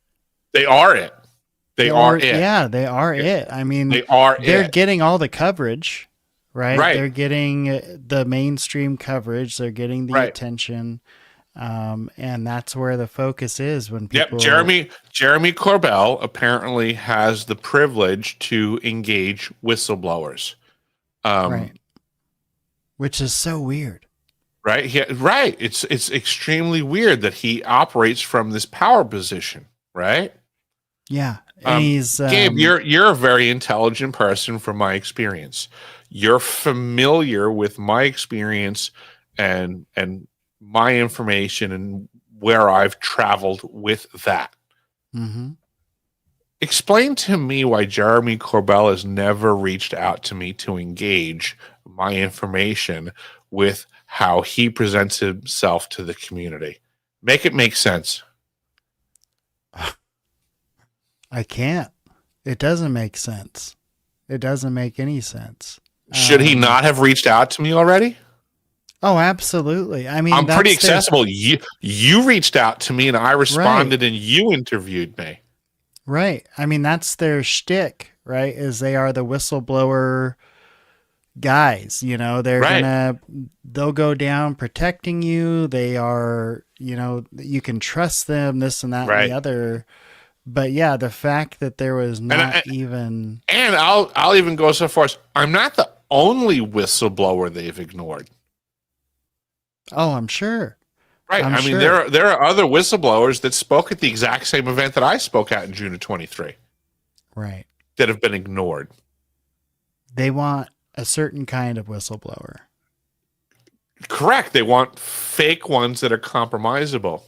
They are it. They are it. Yeah, they are it. I mean, they're getting all the coverage, right? Right. They're getting the mainstream coverage. They're getting the attention. And that's where the focus is when people. Jeremy Corbell apparently has the privilege to engage whistleblowers, right? Which is so weird, right? Right. It's extremely weird that he operates from this power position, right? Yeah, And he's Gabe, you're a very intelligent person from my experience. You're familiar with my experience and my information and where I've traveled with that. Mm-hmm. Explain to me why Jeremy Corbell has never reached out to me to engage my information with how he presents himself to the community. Make it make sense. I can't. It doesn't make sense. It doesn't make any sense. Should he not have reached out to me already? Oh, absolutely. I mean, I'm pretty accessible. You reached out to me and I responded, and you interviewed me. Right. I mean, that's their shtick, right? Is they are the whistleblower guys, you know, they'll go down protecting you. They are, you know, you can trust them, this and that and the other. But yeah, the fact that there was not even. And I'll even go so far as I'm not the only whistleblower they've ignored. Oh, I'm sure. Right. I mean, there are other whistleblowers that spoke at the exact same event that I spoke at in June of 23. Right. That have been ignored. They want a certain kind of whistleblower. Correct. They want fake ones that are compromisable.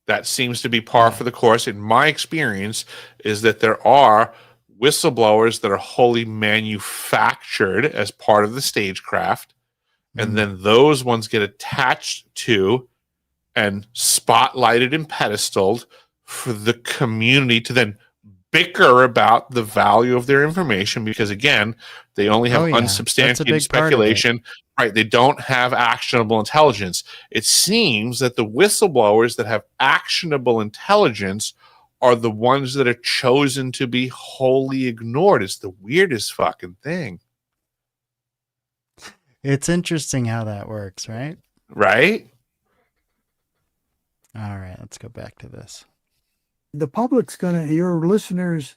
That seems to be par for the course. In my experience, is that there are whistleblowers that are wholly manufactured as part of the stagecraft. And then those ones get attached to and spotlighted and pedestaled for the community to then bicker about the value of their information, because again, they only have unsubstantiated speculation. Right. They don't have actionable intelligence. It seems that the whistleblowers that have actionable intelligence are the ones that are chosen to be wholly ignored. It's the weirdest fucking thing. It's interesting how that works, right? Right. All right, let's go back to this. The public's your listeners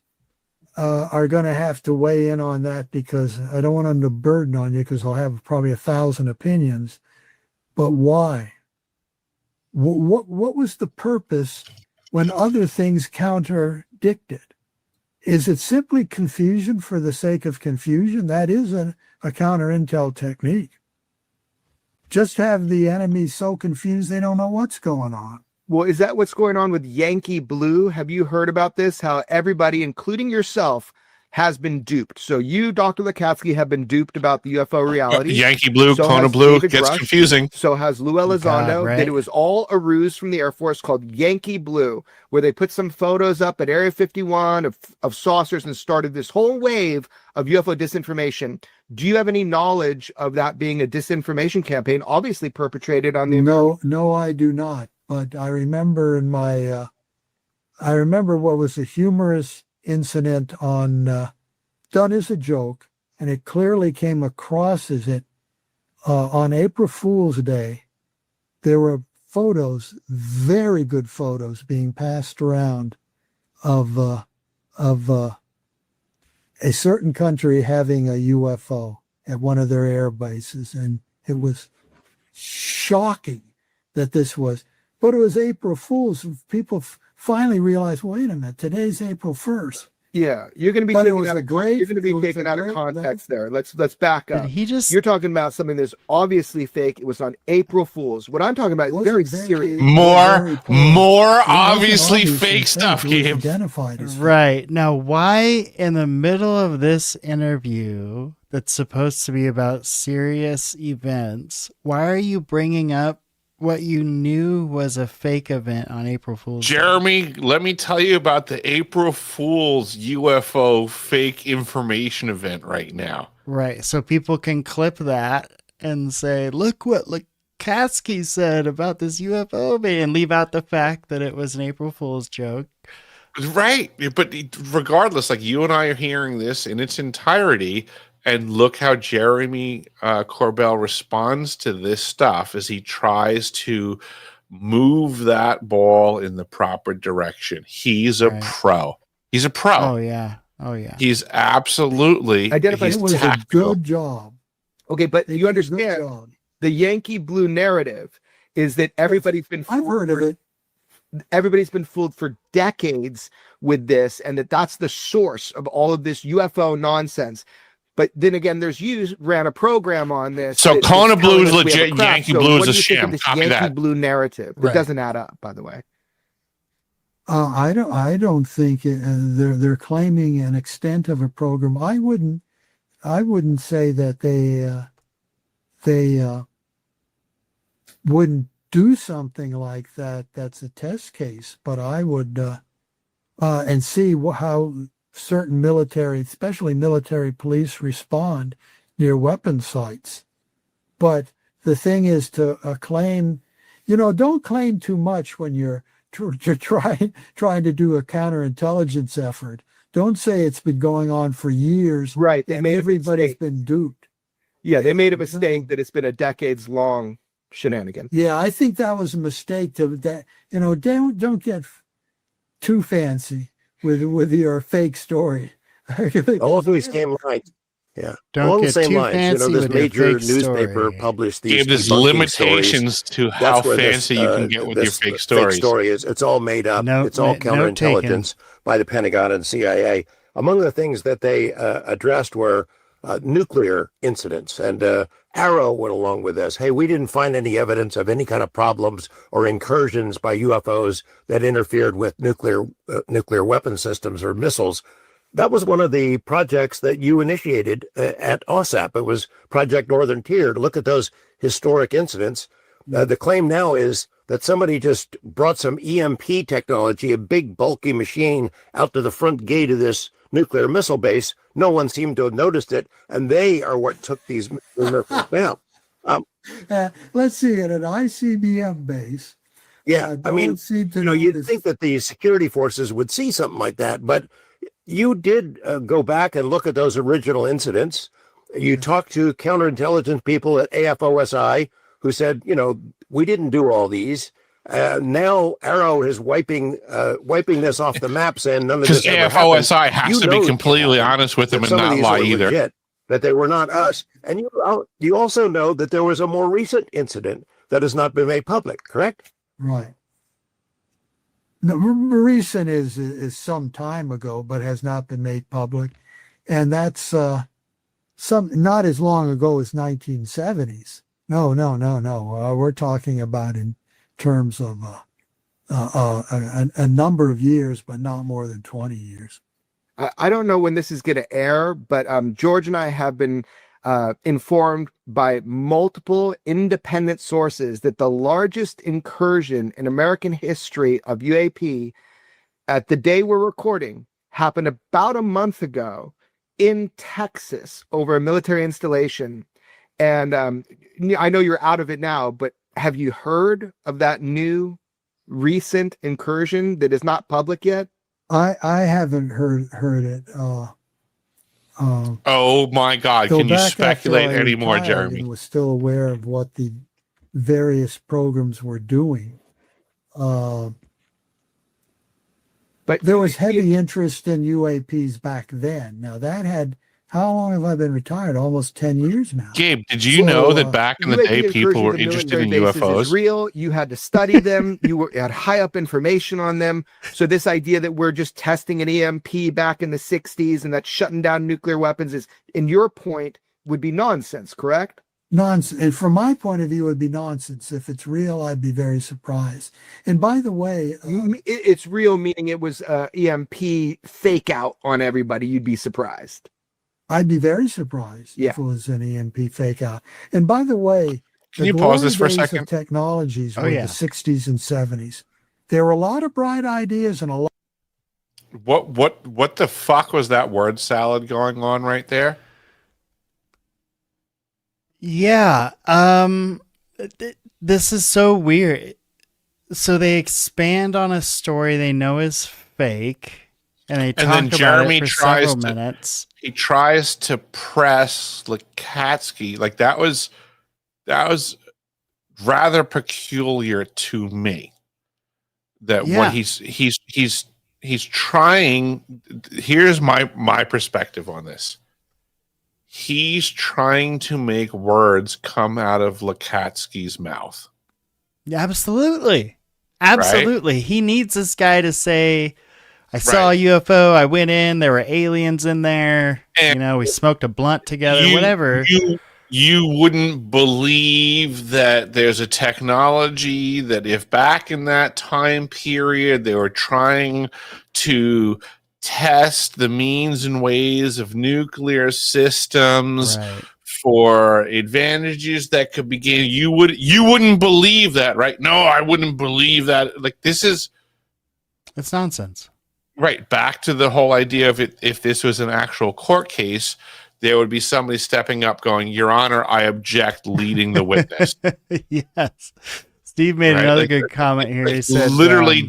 are going to have to weigh in on that, because I don't want them to burden on you, because I'll have probably 1,000 opinions. But why? What was the purpose when other things counterdicted? Is it simply confusion for the sake of confusion? That is a counter-intel technique. Just have the enemy so confused they don't know what's going on. Well, is that what's going on with Yankee Blue? Have you heard about this? How everybody, including yourself, has been duped. So you, Dr. Lacatski, have been duped about the UFO reality. Yankee Blue, so Kona Blue, gets confusing. So has Lou Elizondo. right? That it was all a ruse from the Air Force called Yankee Blue, where they put some photos up at Area 51 of saucers and started this whole wave of UFO disinformation. Do you have any knowledge of that being a disinformation campaign, obviously perpetrated on the No, I do not. But I remember I remember what was a humorous incident on done as a joke, and it clearly came across as it on April Fool's Day. There were photos, very good photos, being passed around of a certain country having a UFO at one of their air bases, and it was shocking that this was. But it was April Fool's. People finally realized, wait a minute, today's April 1st. Yeah, you're going to be taken out of context there. Let's back up. You're talking about something that's obviously fake. It was on April Fool's. What I'm talking about is very serious. More obviously fake stuff, Gabe. Identified as right. Now, why in the middle of this interview that's supposed to be about serious events, why are you bringing up what you knew was a fake event on April Fool's Day? Jeremy, let me tell you about the April Fool's UFO fake information event right now. Right. So people can clip that and say, look what Lacatski said about this UFO and leave out the fact that it was an April Fool's joke. Right. But regardless, like, you and I are hearing this in its entirety. And look how Jeremy Corbell responds to this stuff as he tries to move that ball in the proper direction. He's a pro. He's a pro. Oh, yeah. He's absolutely identified. It was a good job. Okay, but you understand the Yankee Blue narrative is that everybody's been. I've heard of it. everybody's been fooled for decades with this, and that's the source of all of this UFO nonsense. But then again, ran a program on this. So Kona Blue is legit, craft. Yankee So Blue what is do a you think of sham. this Copy Yankee that. Blue narrative. It Right. doesn't add up, by the way. I don't think they're claiming an extent of a program. I wouldn't say that they wouldn't do something like that. That's a test case, but I would and see how certain military, especially military police, respond near weapon sites. But the thing is to claim, don't claim too much when you're trying to do a counterintelligence effort. Don't say it's been going on for years. Right. And everybody's been duped. Yeah, they made a mistake that it's been a decades-long shenanigan. Yeah, I think that was a mistake. Don't get too fancy with your fake story. Always came right. Yeah. Don't Along the get same too lines, fancy this with your major fake newspaper story. published these There's debunking limitations to how That's where fancy you can get with your fake Fake stories. story is. It's all made up. It's all counterintelligence by the Pentagon and CIA. Among the things that they addressed were nuclear incidents, and AARO went along with this. Hey, we didn't find any evidence of any kind of problems or incursions by UFOs that interfered with nuclear weapon systems or missiles. That was one of the projects that you initiated at AAWSAP. It was Project Northern Tier to look at those historic incidents. The claim now is that somebody just brought some EMP technology, a big bulky machine, out to the front gate of this nuclear missile base. No one seemed to have noticed it, and they are what took these missiles down. Let's see, at an ICBM base. Yeah, I mean, you'd think that the security forces would see something like that, but you did go back and look at those original incidents. You talked to counterintelligence people at AAWSAP who said, we didn't do all these. Now AARO is wiping this off the map, saying none of this ever happened. Because AAWSAP has to be completely honest with them and not lie either. Legit, that they were not us. And you also know that there was a more recent incident that has not been made public, correct? Right. No, recent is some time ago, but has not been made public, and that's not as long ago as 1970s. No. We're talking about in terms of a number of years, but not more than 20 years. I don't know when this is going to air, but George and I have been informed by multiple independent sources that the largest incursion in American history of UAP at the day we're recording happened about a month ago in Texas over a military installation. And I know you're out of it now, but have you heard of that new recent incursion that is not public yet? I haven't heard it. Oh my God! Can you speculate any more, Jeremy? I was still aware of what the various programs were doing, but there was heavy interest in UAPs back then. Now that had, how long have I been retired? Almost 10 years now. Gabe, did you know that back in the day people were interested in UFOs? Is real. You had to study them. You had high up information on them. So this idea that we're just testing an EMP back in the 60s and that's shutting down nuclear weapons is, in your point, would be nonsense, correct? Nonsense. And from my point of view, it would be nonsense. If it's real, I'd be very surprised. And by the way, it's real, meaning it was EMP fake out on everybody. You'd be surprised. I'd be very surprised if it was an EMP fake out. And by the way, can you pause this for a days second? Of technologies were the 60s and 70s. There were a lot of bright ideas and a lot. What the fuck was that word salad going on right there? Yeah. This is so weird. So they expand on a story they know is fake. And they talk then Jeremy about it for tries several minutes. He tries to press Lacatski. Like that was rather peculiar to me. That what he's trying. Here's my perspective on this. He's trying to make words come out of Lacatski's mouth. Absolutely. Absolutely. He needs this guy to say, I saw a UFO, I went in, there were aliens in there, And we smoked a blunt together, whatever. You wouldn't believe that there's a technology that if back in that time period they were trying to test the means and ways of nuclear systems for advantages that could begin, you wouldn't believe that, right? No, I wouldn't believe that. Like, it's nonsense. Right. Back to the whole idea of it, if this was an actual court case, there would be somebody stepping up going, Your Honor, I object, leading the witness. Yes. Steve made another good comment here. He said, literally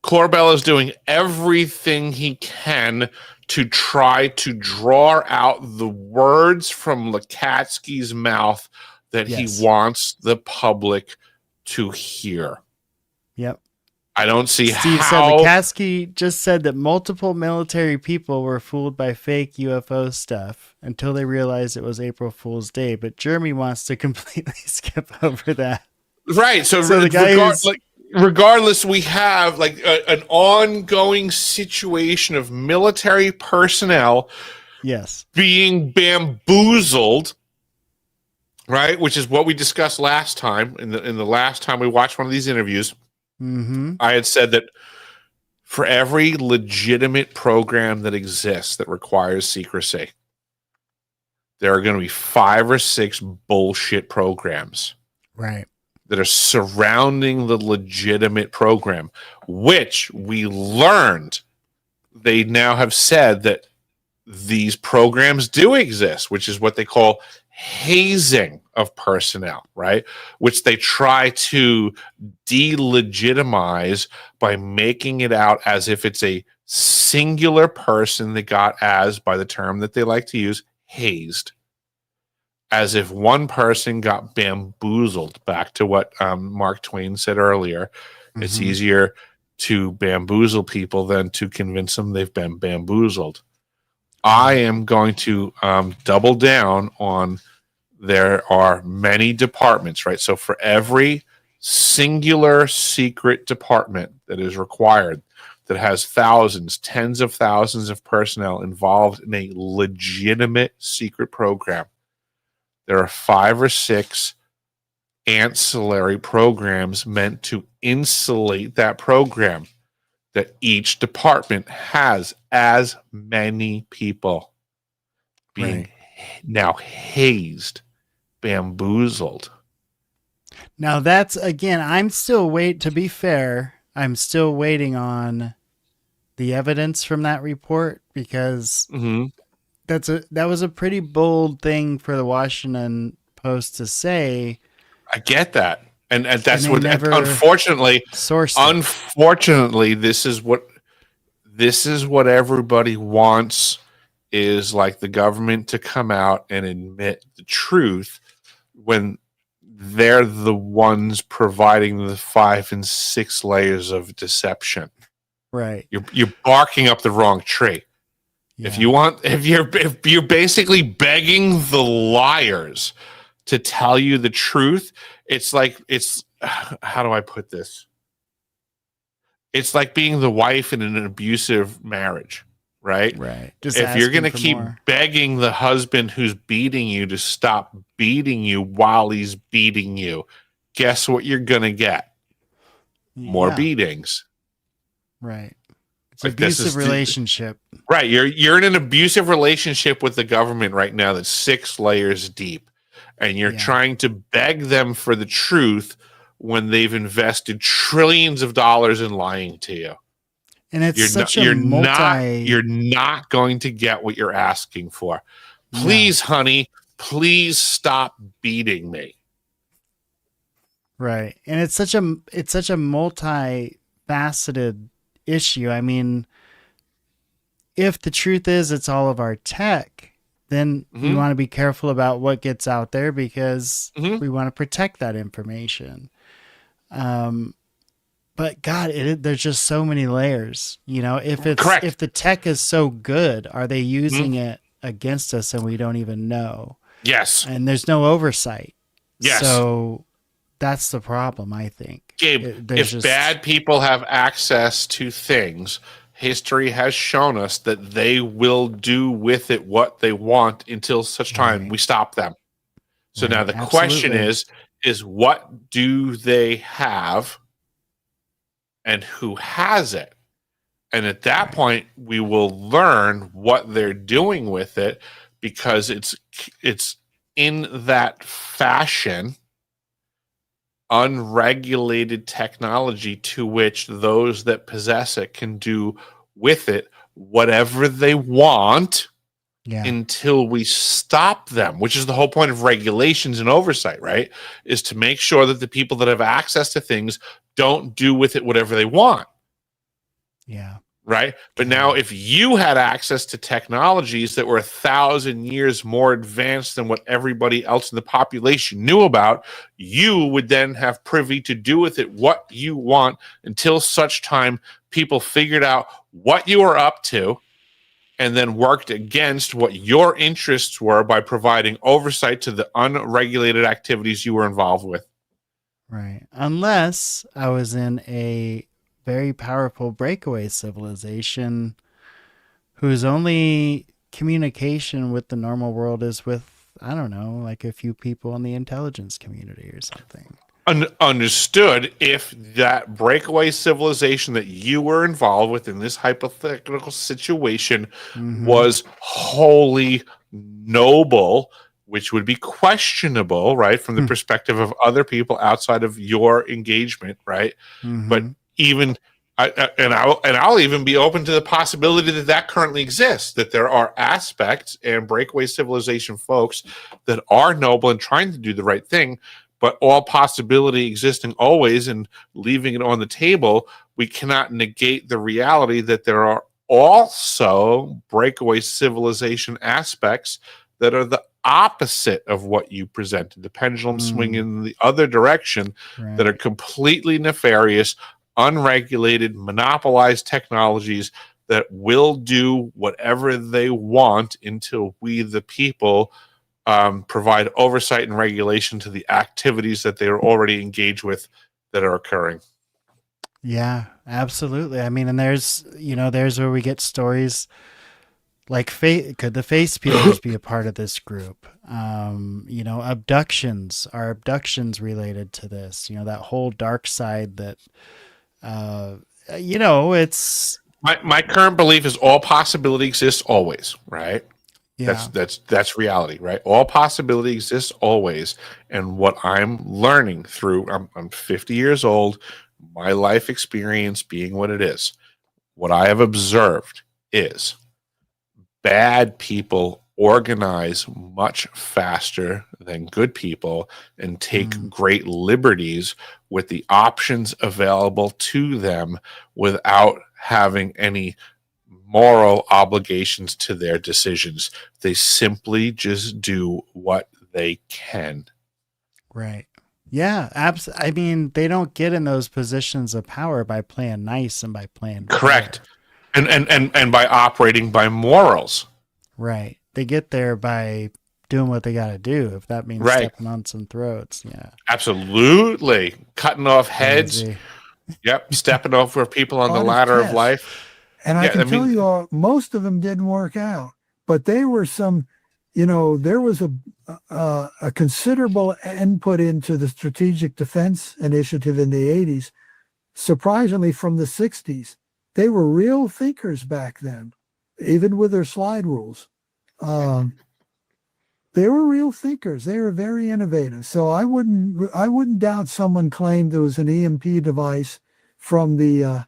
Corbell is doing everything he can to try to draw out the words from Lacatski's mouth that he wants the public to hear. Yep. I don't see Steve how. said Lacatski just said that multiple military people were fooled by fake UFO stuff until they realized it was April Fool's Day. But Jeremy wants to completely skip over that. Right. So the guy regardless, we have an ongoing situation of military personnel being bamboozled, right? Which is what we discussed last time in the last time we watched one of these interviews. Mm-hmm. I had said that for every legitimate program that exists that requires secrecy, there are going to be 5 or 6 bullshit programs. Right. That are surrounding the legitimate program, which we learned they now have said that these programs do exist, which is what they call hazing of personnel, right? Which they try to delegitimize by making it out as if it's a singular person that got, as by the term that they like to use, hazed. As if one person got bamboozled, back to what Mark Twain said earlier. It's easier to bamboozle people than to convince them they've been bamboozled. I am going to double down on there are many departments, right? So for every singular secret department that is required, that has thousands, tens of thousands of personnel involved in a legitimate secret program, there are 5 or 6 ancillary programs meant to insulate that program, that each department has as many people being now hazed, bamboozled. Now that's, again, I'm still to be fair, I'm still waiting on the evidence from that report, because that was a pretty bold thing for the Washington Post to say. I get that. And that's what, unfortunately, this is what everybody wants, is like the government to come out and admit the truth when they're the ones providing the 5 and 6 layers of deception. Right. You're barking up the wrong tree. Yeah. If you're basically begging the liars to tell you the truth, how do I put this? It's like being the wife in an abusive marriage, right? Right. If you're going to keep begging the husband who's beating you to stop beating you while he's beating you, guess what you're going to get? More beatings. Right. It's an abusive relationship. Right. You're in an abusive relationship with the government right now that's 6 layers deep. And you're trying to beg them for the truth when they've invested trillions of dollars in lying to you. And it's you're not going to get what you're asking for. Please, honey, please stop beating me. Right. And it's such a multifaceted issue. I mean, if the truth is it's all of our tech, then we want to be careful about what gets out there, because we want to protect that information. But God, there's just so many layers. If the tech is so good, are they using it against us and we don't even know? Yes. And there's no oversight. Yes. So that's the problem, I think. Gabe, if bad people have access to things, history has shown us that they will do with it what they want until such time we stop them. So now the question is what do they have and who has it? And at that point, we will learn what they're doing with it, because it's in that fashion, unregulated technology to which those that possess it can do with it whatever they want until we stop them, which is the whole point of regulations and oversight, right? Is to make sure that the people that have access to things don't do with it whatever they want. Yeah. Right. But now if you had access to technologies that were 1,000 years more advanced than what everybody else in the population knew about, you would then have privy to do with it what you want until such time people figured out what you were up to and then worked against what your interests were by providing oversight to the unregulated activities you were involved with. Right. Unless I was in a very powerful breakaway civilization whose only communication with the normal world is with, I don't know, like a few people in the intelligence community or something. Understood. If that breakaway civilization that you were involved with in this hypothetical situation was wholly noble, which would be questionable, right, from the perspective of other people outside of your engagement, right? But even I'll even be open to the possibility that currently exists, that there are aspects and breakaway civilization folks that are noble and trying to do the right thing, but all possibility existing always and leaving it on the table, we cannot negate the reality that there are also breakaway civilization aspects that are the opposite of what you presented, the pendulum swinging in the other direction, that are completely nefarious, unregulated, monopolized technologies that will do whatever they want until we, the people, provide oversight and regulation to the activities that they are already engaged with that are occurring. Yeah, absolutely. I mean, and there's where we get stories like, could the face peelers be a part of this group? Abductions. Are abductions related to this? That whole dark side that, it's... My current belief is all possibility exists always, right? Yeah. That's reality, right? All possibility exists always. And what I'm learning through, I'm 50 years old, my life experience being what it is, what I have observed is bad people organize much faster than good people and take great liberties with the options available to them without having any moral obligations to their decisions. They simply just do what they can. Right. Yeah, I mean, they don't get in those positions of power by playing nice and by playing correct. Fair. And by operating by morals. Right. They get there by doing what they got to do, if that means stepping on some throats. Yeah. Absolutely. Cutting off heads. Crazy. Yep. Stepping over people on the ladder of life. And I can tell you all, most of them didn't work out, but they were there was a considerable input into the Strategic Defense Initiative in the 80s. Surprisingly, from the 60s, they were real thinkers back then, even with their slide rules. They were real thinkers. They were very innovative. So I wouldn't doubt someone claimed there was an EMP device from the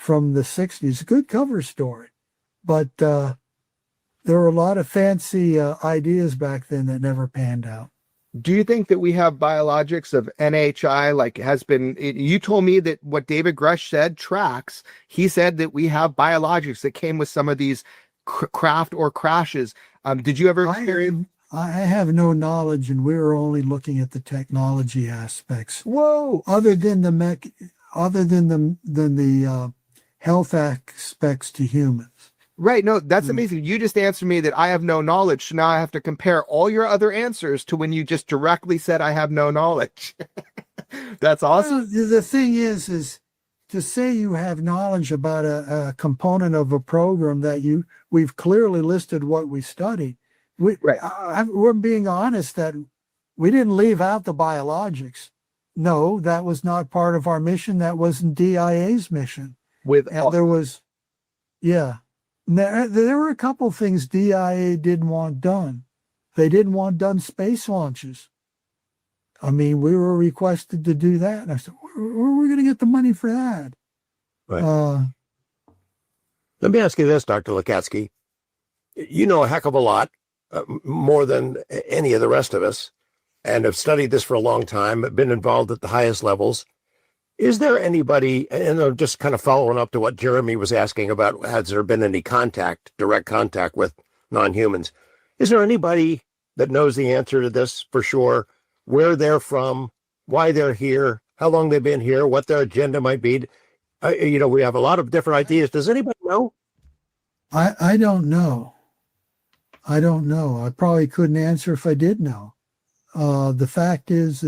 60s. Good cover story, but there were a lot of fancy ideas back then that never panned out. Do you think that we have biologics of NHI, like has been, you told me that what David Grush said tracks. He said that we have biologics that came with some of these craft or crashes. Did you ever experience? I have no knowledge, and we were only looking at the technology aspects. Whoa! Other than the health aspects to humans. Right. No, that's amazing. You just answered me that I have no knowledge. So now I have to compare all your other answers to when you just directly said I have no knowledge. That's awesome. Well, the thing is to say you have knowledge about a component of a program that we've clearly listed what we studied. We're being honest that we didn't leave out the biologics. No, that was not part of our mission. That wasn't DIA's mission. There was, there were a couple things DIA didn't want done. They didn't want done space launches. I mean, we were requested to do that. And I said, where are we going to get the money for that? Right. Let me ask you this, Dr. Lacatski. You know a heck of a lot, more than any of the rest of us, and have studied this for a long time, been involved at the highest levels. Is there anybody, and I'm just kind of following up to what Jeremy was asking about, has there been any direct contact with non-humans? Is there anybody that knows the answer to this for sure? Where they're from, why they're here, how long they've been here, what their agenda might be? We have a lot of different ideas. Does anybody know? I don't know. I don't know. I probably couldn't answer if I did know. The fact is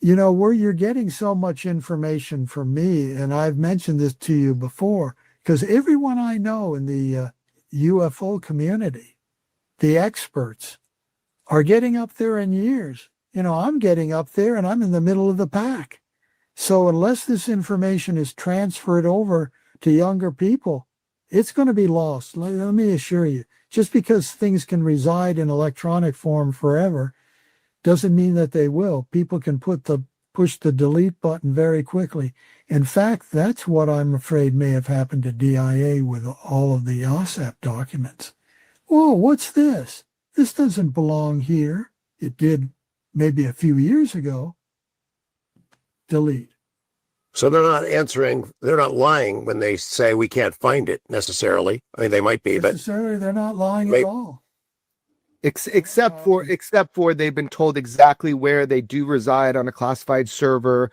where you're getting so much information from me, and I've mentioned this to you before, because everyone I know in the UFO community, the experts, are getting up there in years. I'm getting up there and I'm in the middle of the pack. So unless this information is transferred over to younger people, it's going to be lost. Let me assure you, just because things can reside in electronic form forever doesn't mean that they will. People can push the delete button very quickly. In fact, that's what I'm afraid may have happened to DIA with all of the AAWSAP documents. Whoa, what's this? This doesn't belong here. It did maybe a few years ago. Delete. So they're not lying when they say we can't find it necessarily. I mean, they might be, but they're not lying at all. Except for they've been told exactly where they do reside on a classified server,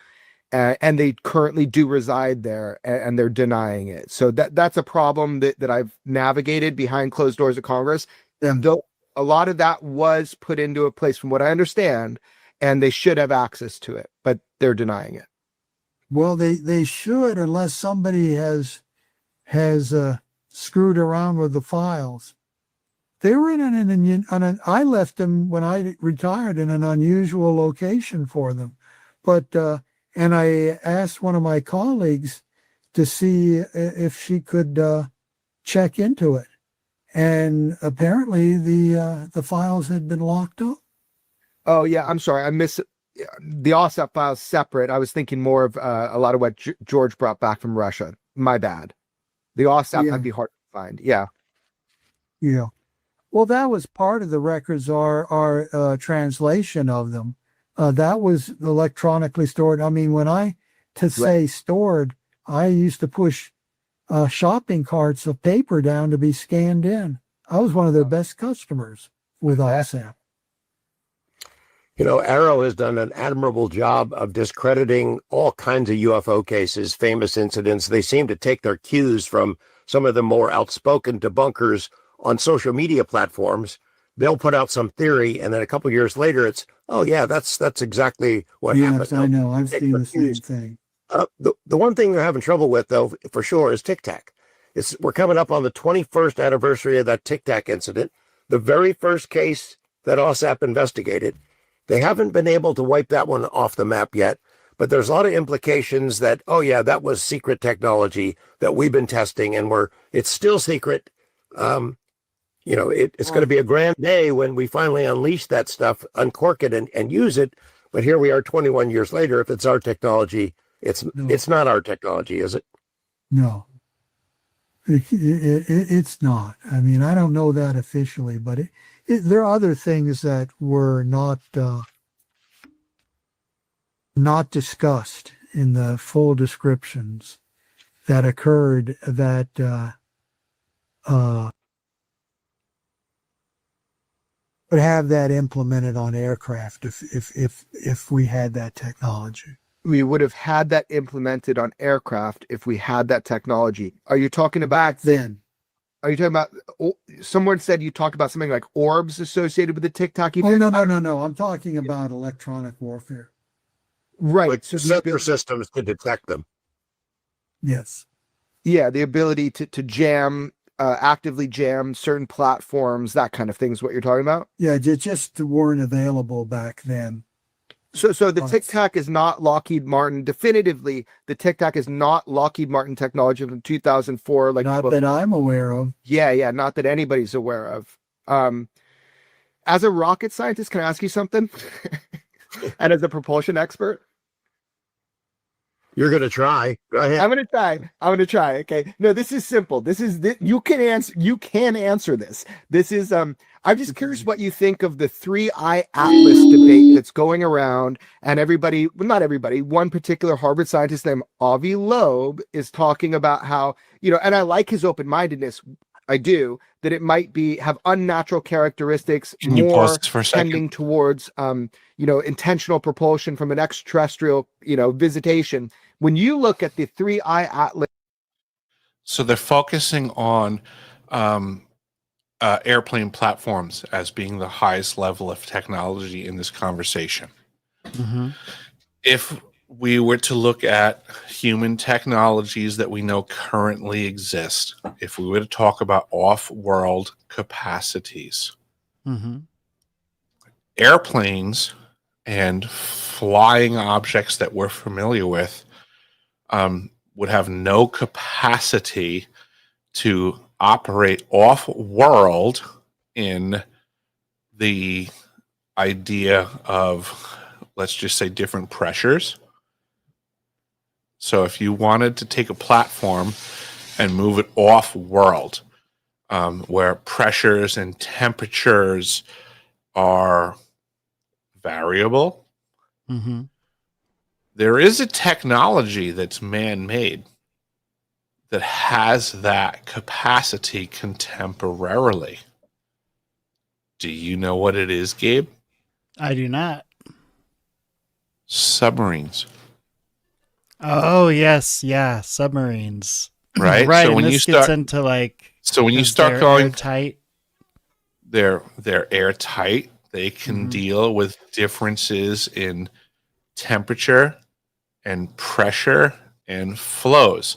and they currently do reside there, and they're denying it. So that's a problem that I've navigated behind closed doors of Congress. And though a lot of that was put into a place, from what I understand, and they should have access to it, but they're denying it. Well, they should, unless somebody has screwed around with the files. They were I left them when I retired in an unusual location for them, but and I asked one of my colleagues to see if she could check into it, and apparently the files had been locked up. Oh yeah, I'm sorry, I missed it. The AAWSAP files separate. I was thinking more of a lot of what George brought back from Russia. My bad. The AAWSAP might be hard to find. Yeah. Yeah. Well, that was part of the records, our translation of them. That was electronically stored. I mean, say stored, I used to push shopping carts of paper down to be scanned in. I was one of their best customers with AAWSAP. AARO has done an admirable job of discrediting all kinds of UFO cases, famous incidents. They seem to take their cues from some of the more outspoken debunkers on social media platforms. They'll put out some theory, and then a couple of years later, it's, oh yeah, that's exactly what happened. Yes, I know. I've seen the same thing. The one thing they're having trouble with, though, for sure, is Tic Tac. We're coming up on the 21st anniversary of that Tic Tac incident, the very first case that AAWSAP investigated. They haven't been able to wipe that one off the map yet, but there's a lot of implications that, oh yeah, that was secret technology that we've been testing, and it's still secret. It's going to be a grand day when we finally unleash that stuff, uncork it, and use it. But here we are 21 years later. If it's our technology, it's not our technology, is it? No, it's not. I mean, I don't know that officially, but there are other things that were not discussed in the full descriptions that occurred that would have that implemented on aircraft if we had that technology. We would have had that implemented on aircraft if we had that technology. Are you talking about back then? Are you talking about? Someone said you talked about something like orbs associated with the Tic Tac event. Oh no! I'm talking about electronic warfare. Right. with sensor systems to detect them. Yes. Yeah, the ability to jam, actively jam certain platforms, that kind of thing is what you're talking about. Yeah, they just weren't available back then. So the Tic Tac is not Lockheed Martin. Definitively, the Tic Tac is not Lockheed Martin technology from 2004. Like Not that I'm aware of. yeah, not that anybody's aware of. As a rocket scientist, can I ask you something? And as a propulsion expert, You're going to try. Go ahead. I'm gonna try. Okay. No, this is simple. You can answer this. This is I'm just curious what you think of the 3I Atlas debate that's going around, and everybody, well, not everybody, one particular Harvard scientist named Avi Loeb is talking about how, and I like his open-mindedness. I do, that it might have unnatural characteristics, Can you more pause this for a second? tending towards intentional propulsion from an extraterrestrial, visitation. When you look at the 3I Atlas, So they're focusing on airplane platforms as being the highest level of technology in this conversation. Mm-hmm. If we were to look at human technologies that we know currently exist, if we were to talk about off-world capacities, Mm-hmm. airplanes and flying objects that we're familiar with would have no capacity to operate off-world in the idea of, let's just say, different pressures. So if you wanted to take a platform and move it off-world, where pressures and temperatures are variable, Mm-hmm. there is a technology that's man-made that has that capacity contemporarily. Do you know what it is, Gabe? I do not. Submarines. Oh yes, yeah, submarines. Right? Right. So And when this you gets start, into like, so when you 'cause start they're going, tight. they're airtight. They can Mhm. deal with differences in temperature and pressure and flows.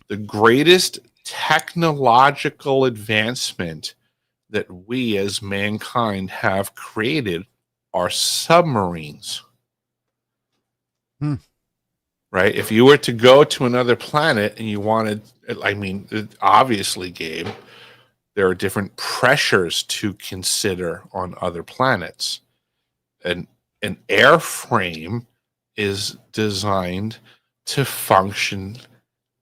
The greatest technological advancement that we as mankind have created are submarines. Hmm. Right? If you were to go to another planet and you wanted, obviously, Gabe, there are different pressures to consider on other planets. And an airframe is designed to function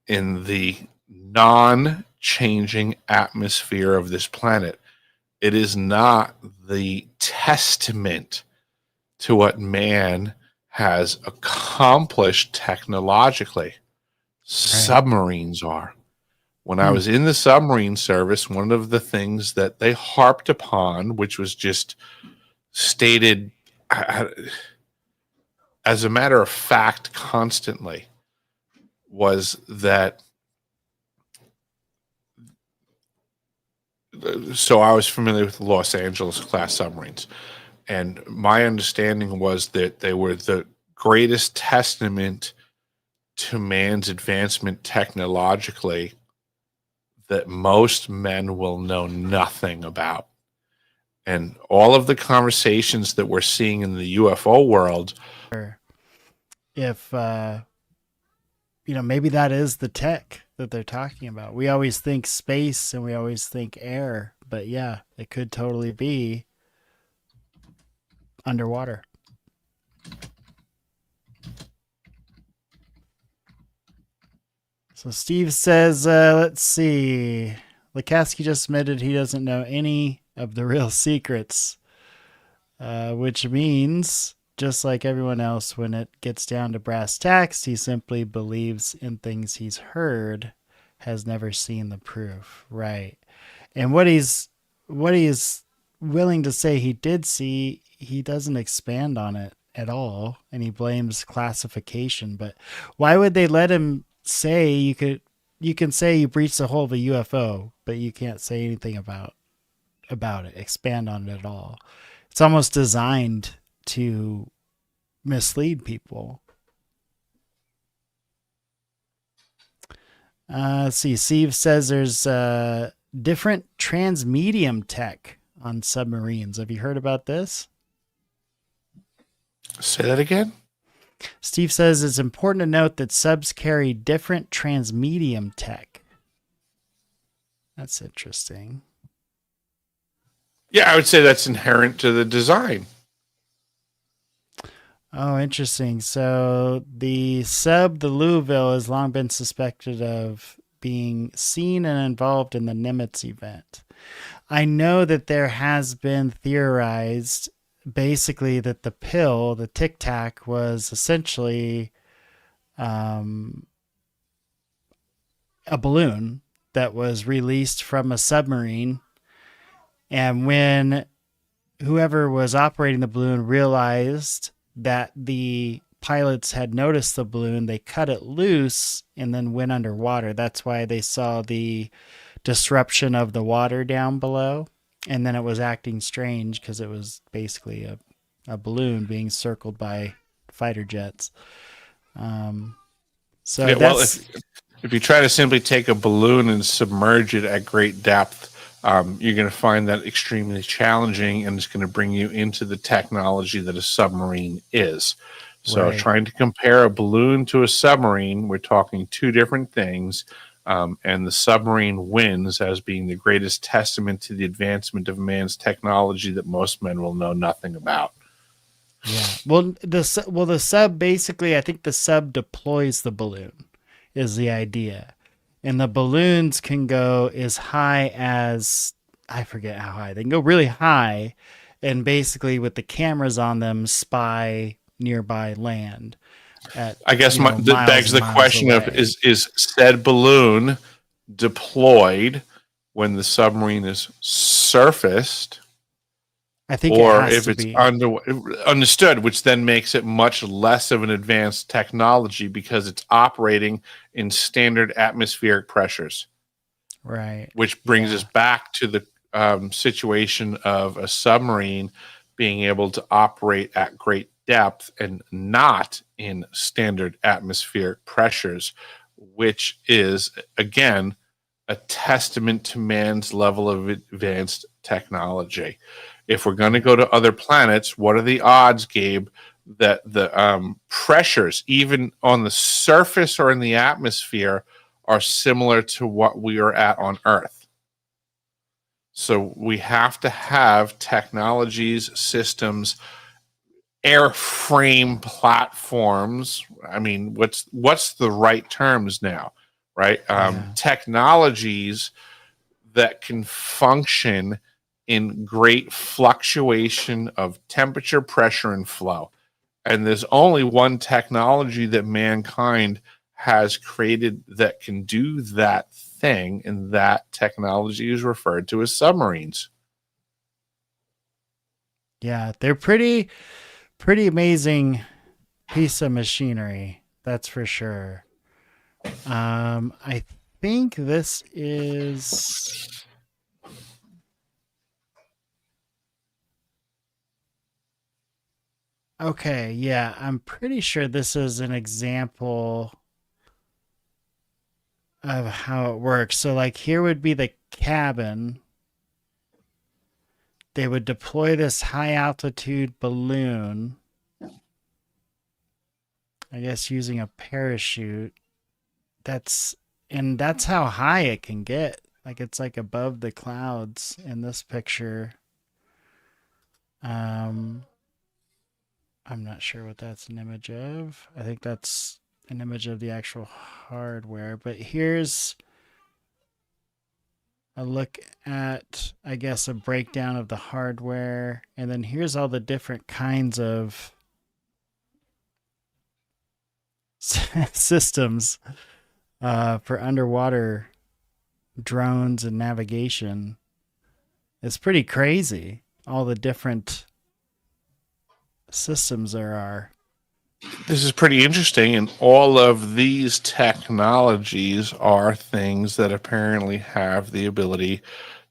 in the non-changing atmosphere of this planet. It is not the testament to what man has accomplished technologically. Submarines are. When I was in the submarine service, one of the things that they harped upon, which was just stated as a matter of fact constantly, was that, so I was familiar with the Los Angeles class submarines, and my understanding was that they were the greatest testament to man's advancement technologically that most men will know nothing about. And all of the conversations that we're seeing in the UFO world, If maybe that is the tech that they're talking about. We always think space and we always think air, but yeah, it could totally be underwater. So Steve says, let's see. Lacatski just admitted he doesn't know any of the real secrets, which means, just like everyone else, when it gets down to brass tacks, he simply believes in things he's heard, has never seen the proof. Right. And what he's willing to say he did see, he doesn't expand on it at all, and he blames classification. But why would they let him say you can say you breached the hull of a UFO, but you can't say anything about it, expand on it at all? It's almost designed to mislead people. Let's see. Steve says there's different transmedium tech on submarines. Have you heard about this? Say that again. Steve says it's important to note that subs carry different transmedium tech. That's interesting. Yeah, I would say that's inherent to the design. Oh, interesting. So the sub, the Louisville, has long been suspected of being seen and involved in the Nimitz event. I know that there has been theorized basically that the pill, the Tic Tac, was essentially a balloon that was released from a submarine. And when whoever was operating the balloon realized that the pilots had noticed the balloon, they cut it loose and then went underwater. That's why they saw the disruption of the water down below. And then it was acting strange because it was basically a balloon being circled by fighter jets. So Yeah, well, that's... if you try to simply take a balloon and submerge it at great depth, you're going to find that extremely challenging, and it's going to bring you into the technology that a submarine is. So Right. trying to compare a balloon to a submarine, we're talking two different things. And the submarine wins as being the greatest testament to the advancement of man's technology that most men will know nothing about. Yeah. Well, the sub basically, I think the sub deploys the balloon is the idea. And the balloons can go as high as, I forget how high. They can go really high and basically with the cameras on them spy nearby land. I guess that begs the question away. of is said balloon deployed when the submarine is surfaced, I think or it has if to it's be. understood, which then makes it much less of an advanced technology because it's operating in standard atmospheric pressures. Right. Which brings us back to the situation of a submarine being able to operate at great depth and not in standard atmospheric pressures, which is, again, a testament to man's level of advanced technology. If we're going to go to other planets, what are the odds, Gabe, that the pressures, even on the surface or in the atmosphere, are similar to what we are at on Earth? So we have to have technologies, systems, airframe platforms. I mean, what's the right terms now, right? Technologies that can function in great fluctuation of temperature, pressure, and flow. And there's only one technology that mankind has created that can do that thing, and that technology is referred to as submarines. Yeah, they're pretty amazing piece of machinery, that's for sure. I think this is... Okay, yeah, I'm pretty sure this is an example of how it works. So like here would be the cabin. They would deploy this high altitude balloon, I guess using a parachute. That's how high it can get. Like it's like above the clouds in this picture. I'm not sure what that's an image of. I think that's an image of the actual hardware, but here's a look at, I guess, a breakdown of the hardware. And then here's all the different kinds of systems for underwater drones and navigation. It's pretty crazy, all the different systems there are. This is pretty interesting, and all of these technologies are things that apparently have the ability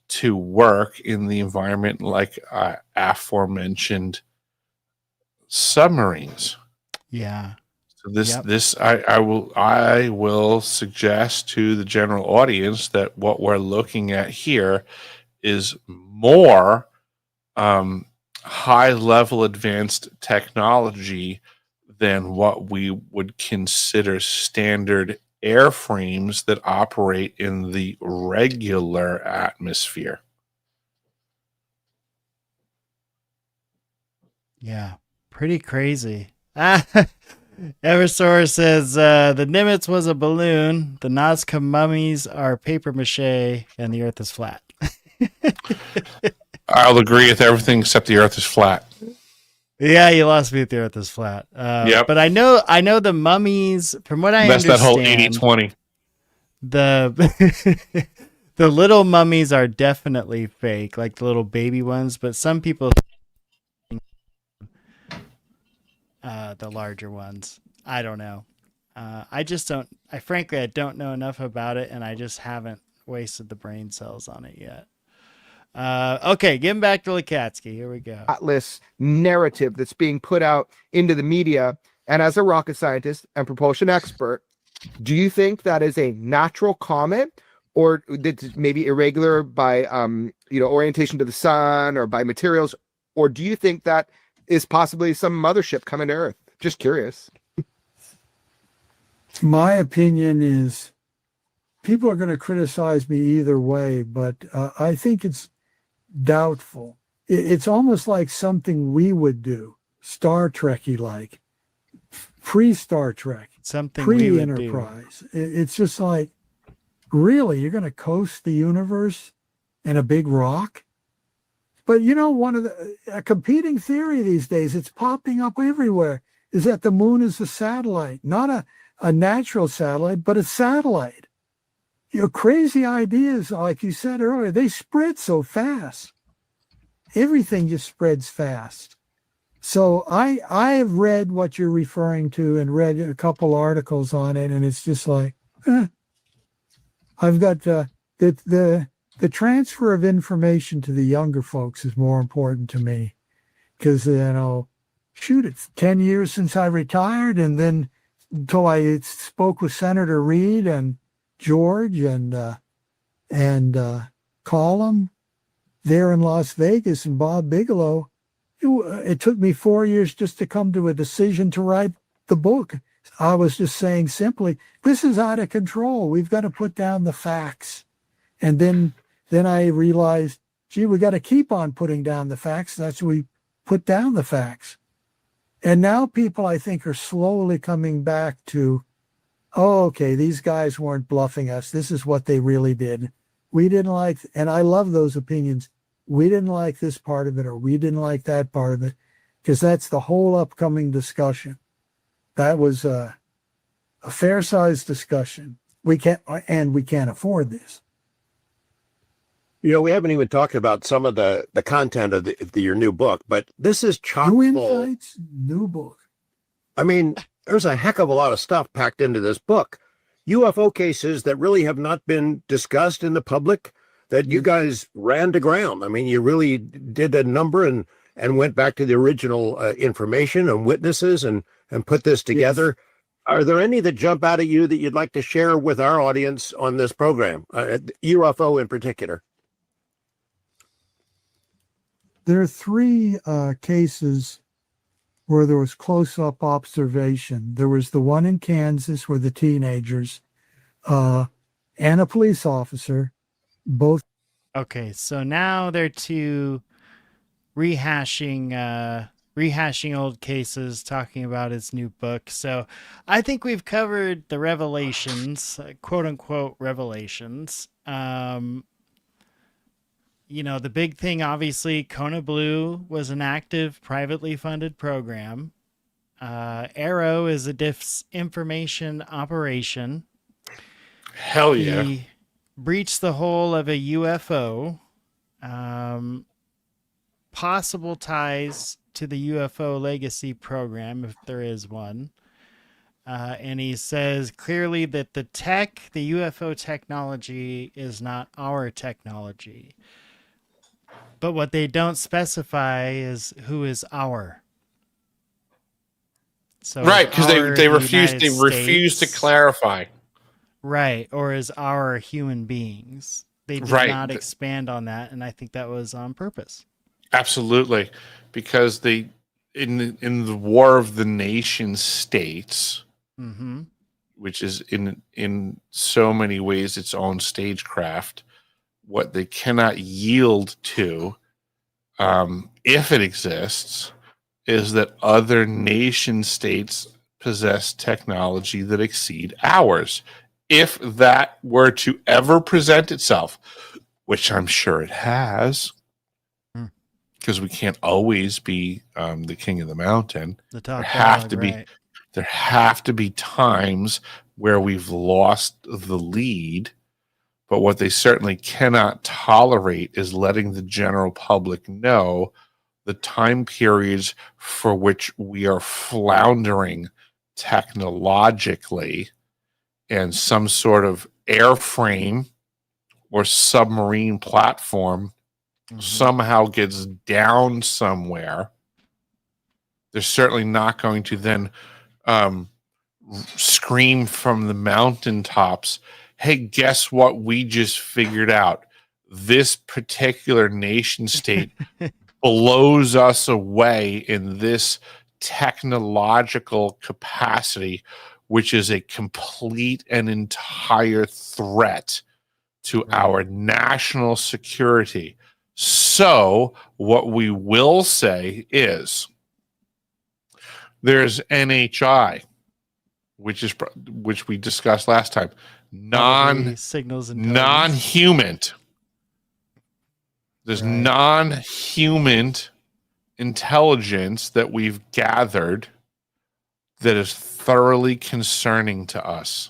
to work in the environment like aforementioned submarines. Yeah. So I will suggest to the general audience that what we're looking at here is more high level advanced technology than what we would consider standard airframes that operate in the regular atmosphere. Yeah, pretty crazy. Eversource says the Nimitz was a balloon, the Nazca mummies are paper mache, and the Earth is flat. I'll agree with everything except the Earth is flat. Yeah, you lost me at the Earth is flat. Yep. But I know the mummies, from what I That's understand, that whole 80-20. The the little mummies are definitely fake, like the little baby ones, but some people the larger ones. I don't know. I frankly don't know enough about it, and I just haven't wasted the brain cells on it yet. Okay, getting back to Lacatski. Here we go. Atlas narrative that's being put out into the media. And as a rocket scientist and propulsion expert, do you think that is a natural comet, or that's maybe irregular by orientation to the sun or by materials, or do you think that is possibly some mothership coming to Earth? Just curious. My opinion is people are going to criticize me either way, but I think it's doubtful. It's almost like something we would do, Star Trek-y like, pre-Star Trek, something pre-Enterprise. It's just like, really, you're going to coast the universe in a big rock? But one of a competing theory these days, it's popping up everywhere, is that the moon is a satellite, not a natural satellite, but a satellite. Crazy ideas, like you said earlier, they spread so fast. Everything just spreads fast. So I have read what you're referring to and read a couple articles on it, and it's just like, I've got the transfer of information to the younger folks is more important to me, because it's 10 years since I retired, and then until I spoke with Senator Reid and George and Colum there in Las Vegas and Bob Bigelow, it took me 4 years just to come to a decision to write the book. I was just saying simply, this is out of control. We've got to put down the facts. And then I realized, gee, we got to keep on putting down the facts. That's why we put down the facts. And now people, I think, are slowly coming back to, oh, okay, these guys weren't bluffing us. This is what they really did. We didn't like, and I love those opinions. We didn't like this part of it, or we didn't like that part of it, because that's the whole upcoming discussion. That was a fair-sized discussion. We can't afford this. We haven't even talked about some of the content of your new book, but this is chock full. New insights, new book. I mean, there's a heck of a lot of stuff packed into this book. UFO cases that really have not been discussed in the public, that you guys ran to ground. I mean, you really did a number and went back to the original information and witnesses and put this together. Yes. Are there any that jump out at you that you'd like to share with our audience on this program, UFO in particular? There are 3 cases where there was close-up observation. There was the one in Kansas where the teenagers and a police officer both. Okay, so now they're rehashing old cases, talking about his new book. So I think we've covered the revelations, quote unquote revelations. The big thing, obviously, Kona Blue was an active, privately funded program. AARO is a disinformation operation. Hell yeah. He breached the hull of a UFO. Possible ties to the UFO legacy program, if there is one. And he says clearly that the UFO technology is not our technology. But what they don't specify is who is our. So Right, because our they the refuse to States- clarify. Right, or as our human beings. They did Right. not expand on that, and I think that was on purpose. Absolutely, because they in the War of the Nation States, Mm-hmm. which is in so many ways its own stagecraft, what they cannot yield to, if it exists, is that other nation states possess technology that exceed ours. If that were to ever present itself, which I'm sure it has, because we can't always be the king of the mountain. The top There have to be times where we've lost the lead, but what they certainly cannot tolerate is letting the general public know the time periods for which we are floundering technologically, and some sort of airframe or submarine platform somehow gets down somewhere. They're certainly not going to then scream from the mountaintops, hey, guess what we just figured out? This particular nation state blows us away in this technological capacity, which is a complete and entire threat to our national security. So what we will say is there's NHI, which we discussed last time, signals non-human. There's non-human intelligence that we've gathered that is thoroughly concerning to us.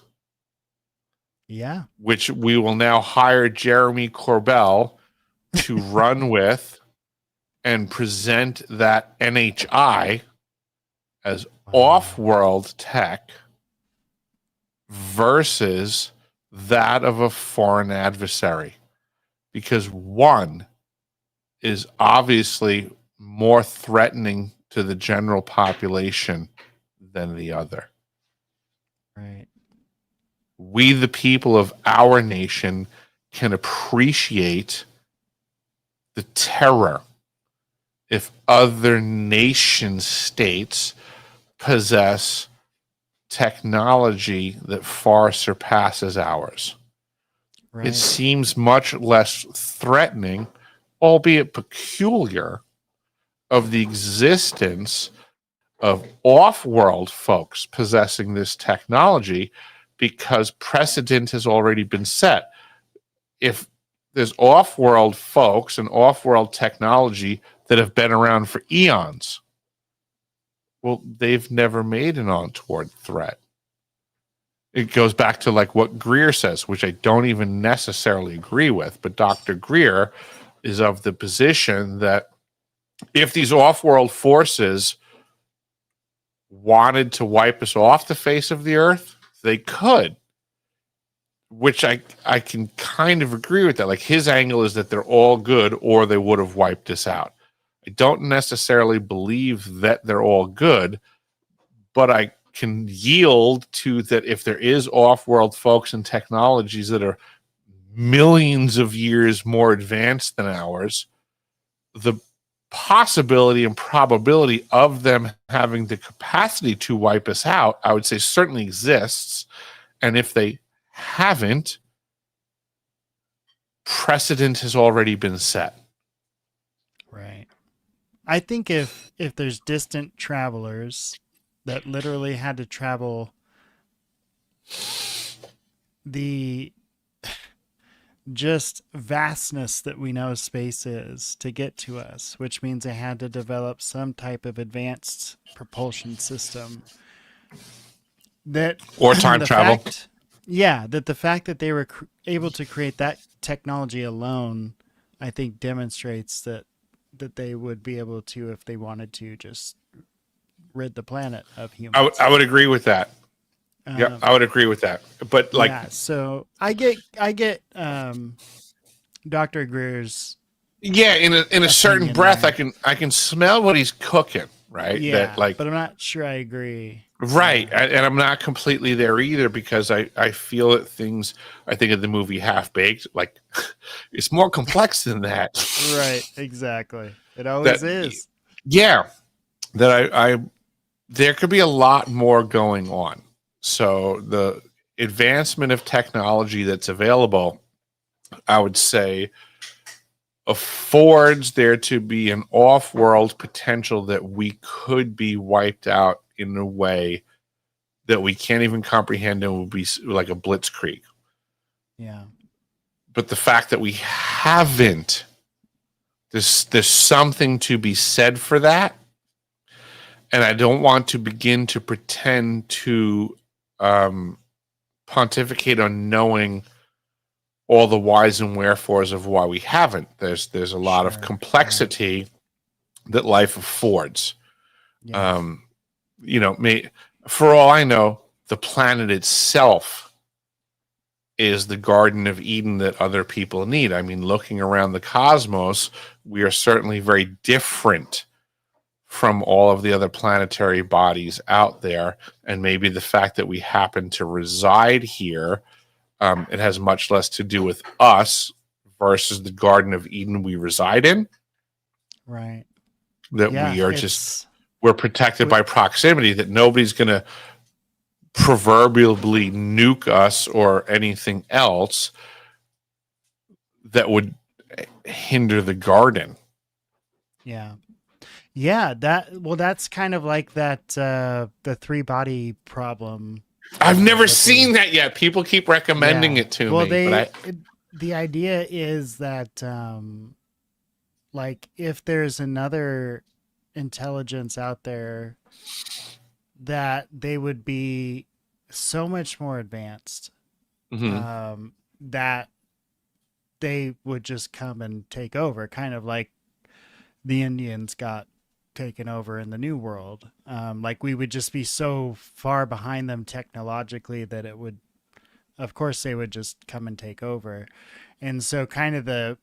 Yeah. Which we will now hire Jeremy Corbell to run with and present that NHI as off-world tech versus that of a foreign adversary. Because one is obviously more threatening to the general population than the other. Right. We, the people of our nation, can appreciate the terror if other nation states possess technology that far surpasses ours. It seems much less threatening, albeit peculiar, of the existence of off-world folks possessing this technology, because precedent has already been set. If there's off-world folks and off-world technology that have been around for eons, well, they've never made an untoward threat. It goes back to like what Greer says, which I don't even necessarily agree with, but Dr. Greer is of the position that if these off-world forces wanted to wipe us off the face of the earth, they could. Which I can kind of agree with that. Like his angle is that they're all good or they would have wiped us out. I don't necessarily believe that they're all good, but I can yield to that if there is off-world folks and technologies that are millions of years more advanced than ours, the possibility and probability of them having the capacity to wipe us out, I would say certainly exists. And if they haven't, precedent has already been set. Right. I think if there's distant travelers that literally had to travel the just vastness that we know space is to get to us, which means they had to develop some type of advanced propulsion system that or time travel. That the fact that they were able to create that technology alone, I think demonstrates that they would be able to, if they wanted to, just rid the planet of humans. I would agree with that. Yeah, I would agree with that. But like, yeah, so I get Dr. Greer's. Yeah, in a certain breath, there. I can smell what he's cooking, right? Yeah, that, like, but I'm not sure I agree. Right. And I'm not completely there either, because I feel that things, I think of the movie Half Baked, like it's more complex than that. Right. Exactly. It always is. Yeah. That I there could be a lot more going on. So the advancement of technology that's available, I would say, affords there to be an off-world potential that we could be wiped out in a way that we can't even comprehend, and will be like a blitzkrieg. Yeah. But the fact that we haven't, there's something to be said for that. And I don't want to begin to pretend to pontificate on knowing all the whys and wherefores of why we haven't. There's a lot of complexity that life affords. Yeah. For all I know, the planet itself is the Garden of Eden that other people need. I mean, looking around the cosmos, we are certainly very different from all of the other planetary bodies out there. And maybe the fact that we happen to reside here, it has much less to do with us versus the Garden of Eden we reside in. Right. That we are we're protected by proximity, that nobody's going to proverbially nuke us or anything else that would hinder the garden. Yeah. Yeah, that's kind of like that the 3-body problem. I've never seen that yet. People keep recommending it to me. The idea is that like if there's another intelligence out there, that they would be so much more advanced, that they would just come and take over, kind of like the Indians got taken over in the New World. Like we would just be so far behind them technologically that it would, of course, they would just come and take over. And so kind of the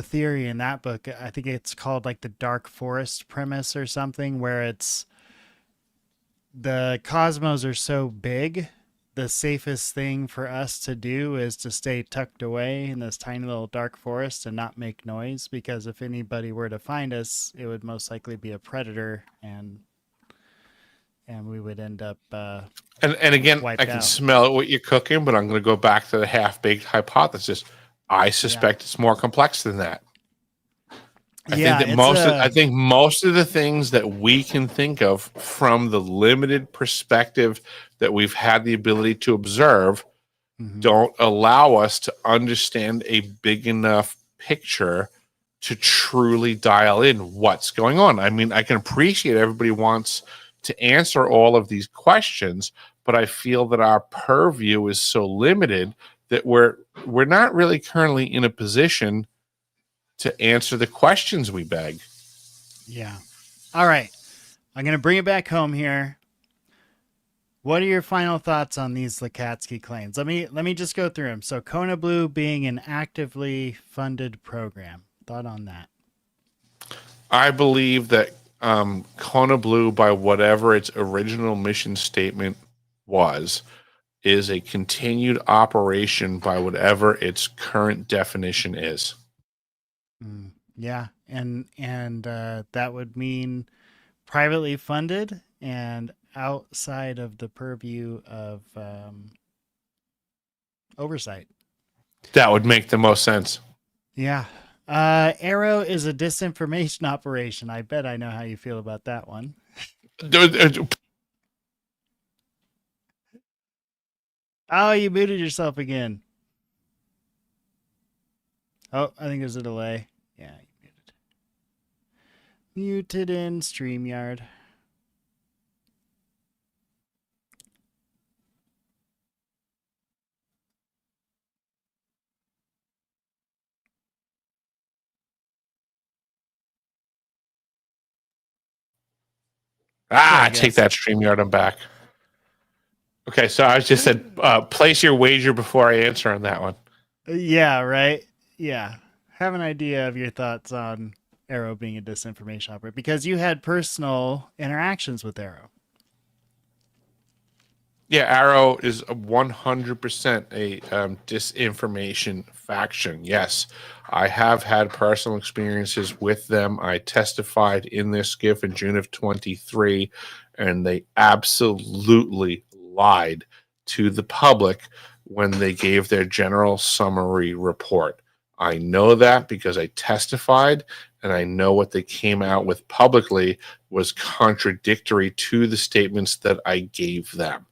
theory in that book, I think it's called like the Dark Forest premise or something, where it's the cosmos are so big, the safest thing for us to do is to stay tucked away in this tiny little dark forest and not make noise, because if anybody were to find us, it would most likely be a predator, and we would end up and again, I can smell what you're cooking, but I'm going to go back to the half-baked hypothesis. I suspect it's more complex than that. I think most of the things that we can think of from the limited perspective that we've had the ability to observe don't allow us to understand a big enough picture to truly dial in what's going on. I mean, I can appreciate everybody wants to answer all of these questions, but I feel that our purview is so limited that we're not really currently in a position to answer the questions we beg. Yeah. All right. I'm going to bring it back home here. What are your final thoughts on these Lacatski claims? Let me just go through them. So Kona Blue being an actively funded program. Thought on that? I believe that Kona Blue, by whatever its original mission statement was, is a continued operation by whatever its current definition is. Yeah, and that would mean privately funded and outside of the purview of oversight. That would make the most sense. Yeah. AARO is a disinformation operation. I bet I know how you feel about that one. Oh, you muted yourself again. Oh, I think there's a delay. Yeah, you muted. Muted in StreamYard. I take that, StreamYard. I'm back. Okay, so I just said place your wager before I answer on that one. Yeah, right? Yeah. Have an idea of your thoughts on AARO being a disinformation operator, because you had personal interactions with AARO. Yeah, Arrow is a 100% a disinformation faction. Yes, I have had personal experiences with them. I testified in their skiff in June of 23, and they absolutely lied to the public when they gave their general summary report. I know that because I testified, and I know what they came out with publicly was contradictory to the statements that I gave them.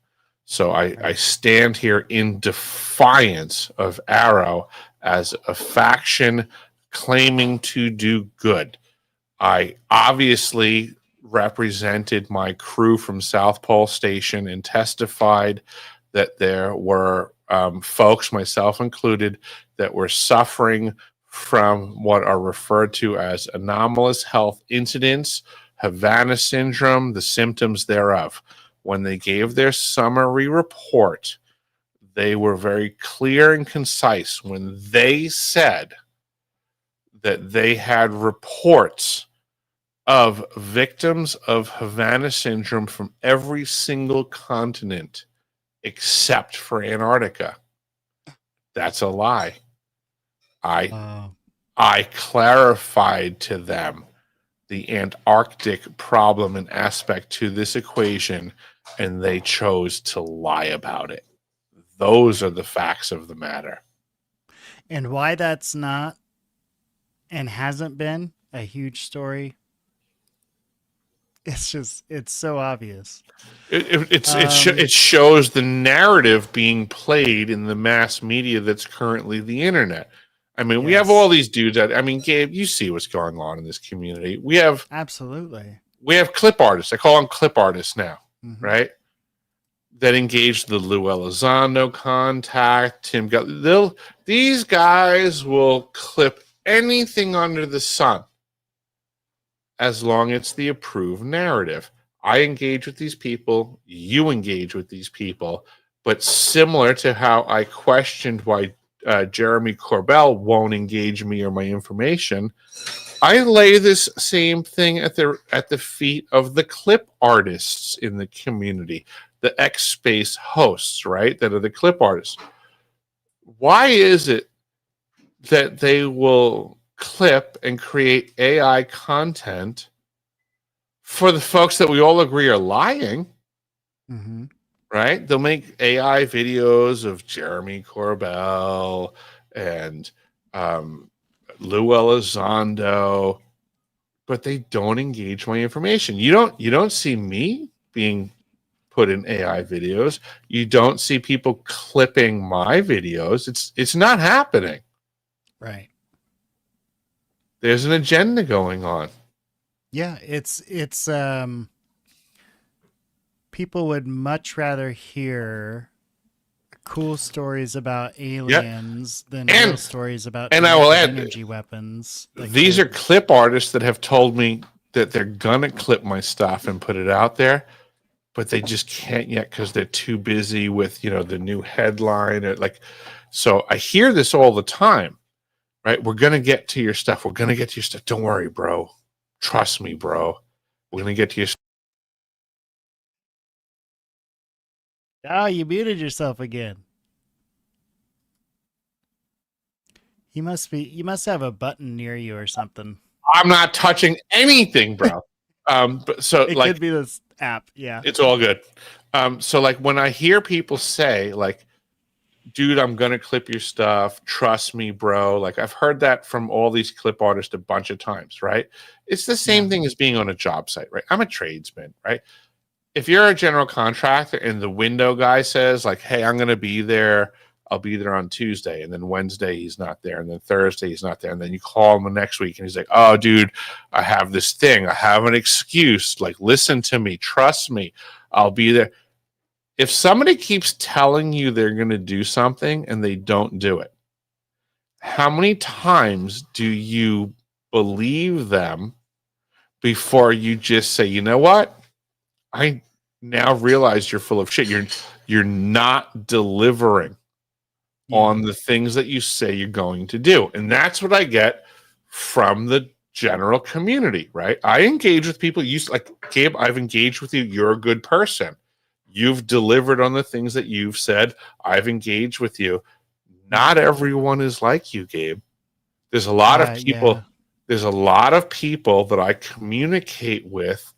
So I stand here in defiance of Arrow as a faction claiming to do good. I obviously represented my crew from South Pole Station and testified that there were folks, myself included, that were suffering from what are referred to as anomalous health incidents, Havana syndrome, the symptoms thereof. When they gave their summary report, they were very clear and concise when they said that they had reports of victims of Havana syndrome from every single continent except for Antarctica. That's a lie. I clarified to them the Antarctic problem and aspect to this equation, and they chose to lie about it. Those are the facts of the matter. And why that's not and hasn't been a huge story, it's so obvious. It shows the narrative being played in the mass media that's currently the internet. I mean, we have all these dudes that, I mean, Gabe, you see what's going on in this community. We have clip artists. I call them clip artists now, right? That engage the Lou Elizondo contact, Tim. These guys will clip anything under the sun as long as it's the approved narrative. I engage with these people. You engage with these people. But similar to how I questioned why Jeremy Corbell won't engage me or my information, I lay this same thing at the feet of the clip artists in the community, the X-Space hosts, right? That are the clip artists. Why is it that they will clip and create AI content for the folks that we all agree are lying? Right? They'll make AI videos of Jeremy Corbell and Lou Elizondo, but they don't engage my information. You don't see me being put in AI videos. You don't see people clipping my videos. It's not happening. Right. There's an agenda going on. Yeah, it's people would much rather hear cool stories about aliens than real stories about energy weapons. These are clip artists that have told me that they're gonna clip my stuff and put it out there, but they just can't yet because they're too busy with the new headline. So I hear this all the time, right? We're gonna get to your stuff. We're gonna get to your stuff. Don't worry, bro. Trust me, bro. We're gonna get to your stuff. Oh, you muted yourself again. You must have a button near you or something. I'm not touching anything, bro. But so it could be this app. Yeah, it's all good. So when I hear people say dude, I'm gonna clip your stuff, trust me, bro. I've heard that from all these clip artists a bunch of times, right? It's the same thing as being on a job site, right? I'm a tradesman, right? If you're a general contractor and the window guy says hey, I'm going to be there, I'll be there on Tuesday, and then Wednesday he's not there, and then Thursday he's not there, and then you call him the next week and he's like, oh, dude, I have this thing. I have an excuse. Listen to me. Trust me. I'll be there. If somebody keeps telling you they're going to do something and they don't do it, how many times do you believe them before you just say, you know what? I now realize you're full of shit. You're not delivering on the things that you say you're going to do. And that's what I get from the general community, right? I engage with people. Gabe, I've engaged with you. You're a good person. You've delivered on the things that you've said. I've engaged with you. Not everyone is like you, Gabe. There's a lot of people. Yeah. There's a lot of people that I communicate with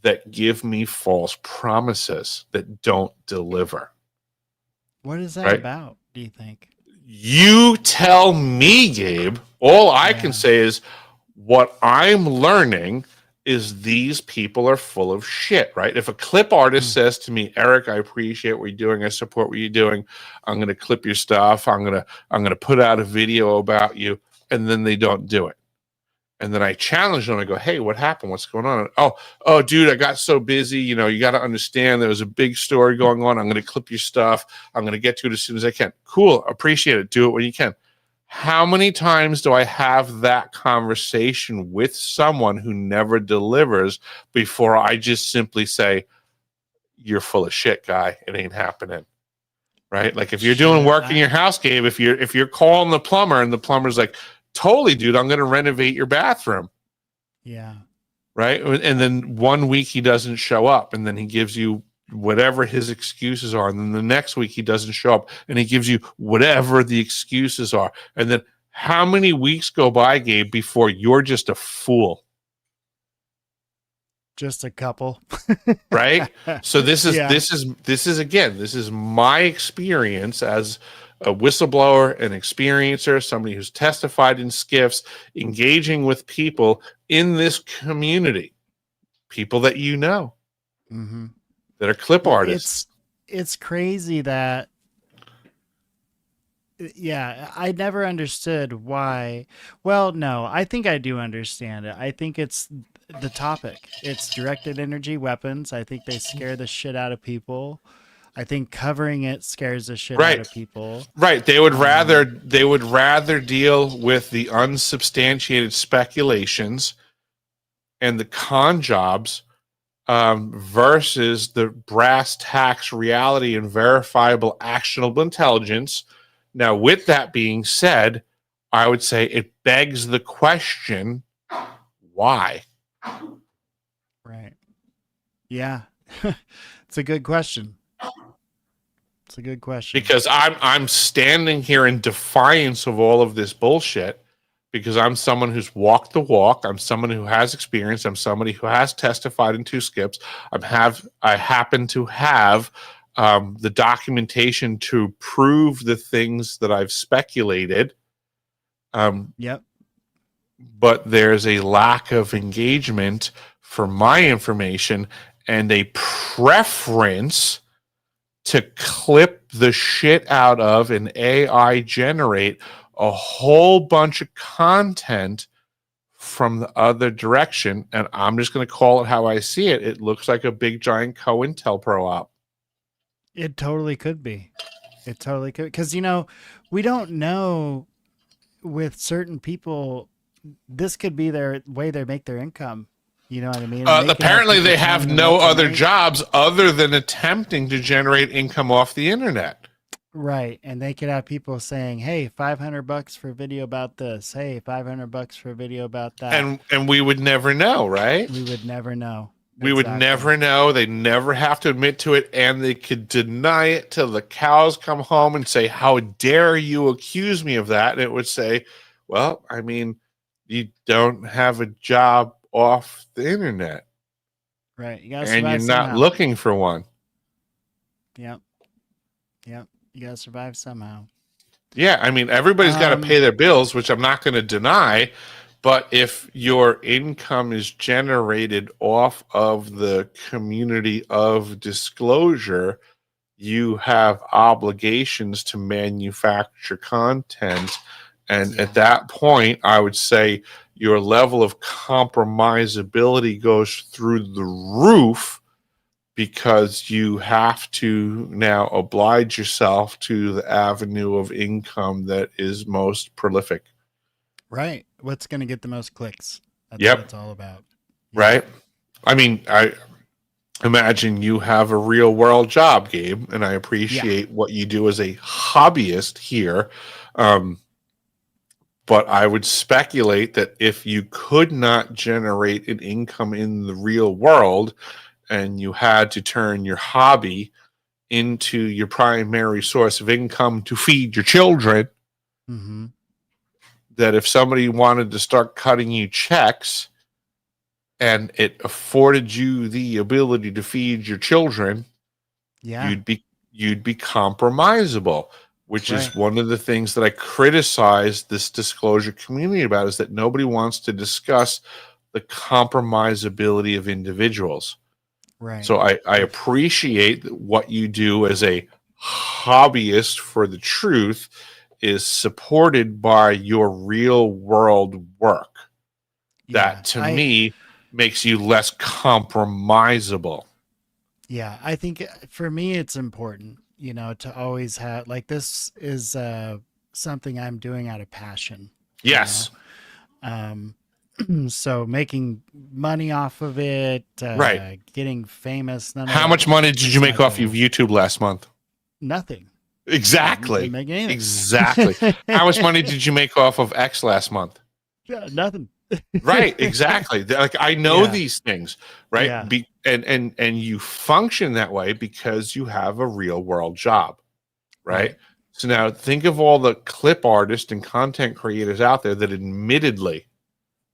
that give me false promises that don't deliver. What is that Right? about, do you think? You tell me, Gabe. All I can say is what I'm learning is these people are full of shit, right? If a clip artist says to me, Eric, I appreciate what you're doing. I support what you're doing. I'm going to clip your stuff. I'm going to put out a video about you. And then they don't do it. And then I challenge them. I go, hey, what happened? What's going on? Oh, dude, I got so busy. You know, you got to understand there was a big story going on. I'm going to clip your stuff. I'm going to get to it as soon as I can. Cool. Appreciate it. Do it when you can. How many times do I have that conversation with someone who never delivers before I just simply say, you're full of shit, guy. It ain't happening. Right? Like if you're doing work in your house, Gabe, if you're calling the plumber and the plumber's like, totally, dude, I'm going to renovate your bathroom. Yeah. Right. And then 1 week he doesn't show up and then he gives you whatever his excuses are. And then the next week he doesn't show up and he gives you whatever the excuses are. And then how many weeks go by, Gabe, before you're just a fool? Just a couple. Right. So this is my experience as a whistleblower, an experiencer, somebody who's testified in SCIFs, engaging with people in this community, people that you know, that are clip artists. It's crazy that, I never understood why. Well, no, I think I do understand it. I think it's the topic. It's directed energy weapons. I think they scare the shit out of people. I think covering it scares the shit out of people. Right. They would rather deal with the unsubstantiated speculations and the con jobs versus the brass tacks reality and verifiable actionable intelligence. Now, with that being said, I would say it begs the question, why? Right. Yeah. It's a good question. It's a good question. Because I'm standing here in defiance of all of this bullshit because I'm someone who's walked the walk. I'm someone who has experience. I'm somebody who has testified in 2 SCIFs. I happen to have the documentation to prove the things that I've speculated. Yep. But there's a lack of engagement for my information and a preference to clip the shit out of and AI generate a whole bunch of content from the other direction. And I'm just going to call it how I see it. It looks like a big giant COINTELPRO op. It totally could be. It totally could. Because, we don't know with certain people, this could be their way they make their income. You know what I mean? Apparently they have no other jobs other than attempting to generate income off the internet. Right. And they could have people saying, hey, $500 for a video about this. Hey, $500 for a video about that. And we would never know, right? We would never know. We would never know. They never have to admit to it, and they could deny it till the cows come home and say, how dare you accuse me of that? And it would say, well, I mean, you don't have a job off the internet. Right. You gotta and you're somehow. not looking for one. Yep. You gotta survive somehow. Yeah, I mean, everybody's got to pay their bills, which I'm not going to deny. But if your income is generated off of the community of disclosure, you have obligations to manufacture content. And at that point, I would say your level of compromisability goes through the roof because you have to now oblige yourself to the avenue of income that is most prolific. Right. What's going to get the most clicks? That's Yep. what it's all about. Right? I mean, I imagine you have a real world job, Gabe, and I appreciate what you do as a hobbyist here. But I would speculate that if you could not generate an income in the real world and you had to turn your hobby into your primary source of income to feed your children, that if somebody wanted to start cutting you checks and it afforded you the ability to feed your children, you'd be compromisable, which is one of the things that I criticize this disclosure community about, is that nobody wants to discuss the compromisability of individuals. Right. So I appreciate what you do as a hobbyist for the truth is supported by your real world work. That to me makes you less compromisable. Yeah, I think for me it's important, you know, to always have, like, this is something I'm doing out of passion. Yes. So making money off of it, getting famous. How much money did you make off of YouTube last month? Nothing. Exactly. Didn't make anything. Exactly. How much money did you make off of X last month? Nothing. Right. Exactly. Like, I know these things, right? And you function that way because you have a real world job, right? So now think of all the clip artists and content creators out there that admittedly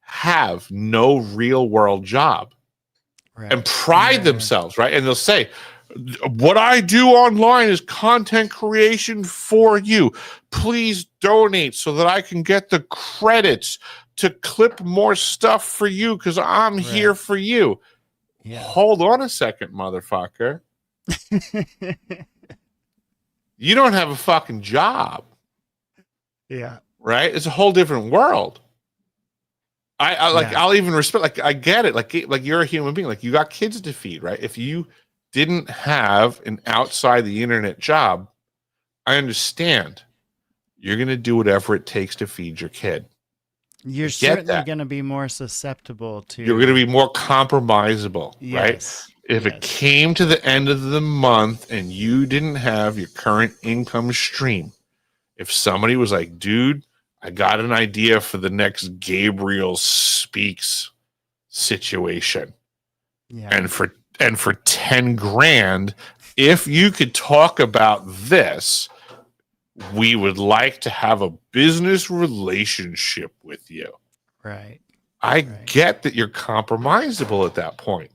have no real world job and pride themselves, right? And they'll say, what I do online is content creation for you. Please donate so that I can get the credits to clip more stuff for you because I'm here for you. Hold on a second, motherfucker. You don't have a fucking job. Yeah. Right? It's a whole different world. I'll even respect, like, I get it. Like you're a human being. Like, you got kids to feed, right? If you didn't have an outside the internet job, I understand. You're going to do whatever it takes to feed your kid. You're certainly going to be more susceptible to... You're going to be more compromisable, right? If it came to the end of the month and you didn't have your current income stream, if somebody was like, dude, I got an idea for the next Gabriel Speaks situation. And for 10 grand, if you could talk about this, we would like to have a business relationship with you. Right. I get that you're compromisable at that point.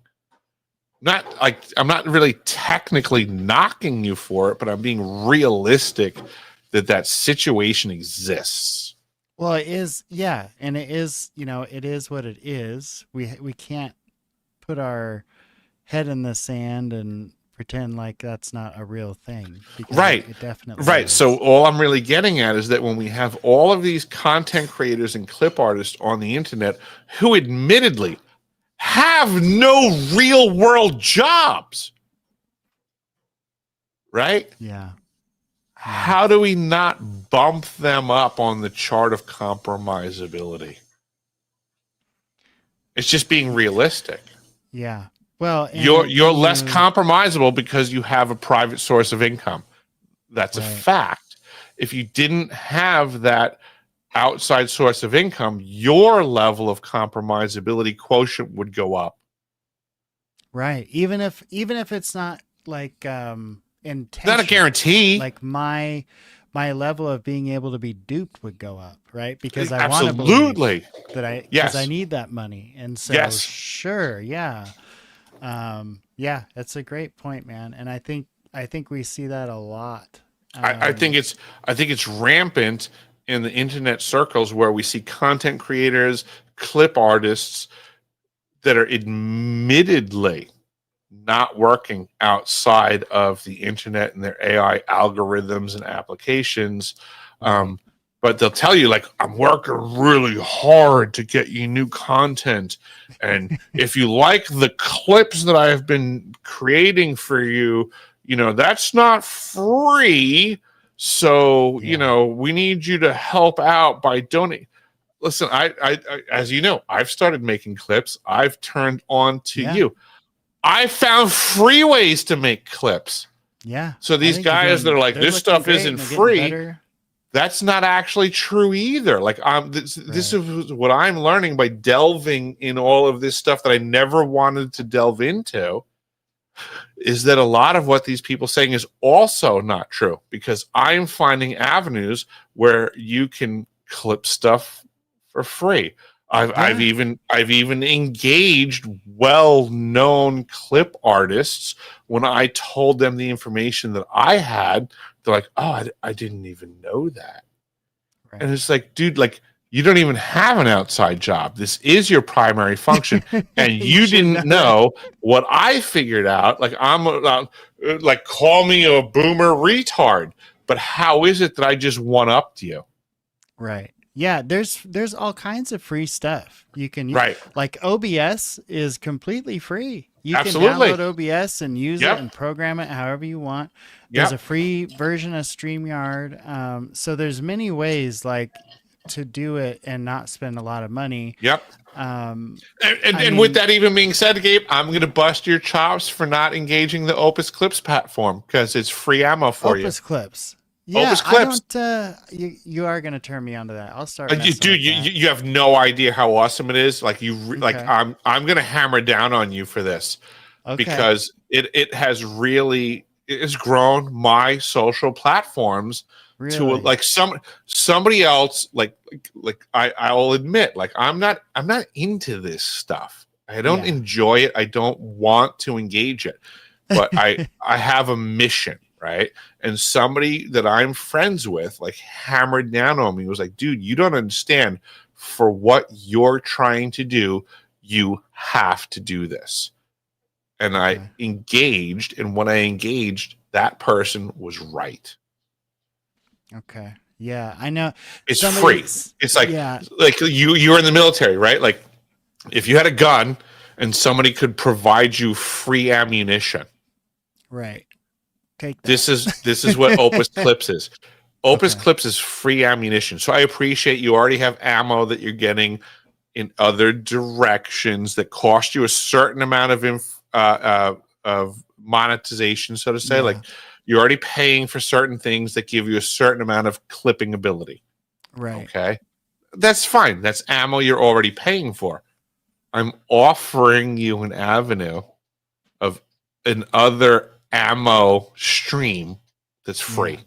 Not like, I'm not really technically knocking you for it, but I'm being realistic that situation exists. Well, it is, and it is, you know, it is what it is. We can't put our head in the sand and pretend like that's not a real thing. It definitely is. So all I'm really getting at is that when we have all of these content creators and clip artists on the internet who admittedly have no real world jobs, right? Yeah. How do we not bump them up on the chart of compromisability? It's just being realistic. Yeah. Well, you're less compromisable because you have a private source of income. That's a fact. If you didn't have that outside source of income, your level of compromisability quotient would go up. Right. Even if it's not like intentional, not a guarantee. Like my level of being able to be duped would go up, right? Because I want to absolutely that I need that money, and so that's a great point, man. And I think we see that a lot. I think it's rampant in the internet circles where we see content creators, clip artists that are admittedly not working outside of the internet and their AI algorithms and applications. But they'll tell you, like, I'm working really hard to get you new content. And if you like the clips that I've been creating for you, you know, that's not free. So, you know, we need you to help out by donating. Listen, I as you know, I've started making clips. I've turned on to you. I found free ways to make clips. Yeah. So these guys that are like, this stuff isn't free. That's not actually true either. Like, this is what I'm learning by delving in all of this stuff that I never wanted to delve into. is that a lot of what these people saying is also not true, because I'm finding avenues where you can clip stuff for free. I've even engaged well-known clip artists. When I told them the information that I had, they're like, "Oh, I didn't even know that." Right. And it's like, dude, like, you don't even have an outside job. This is your primary function, and you didn't know what I figured out. Like, I'm like, call me a boomer retard, but how is it that I just one-upped you? Right. Yeah, there's all kinds of free stuff you can use. Right. Like OBS is completely free. You Absolutely. can download OBS and use it and program it however you want. There's a free version of StreamYard. So there's many ways like to do it and not spend a lot of money. Yep. And with that even being said, Gabe, I'm going to bust your chops for not engaging the Opus Clips platform, because it's free ammo for you. Opus Clips. Yeah, Opus Clips. I don't, you are going to turn me onto that. I'll start. You have no idea how awesome it is. Like I'm going to hammer down on you for this, because it has really, it's grown my social platforms to like somebody else. Like I will admit, like I'm not into this stuff. I don't enjoy it. I don't want to engage it, but I have a mission. Right. And somebody that I'm friends with, like, hammered down on me, was like, dude, you don't understand. For what you're trying to do, you have to do this. And I engaged. And when I engaged, that person was right. Okay. Yeah, I know. It's free. It's like you're in the military, right? Like, if you had a gun and somebody could provide you free ammunition. Right. Take that. This is what Opus Clips is. Opus Clips is free ammunition. So I appreciate you already have ammo that you're getting in other directions that cost you a certain amount of monetization, so to say. Like, you're already paying for certain things that give you a certain amount of clipping ability. Right. Okay. That's fine. That's ammo you're already paying for. I'm offering you an avenue of another ammo stream that's free.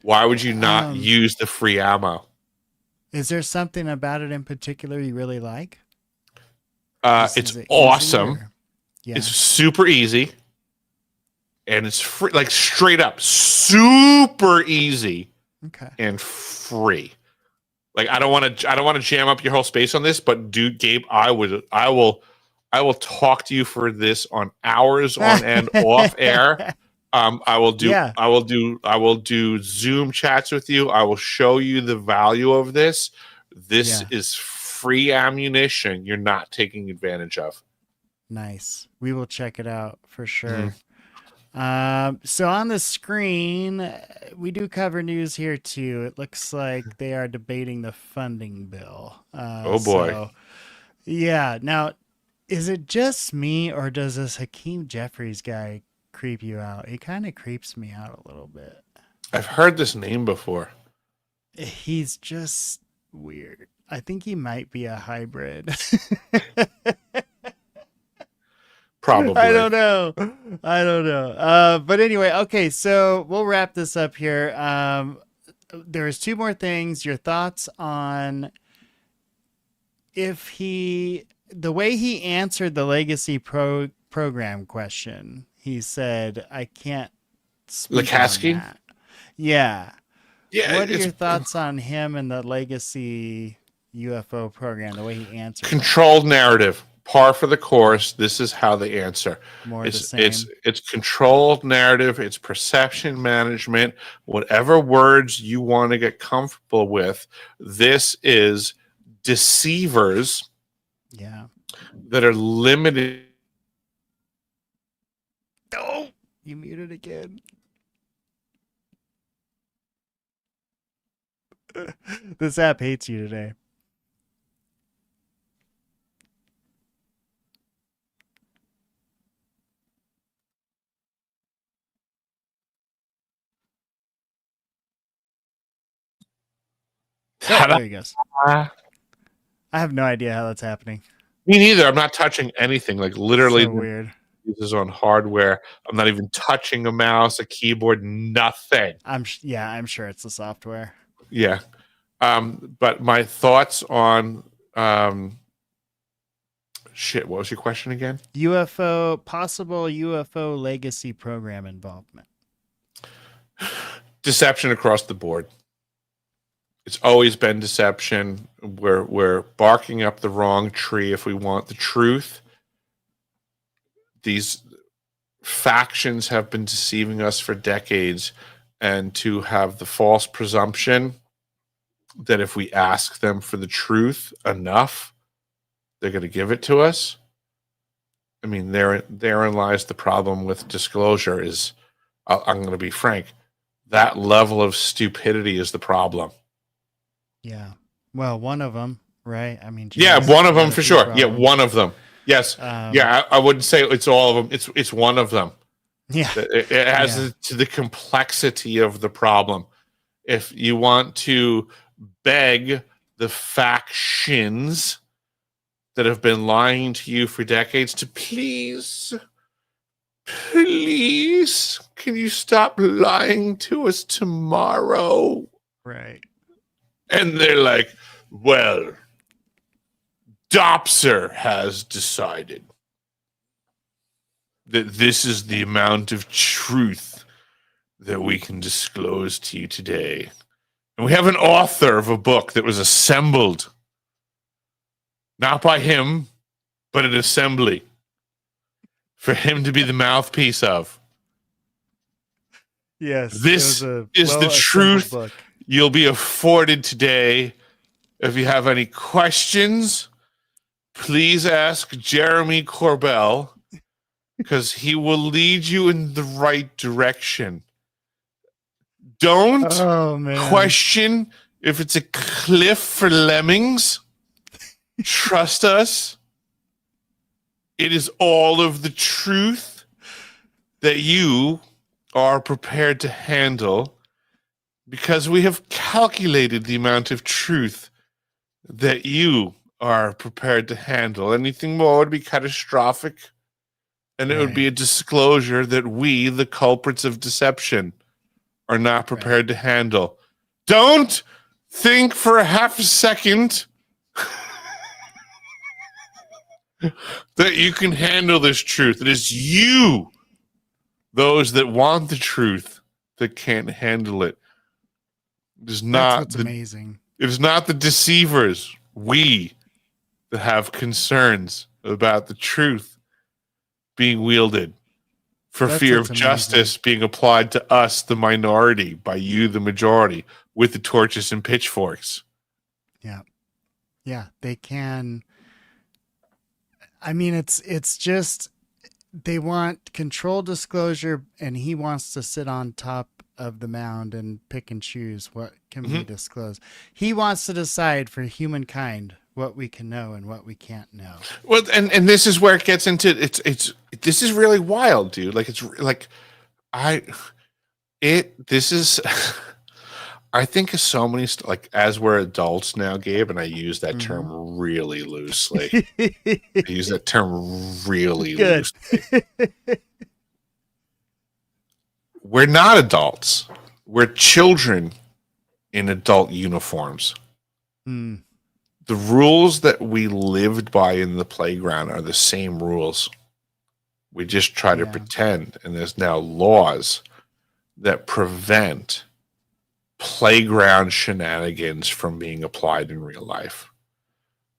Why would you not use the free ammo? Is there something about it in particular you really like? It's awesome. It's super easy, and it's free, like, straight up super easy. And free. Like, I don't want to jam up your whole space on this, but dude, Gabe, I will talk to you for this on hours on end off air. I will do Zoom chats with you. I will show you the value of this. This is free ammunition you're not taking advantage of. Nice. We will check it out for sure. So on the screen, we do cover news here too. It looks like they are debating the funding bill. Oh boy. So, yeah. Now, is it just me, or does this Hakeem Jeffries guy creep you out? He kind of creeps me out a little bit. I've heard this name before. He's just weird. I think he might be a hybrid. Probably. I don't know. But anyway, okay, so we'll wrap this up here. There's two more things. Your thoughts on the way he answered the legacy program question. He said, I can't speak Lacatski? on that. Yeah. What are it's your thoughts on him and the legacy UFO program, the way he answered controlled narrative, par for the course. This is how they answer. It's controlled narrative, it's perception management, whatever words you want to get comfortable with. This is deceivers that are limited. Oh, you muted again. This app hates you today. Oh, there he goes. I have no idea how that's happening. Me neither. I'm not touching anything. Like, literally, So weird. This is on hardware. I'm not even touching a mouse, a keyboard, nothing. I'm sure it's the software. Yeah. But my thoughts on shit, what was your question again? Possible UFO legacy program involvement. Deception across the board. It's always been deception. We're barking up the wrong tree if we want the truth. These factions have been deceiving us for decades, and to have the false presumption that if we ask them for the truth enough, they're going to give it to us. I mean, therein lies the problem with disclosure. Is I'm going to be frank, that level of stupidity is the problem. Yeah. Well, one of them, right? I mean, yeah, one of them for sure. Problems. Yeah, one of them. Yes. Yeah, I wouldn't say it's all of them. It's one of them. Yeah. It adds to the complexity of the problem. If you want to beg the factions that have been lying to you for decades to please, can you stop lying to us tomorrow? Right. And they're like, well, DOPSR has decided that this is the amount of truth that we can disclose to you today. And we have an author of a book that was assembled, not by him, but an assembly for him to be the mouthpiece of. Yes. This is the truth book you'll be afforded today. If you have any questions, please ask Jeremy Corbell, because he will lead you in the right direction. Don't question if it's a cliff for lemmings. Trust us. It is all of the truth that you are prepared to handle, because we have calculated the amount of truth that you are prepared to handle. Anything more would be catastrophic, and it would be a disclosure that we, the culprits of deception, are not prepared to handle. Don't think for a half a second that you can handle this truth. It is you, those that want the truth, that can't handle it. It is not That's what's amazing. It is not the deceivers, we, that have concerns about the truth being wielded for fear of justice being applied to us, the minority, by you, the majority, with the torches and pitchforks. Yeah. Yeah, they can. I mean, it's just, they want controlled disclosure, and he wants to sit on top of the mound and pick and choose what can be disclosed. He wants to decide for humankind what we can know and what we can't know. Well, and this is where it gets into this is really wild, dude. Like, it's like this is I think of so many like, as we're adults now, Gabe, and I use that term really loosely. I use that term really loosely. We're not adults. We're children in adult uniforms. Mm. The rules that we lived by in the playground are the same rules. We just try to pretend, and there's now laws that prevent playground shenanigans from being applied in real life.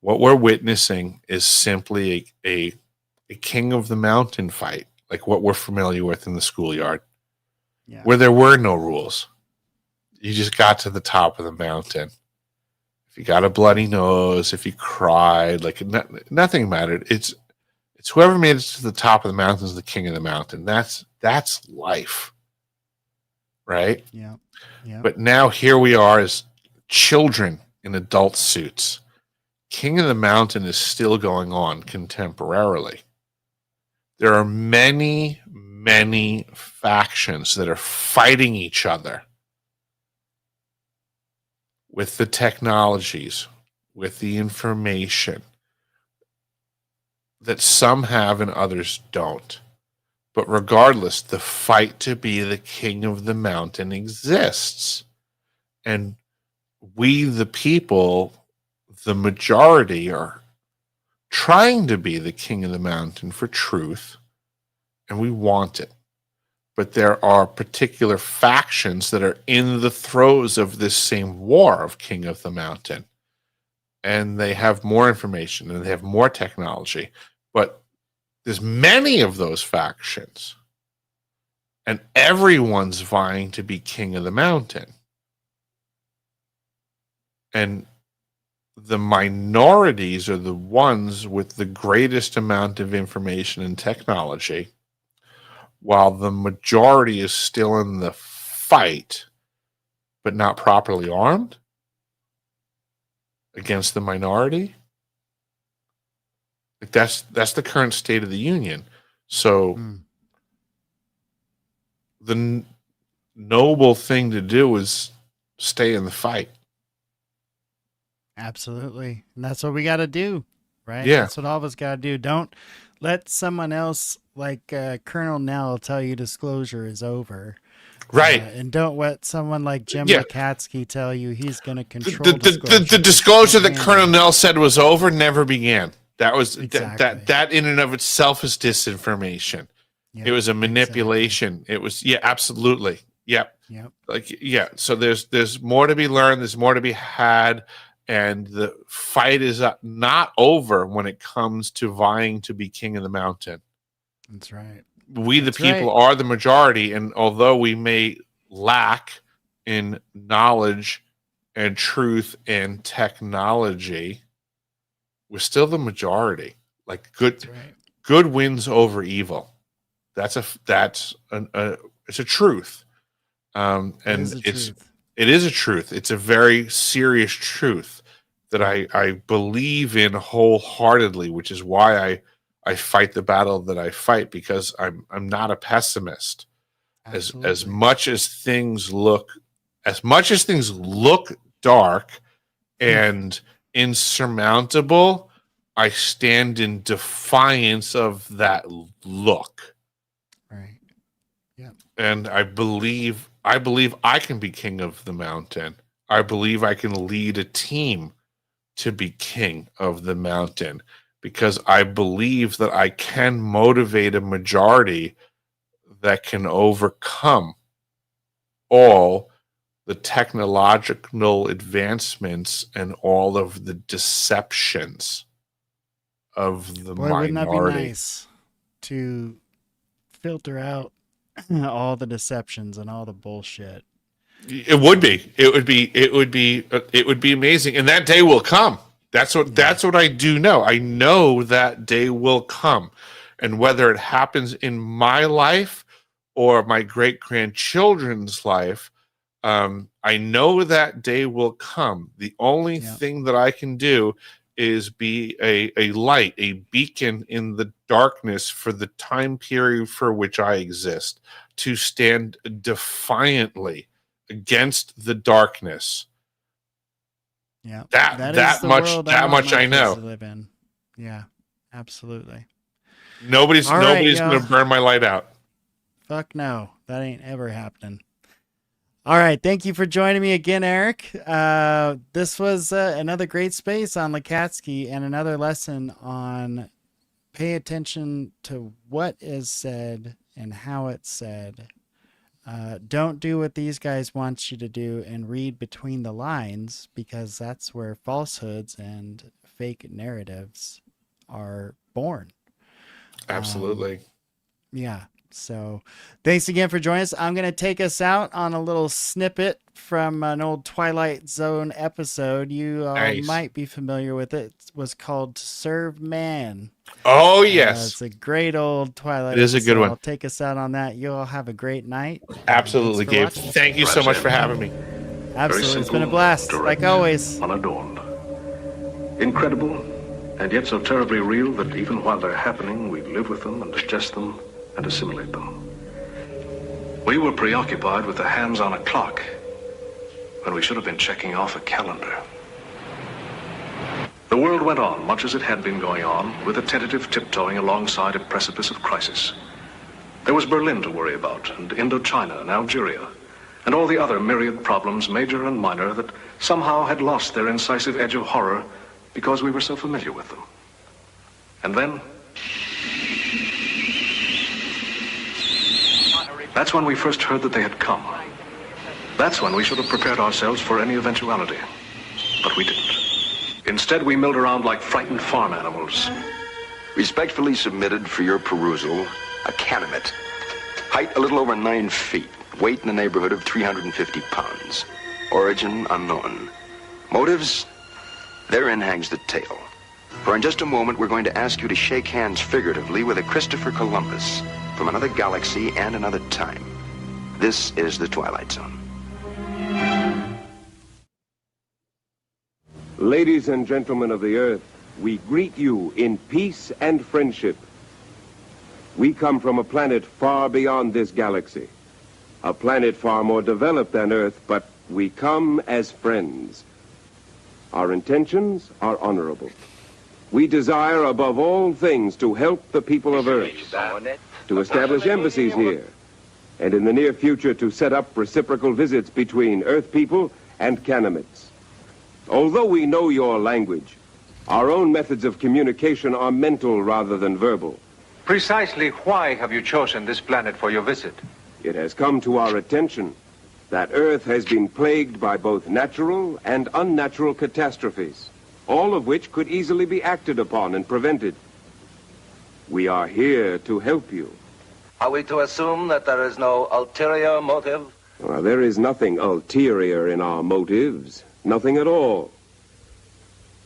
What we're witnessing is simply a king of the mountain fight, like what we're familiar with in the schoolyard, where there were no rules. You just got to the top of the mountain. If you got a bloody nose, if you cried, like nothing mattered. It's whoever made it to the top of the mountain is the king of the mountain. That's life, right? Yeah. Yeah. But now here we are as children in adult suits. King of the Mountain is still going on contemporarily. There are many, many factions that are fighting each other with the technologies, with the information that some have and others don't. But regardless, the fight to be the king of the mountain exists. And we, the people, the majority, are trying to be the king of the mountain for truth, and we want it. But there are particular factions that are in the throes of this same war of king of the mountain. And they have more information and they have more technology. But there's many of those factions. And everyone's vying to be king of the mountain. And the minorities are the ones with the greatest amount of information and technology, while the majority is still in the fight, but not properly armed against the minority. Like that's the current state of the union. So the noble thing to do is stay in the fight. Absolutely. And that's what we got to do, right? Yeah. That's what all of us got to do. Don't let someone else like Colonel Nell tell you disclosure is over. Right. And don't let someone like Jim Yeah. Lacatski tell you he's going to control the disclosure that Colonel Nell said was over never began. That was that in and of itself is disinformation. Yep, it was a manipulation. Exactly. It was absolutely. Yep. So there's more to be learned, there's more to be had, and the fight is not over when it comes to vying to be king of the mountain. That's right. We, the people, are the majority, and although we may lack in knowledge and truth and technology, we're still the majority. Like good wins over evil. It's a truth. And it is a truth. It's a very serious truth that I believe in wholeheartedly, which is why I fight the battle that I fight, because I'm not a pessimist. As much as things look dark and insurmountable, I stand in defiance of that look. Right. Yeah. And I believe I can be king of the mountain. I believe I can lead a team to be king of the mountain, because I believe that I can motivate a majority that can overcome all the technological advancements and all of the deceptions of the minority. Wouldn't that be nice to filter out all the deceptions and all the bullshit? It would be amazing, and that day will come. That's what I do know. I know that day will come, and whether it happens in my life or my great-grandchildren's life, I know that day will come. The only thing that I can do is be a light, a beacon in the darkness for the time period for which I exist, to stand defiantly against the darkness. Yeah, that much I know. To live in. Yeah, absolutely. Nobody's going to burn my light out. Fuck no, that ain't ever happening. All right, thank you for joining me again, Eric. This was another great space on Lacatski, and another lesson on pay attention to what is said and how it's said. Don't do what these guys want you to do and read between the lines, because that's where falsehoods and fake narratives are born. Absolutely. Yeah. So thanks again for joining us. I'm going to take us out on a little snippet from an old Twilight Zone episode. You might be familiar with it. It was called To Serve Man. Oh, yes. It's a great old Twilight episode. It is a good one. I'll take us out on that. You all have a great night. Absolutely, Gabe. Thank you so much for having me. Absolutely. It's been a blast, like always. Unadorned. Incredible, and yet so terribly real that even while they're happening, we live with them and digest them and assimilate them. We were preoccupied with the hands on a clock when we should have been checking off a calendar. The world went on much as it had been going on, with a tentative tiptoeing alongside a precipice of crisis. There was Berlin to worry about, and Indochina and Algeria, and all the other myriad problems, major and minor, that somehow had lost their incisive edge of horror because we were so familiar with them. And then, that's when we first heard that they had come. That's when we should have prepared ourselves for any eventuality. But we didn't. Instead, we milled around like frightened farm animals. Respectfully submitted for your perusal, a Canamet. Height a little over 9 feet. Weight in the neighborhood of 350 pounds. Origin unknown. Motives? Therein hangs the tale. For in just a moment, we're going to ask you to shake hands figuratively with a Christopher Columbus from another galaxy and another time. This is the Twilight Zone. Ladies and gentlemen of the Earth, we greet you in peace and friendship. We come from a planet far beyond this galaxy. A planet far more developed than Earth, but we come as friends. Our intentions are honorable. We desire above all things to help the people of Earth, to establish embassies here, and in the near future to set up reciprocal visits between Earth people and Canamets. Although we know your language, our own methods of communication are mental rather than verbal. Precisely why have you chosen this planet for your visit? It has come to our attention that Earth has been plagued by both natural and unnatural catastrophes, all of which could easily be acted upon and prevented. We are here to help you. Are we to assume that there is no ulterior motive? Well, there is nothing ulterior in our motives. Nothing at all.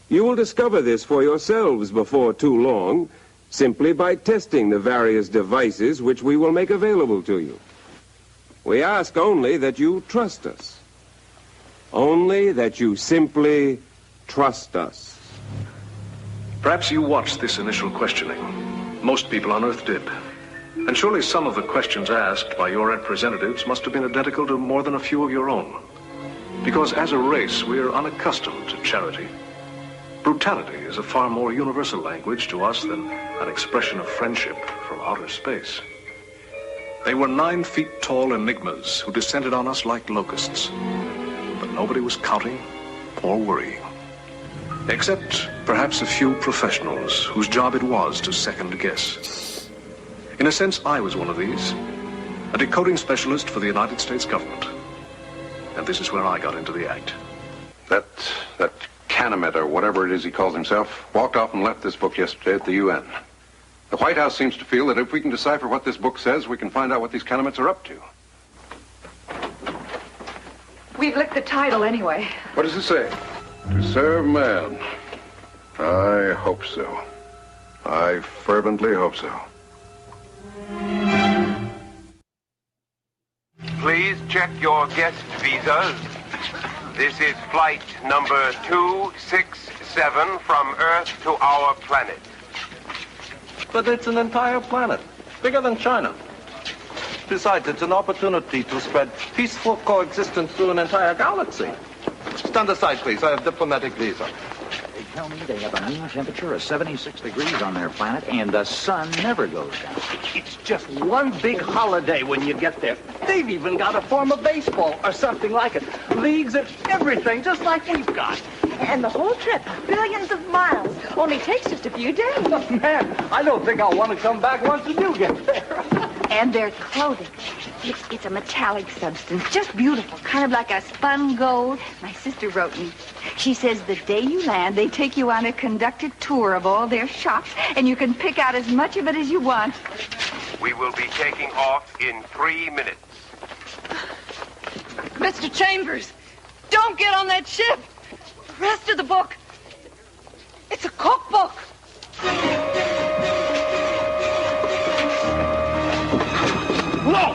You will discover this for yourselves before too long, simply by testing the various devices which we will make available to you. We ask only that you trust us. Only that you simply trust us. Perhaps you watched this initial questioning. Most people on Earth did. And surely some of the questions asked by your representatives must have been identical to more than a few of your own. Because as a race, we're unaccustomed to charity. Brutality is a far more universal language to us than an expression of friendship from outer space. They were 9 feet tall enigmas who descended on us like locusts. But nobody was counting or worrying. Except perhaps a few professionals whose job it was to second guess. In a sense, I was one of these, a decoding specialist for the United States government. And this is where I got into the act. That Canamet, or whatever it is he calls himself, walked off and left this book yesterday at the UN. The White House seems to feel that if we can decipher what this book says, we can find out what these Canamets are up to. We've licked the title anyway. What does it say? To serve man. I hope so. I fervently hope so. Please check your guest visas. This is flight number 267 from Earth to our planet. But it's an entire planet, bigger than China. Besides, it's an opportunity to spread peaceful coexistence through an entire galaxy. Stand aside, please. I have diplomatic visa. They tell me they have a mean temperature of 76 degrees on their planet, and the sun never goes down. It's just one big holiday when you get there. They've even got a form of baseball or something like it. Leagues and everything, just like we've got. And the whole trip, billions of miles, only takes just a few days. Oh, man, I don't think I'll want to come back once you do get there. And their clothing. It's a metallic substance, just beautiful, kind of like a spun gold. My sister wrote me. She says the day you land, they take you on a conducted tour of all their shops, and you can pick out as much of it as you want. We will be taking off in 3 minutes. Mr. Chambers, don't get on that ship. The rest of the book, it's a cookbook. No!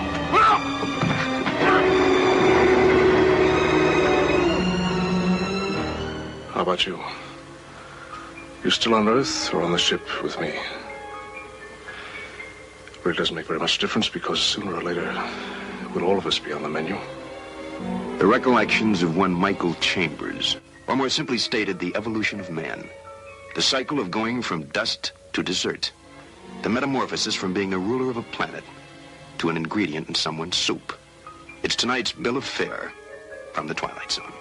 How about you? You still on Earth or on the ship with me? It really doesn't make very much difference because sooner or later, will all of us be on the menu? The recollections of one Michael Chambers, or more simply stated, the evolution of man. The cycle of going from dust to desert. The metamorphosis from being a ruler of a planet to an ingredient in someone's soup. It's tonight's bill of fare from the Twilight Zone.